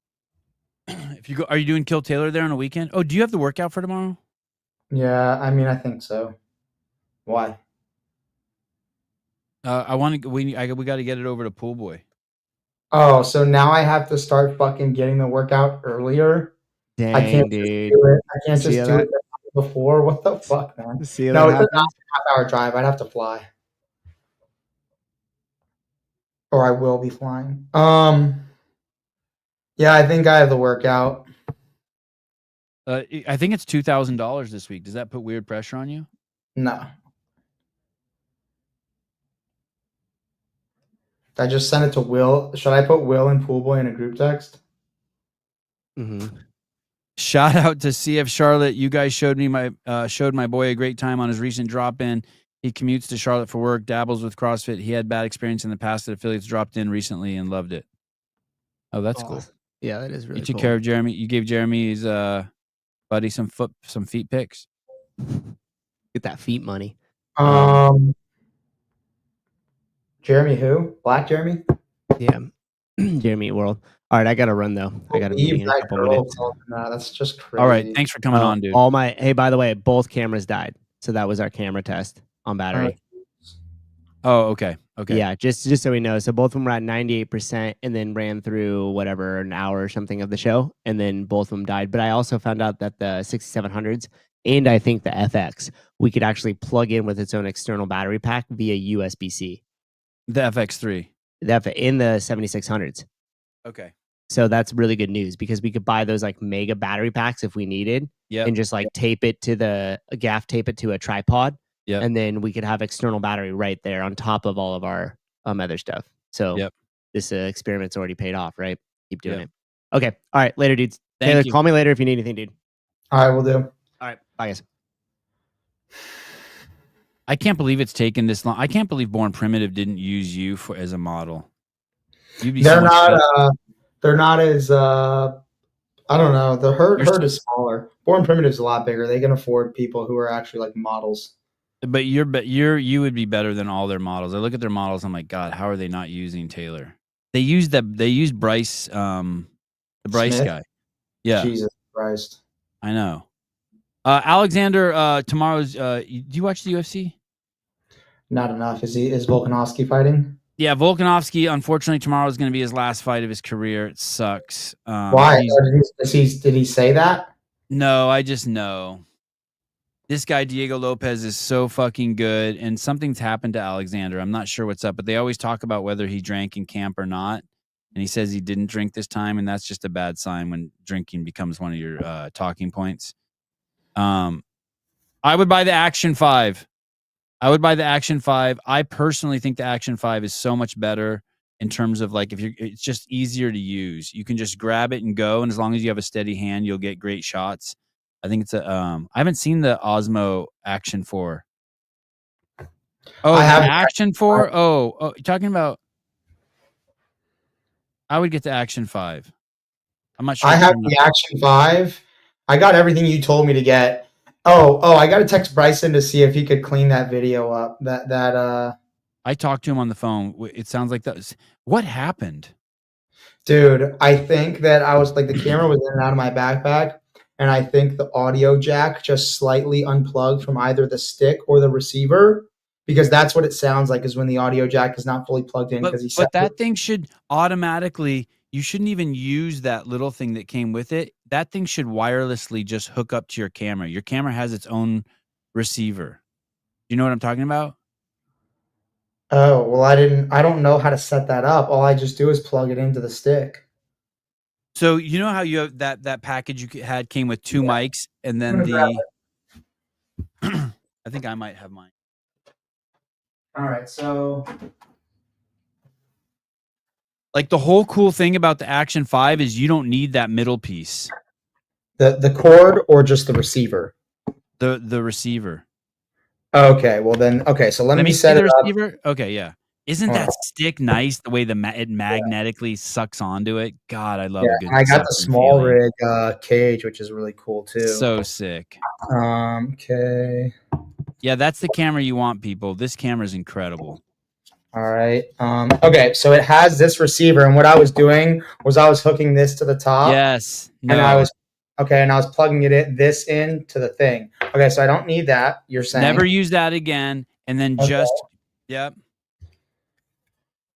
If you go, are you doing Kill Taylor there on a weekend? Oh, do you have the workout for tomorrow? Yeah, I mean, I think so. Why? I want to. We got to get it over to Pool Boy. Oh, so now I have to start fucking getting the workout earlier. Dang, I can't dude. just do it. I can't just do it before. What the fuck, man? No, it's a half-hour drive. I'd have to fly, or I will be flying. Yeah, I think I have the workout. I think it's $2,000 this week. Does that put weird pressure on you? No. I just sent it to Will. Should I put Will and Pool Boy in a group text? Mm-hmm. Shout out to CF Charlotte. You guys showed my boy a great time on his recent drop-in. He commutes to Charlotte for work, dabbles with CrossFit. He had bad experience in the past that affiliates dropped in recently and loved it. Oh, that's cool. Yeah, that is really cool. You took care of Jeremy. You gave Jeremy's buddy some feet pics. Get that feet money. Jeremy who? Black Jeremy? Yeah. Jeremy World. All right, I gotta run though. I gotta leave in a couple minutes. That's just crazy. All right, thanks for coming on, dude. Hey, by the way, both cameras died. So that was our camera test on battery. Oh, okay. Yeah, just so we know. So both of them were at 98% and then ran through whatever, an hour or something of the show, and then both of them died. But I also found out that the 6700s and I think the FX, we could actually plug in with its own external battery pack via USB-C. The FX3. In the 7600s. Okay. So that's really good news because we could buy those like mega battery packs if we needed, and just like tape it to a tripod, and then we could have external battery right there on top of all of our other stuff. So this experiment's already paid off, right? Keep doing it. Okay. All right. Later, dudes. Taylor, call me later if you need anything, dude. All right, we'll do. All right. Bye, guys. I can't believe it's taken this long. I can't believe Born Primitive didn't use you as a model. They're not as I don't know. The herd is smaller. Born Primitive is a lot bigger. They can afford people who are actually like models. But you would be better than all their models. I look at their models. I'm like, God, how are they not using Taylor? They used Bryce, the Bryce Smith? guy. Yeah. Jesus Christ. I know. Alexander, tomorrow's. Do you watch the UFC? Not enough. Is Volkanovski fighting? Yeah, Volkanovski. Unfortunately, tomorrow is going to be his last fight of his career. It sucks. Why? Did he say that? No, I just know. This guy Diego Lopez is so fucking good, and something's happened to Alexander. I'm not sure what's up, but they always talk about whether he drank in camp or not. And he says he didn't drink this time, and that's just a bad sign when drinking becomes one of your talking points. I would buy the Action 5. I would buy the Action 5. I personally think the Action 5 is so much better in terms of like it's just easier to use. You can just grab it and go, and as long as you have a steady hand, you'll get great shots. I think it's I haven't seen the Osmo Action 4. Oh, I the have Action 4? Oh, you're talking about I would get the Action 5. I'm not sure. I It's have turned the on. Action 5. I got everything you told me to get. Oh, I got to text Bryson to see if he could clean that video up. I talked to him on the phone. It sounds like that. What happened? Dude, I think that I was like the camera was in and out of my backpack, and I think the audio jack just slightly unplugged from either the stick or the receiver, because that's what it sounds like is when the audio jack is not fully plugged in, because he said But that thing should automatically, you shouldn't even use that little thing that came with it. That thing should wirelessly just hook up to your camera. Your camera has its own receiver. You know what I'm talking about? Oh, well, I don't know how to set that up. All I just do is plug it into the stick. So you know how you have that package you had came with 2 mics, and then I'm gonna grab the I think I might have mine. All right, so Like the whole cool thing about the Action 5 is you don't need that middle piece. the cord or just the receiver? The receiver. Okay, well then, okay, so let me see set the it up. receiver. Okay, yeah. Isn't Hold that on. stick nice? The way it magnetically sucks onto it. God, I love Yeah, a good and I got the sucking small feeling. rig cage, which is really cool too. So sick. Okay. Yeah, that's the camera you want, people. This camera is incredible. All right. Okay, so it has this receiver, and what I was doing was I was hooking this to the top. Yes. No. And I was plugging this in to the thing. Okay, so I don't need that. You're saying Never use that again, and then just yep.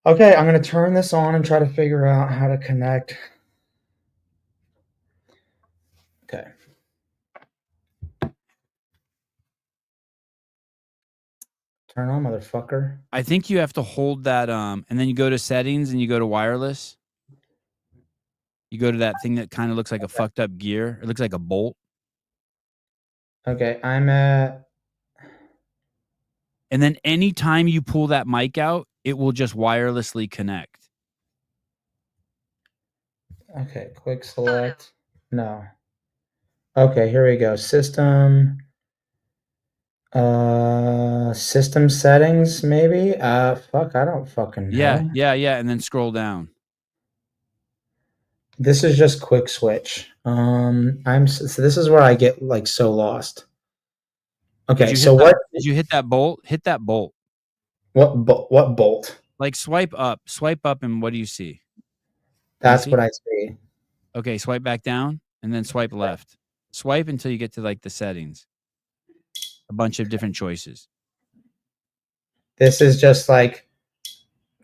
Okay, I'm gonna turn this on and try to figure out how to connect. Okay. Turn on, motherfucker. I think you have to hold that and then you go to settings and you go to wireless. You go to that thing that kind of looks like a fucked up gear. It looks like a bolt. Okay, I'm at. And then anytime you pull that mic out, it will just wirelessly connect. Okay, quick select. No. Okay, here we go. System settings, maybe? Fuck, I don't fucking know. Yeah, and then scroll down. This is just quick switch. So this is where I get like so lost. Okay, so did you hit that bolt? Hit that bolt. What bolt? Like swipe up, and what do you see? That's what I see. Okay, swipe back down and then swipe left. Swipe until you get to like the settings. A bunch of different choices. This is just like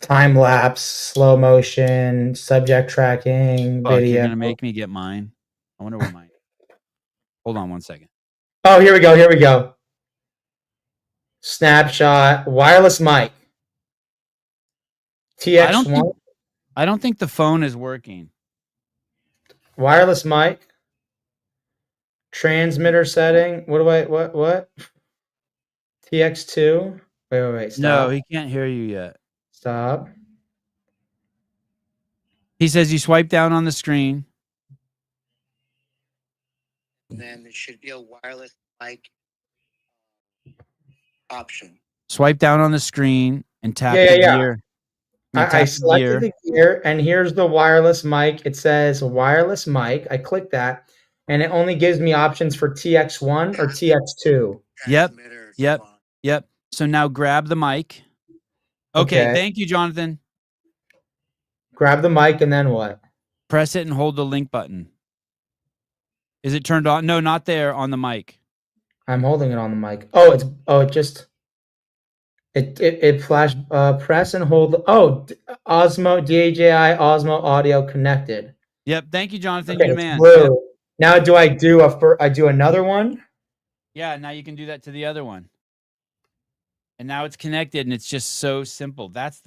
time lapse, slow motion, subject tracking, video. You're gonna make me get mine. I wonder what mine. Hold on 1 second. Oh, here we go. Snapshot, wireless mic. TX1. I don't think the phone is working. Wireless mic. Transmitter setting. What? TX2. Wait. Stop. No, he can't hear you yet. Stop. He says you swipe down on the screen. Then there should be a wireless mic option. Swipe down on the screen and tap the gear. I selected the gear, and here's the wireless mic. It says wireless mic. I click that, and it only gives me options for TX1 or TX2. Yep. So now grab the mic. Okay. Thank you, Jonathan. Grab the mic, and then what? Press it and hold the link button. Is it turned on? No, not there on the mic. I'm holding it on the mic. It flashed. Press and hold. Osmo DJI Osmo audio connected. Yep. Thank you, Jonathan. Okay, You're the man. Yep. Now do I do another one? Yeah. Now you can do that to the other one. And now it's connected, and it's just so simple. That's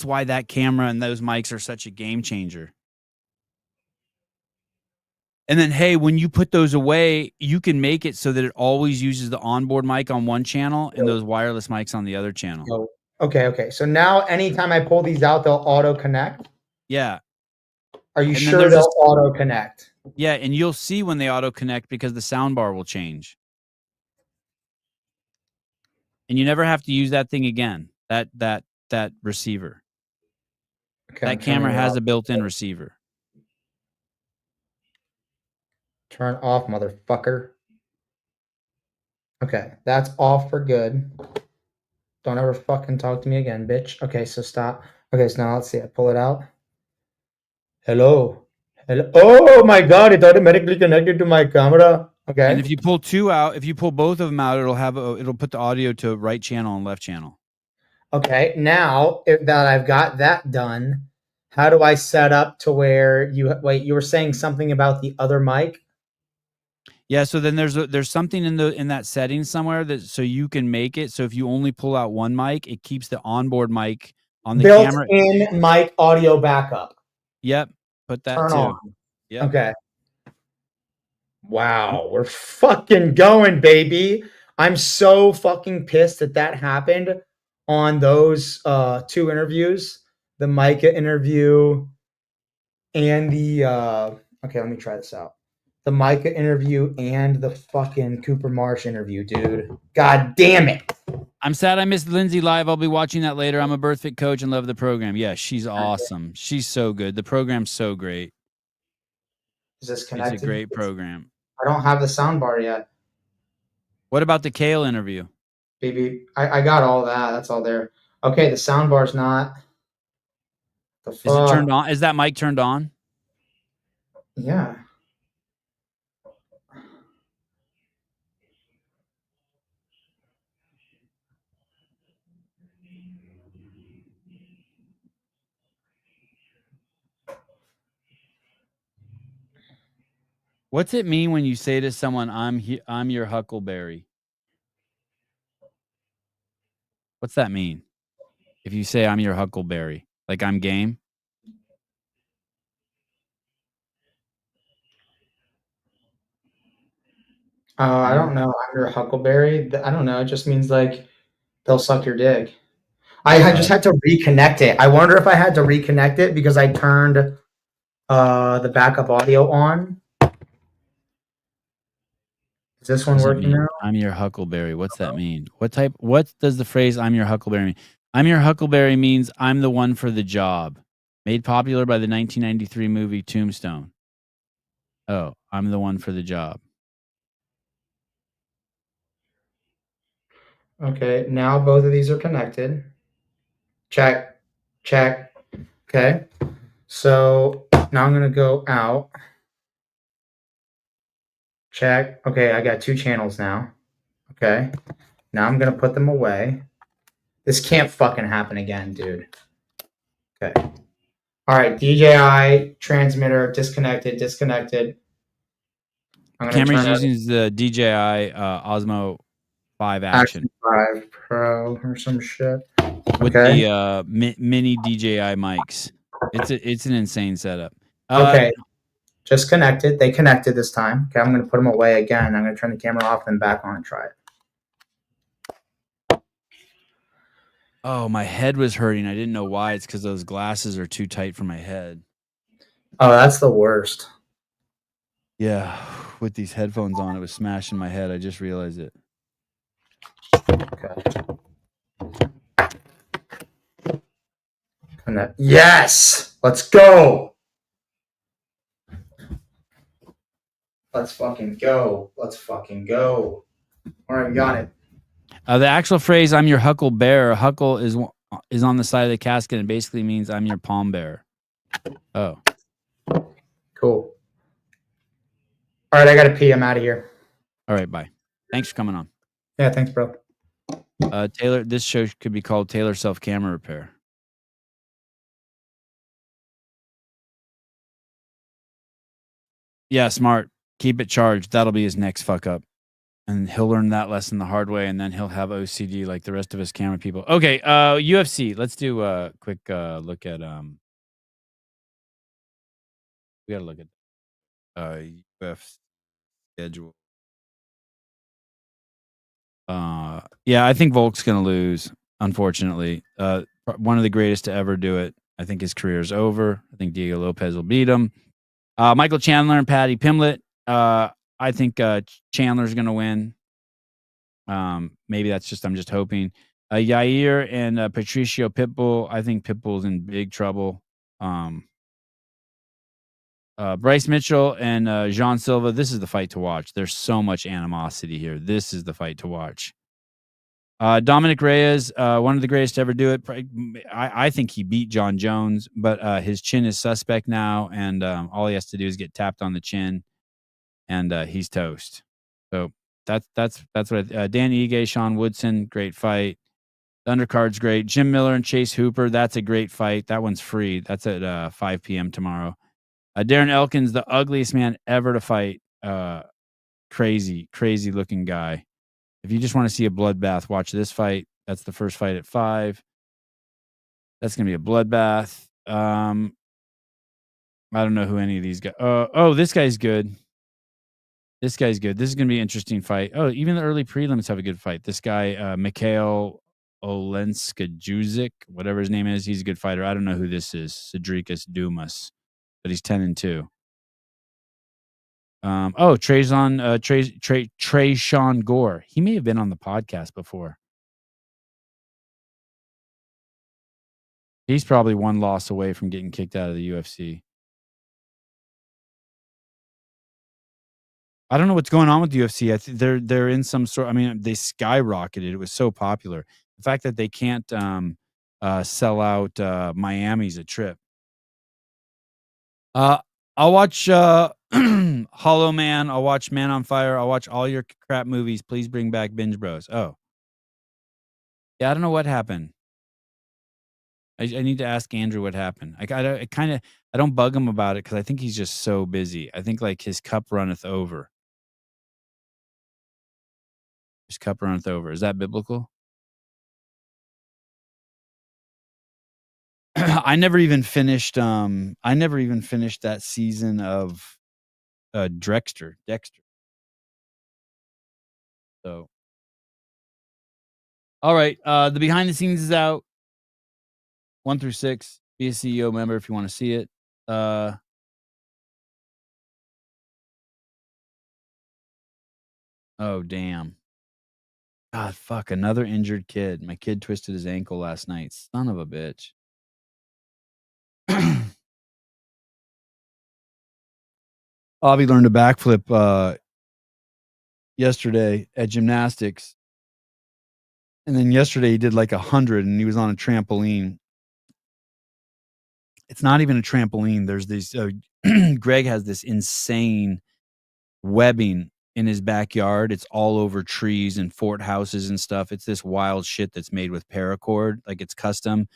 why that camera and those mics are such a game changer. And then, hey, when you put those away, you can make it so that it always uses the onboard mic on one channel and those wireless mics on the other channel. Oh, okay. So now anytime I pull these out, they'll auto connect. Yeah. Are you And then sure there's they'll auto connect? Yeah, and you'll see when they auto connect because the sound bar will change. And you never have to use that thing again. That receiver. Okay, That camera has a built-in receiver. Turn off, motherfucker. Okay, that's off for good. Don't ever fucking talk to me again, bitch. Okay, so stop. Okay, so now let's see. I pull it out. Hello. Oh my god, it automatically connected to my camera. Okay. And if you pull two out, if you pull both of them out, it'll put the audio to right channel and left channel. Okay, now that I've got that done, how do I set up to where you were saying something about the other mic? Yeah, so then there's something in that setting somewhere that so you can make it so if you only pull out one mic, it keeps the onboard mic on the camera. Built-in mic audio backup. Yep, put that Turn too. on. Yep. Okay. Wow, we're fucking going, baby. I'm so fucking pissed that happened on those 2 interviews, the Micah interview and the okay, let me try this out. The Micah interview and the fucking Cooper Marsh interview, dude. God damn it. I'm sad I missed Lindsay live. I'll be watching that later. I'm a Birthfit coach and love the program. Yeah, she's awesome. She's so good. The program's so great. Is this connected? It's a great program. I don't have the sound bar yet. What about the Kale interview? Baby, I got all that. That's all there. Okay, the sound bar's not. The fuck? Is it turned on? Is that mic turned on? Yeah. What's it mean when you say to someone, I'm your huckleberry? What's that mean? If you say I'm your huckleberry, like I'm game? I don't know. I'm your huckleberry. I don't know. It just means like they'll suck your dick. I just had to reconnect it. I wonder if I had to reconnect it because I turned the backup audio on. Is this one working now? I'm your huckleberry. What's that mean? What does the phrase I'm your huckleberry mean? I'm your huckleberry means I'm the one for the job. Made popular by the 1993 movie Tombstone. Oh, I'm the one for the job. Okay, now both of these are connected. Check. Okay. So now I'm going to go out. Check. Okay, I got 2 channels now. Okay. Now I'm going to put them away. This can't fucking happen again, dude. Okay. All right, DJI transmitter disconnected. I'm going to Camera's using the DJI Osmo 5 Action 5 Pro or some shit. with the mini DJI mics. It's an insane setup. Okay. Just connected. They connected this time. Okay, I'm going to put them away again. I'm going to turn the camera off and back on and try it. Oh, my head was hurting. I didn't know why. It's because those glasses are too tight for my head. Oh, that's the worst. Yeah, with these headphones on, it was smashing my head. I just realized it. Okay. Yes! Let's go! Let's fucking go. All right, we got it. The actual phrase "I'm your hucklebear," huckle is on the side of the casket and basically means I'm your palm bearer. Oh, cool. All right, I gotta pee. I'm out of here. All right, bye. Thanks for coming on. Yeah, thanks, bro. Taylor, this show could be called Taylor Self Camera Repair. Yeah, smart. Keep it charged. That'll be his next fuck up. And he'll learn that lesson the hard way, and then he'll have OCD like the rest of us camera people. Okay, UFC. Let's do a quick look at we gotta look at UFC schedule. Yeah, I think Volk's gonna lose, unfortunately. One of the greatest to ever do it. I think his career's over. I think Diego Lopez will beat him. Michael Chandler and Patty Pimblett. I think Chandler's gonna win. Maybe I'm just hoping. Yair and Patricio Pitbull. I think Pitbull's in big trouble. Bryce Mitchell and Jean Silva. This is the fight to watch. There's so much animosity here. This is the fight to watch. Dominic Reyes, one of the greatest to ever do it. I think he beat John Jones, but his chin is suspect now, and all he has to do is get tapped on the chin, and he's toast. So that's what Dan Ige, Sean Woodson, great fight. The undercard's great. Jim Miller and Chase Hooper, that's a great fight. That one's free. That's at 5 p.m. tomorrow. Darren Elkins, the ugliest man ever to fight. Crazy looking guy. If you just want to see a bloodbath, watch this fight. That's the first fight at 5. That's going to be a bloodbath. I don't know who any of these guys. This guy's good. This is going to be an interesting fight. Oh, even the early prelims have a good fight. This guy, Mikhail Olenska-Juzik, whatever his name is, he's a good fighter. I don't know who this is. Cedricus Dumas, but he's 10-2. Trayshawn Gore. He may have been on the podcast before. He's probably one loss away from getting kicked out of the UFC. I don't know what's going on with the UFC. I think they're in some sort. I mean, they skyrocketed. It was so popular. The fact that they can't sell out Miami's a trip. I'll watch Hollow Man. I'll watch Man on Fire. I'll watch all your crap movies. Please bring back Binge Bros. Oh, yeah. I don't know what happened. I need to ask Andrew what happened. I don't bug him about it because I think he's just so busy. I think like his cup runneth over. His cup runneth over. Is that biblical? I never even finished that season of Dexter. So all right. The behind the scenes is out. 1 through 6. Be a CEO member if you want to see it. Oh damn. God, fuck, another injured kid. My kid twisted his ankle last night. Son of a bitch. Avi learned a backflip yesterday at gymnastics. And then yesterday he did like 100 and he was on a trampoline. It's not even a trampoline. There's these Greg has this insane webbing in his backyard. It's all over trees and fort houses and stuff. It's this wild shit that's made with paracord. Like it's custom.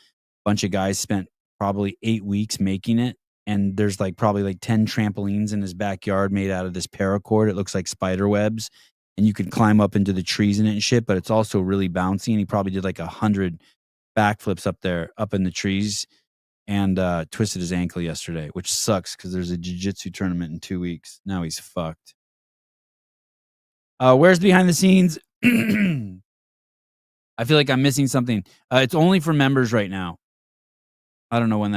Bunch of guys spent probably 8 weeks making it. And there's like probably like 10 trampolines in his backyard made out of this paracord. It looks like spider webs. And you can climb up into the trees in it and shit, but it's also really bouncy. And he probably did like 100 backflips up there, up in the trees, and twisted his ankle yesterday, which sucks because there's a jiu-jitsu tournament in 2 weeks. Now he's fucked. Where's behind the scenes? I feel like I'm missing something. It's only for members right now. I don't know when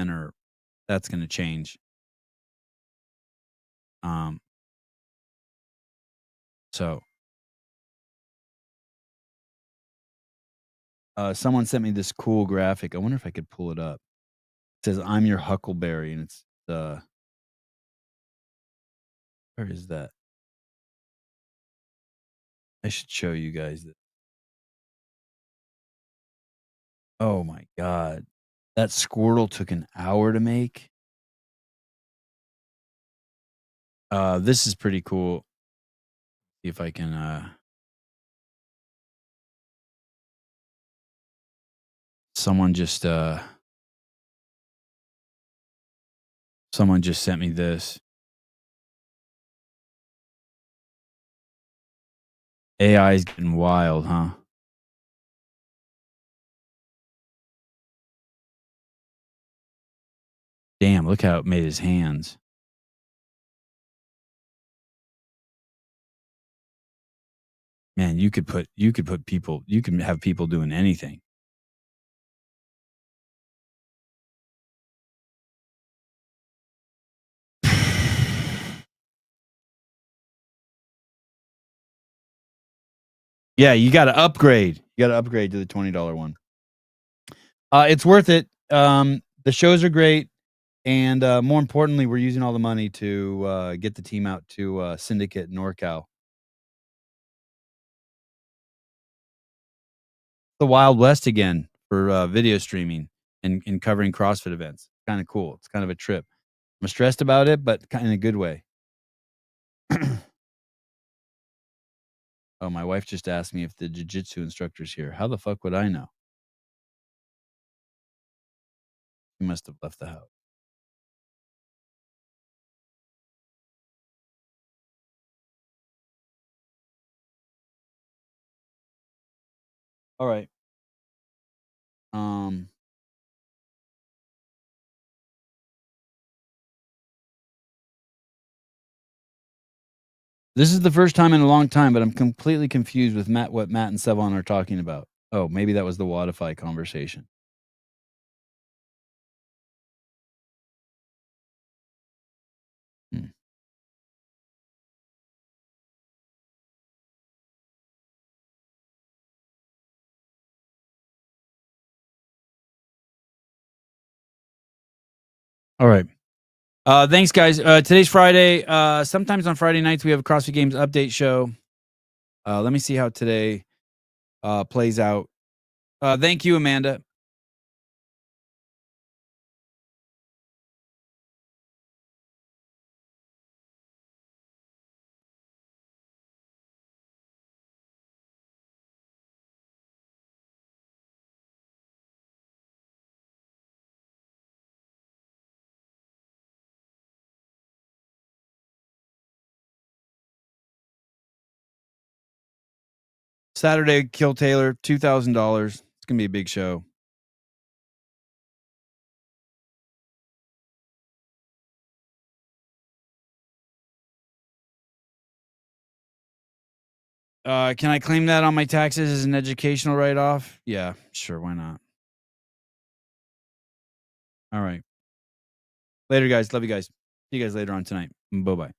or that's going to change. So someone sent me this cool graphic. I wonder if I could pull it up. It says, "I'm your Huckleberry," and it's where is that? I should show you guys this. Oh my god. That Squirtle took an hour to make. This is pretty cool. See if I can someone just sent me this. AI is getting wild, huh? Damn, look how it made his hands. Man, you could put people, you can have people doing anything. Yeah, you got to upgrade. You got to upgrade to the $20 one. It's worth it. The shows are great, and more importantly, we're using all the money to get the team out to Syndicate NorCal. The Wild West again for video streaming and covering CrossFit events. Kind of cool. It's kind of a trip. I'm stressed about it, but kind of a good way. Oh, my wife just asked me if the jiu-jitsu instructor's here. How the fuck would I know? He must have left the house. All right. This is the first time in a long time, but I'm completely confused with what Matt and Sevon are talking about. Oh, maybe that was the Wodify conversation. All right. Thanks, guys. Today's Friday. Sometimes on Friday nights we have a CrossFit Games update show. Let me see how today plays out. Thank you, Amanda. Saturday, Kill Taylor, $2,000. It's gonna be a big show. Can I claim that on my taxes as an educational write-off? Yeah, sure. Why not? All right. Later, guys. Love you guys. See you guys later on tonight. Bye-bye.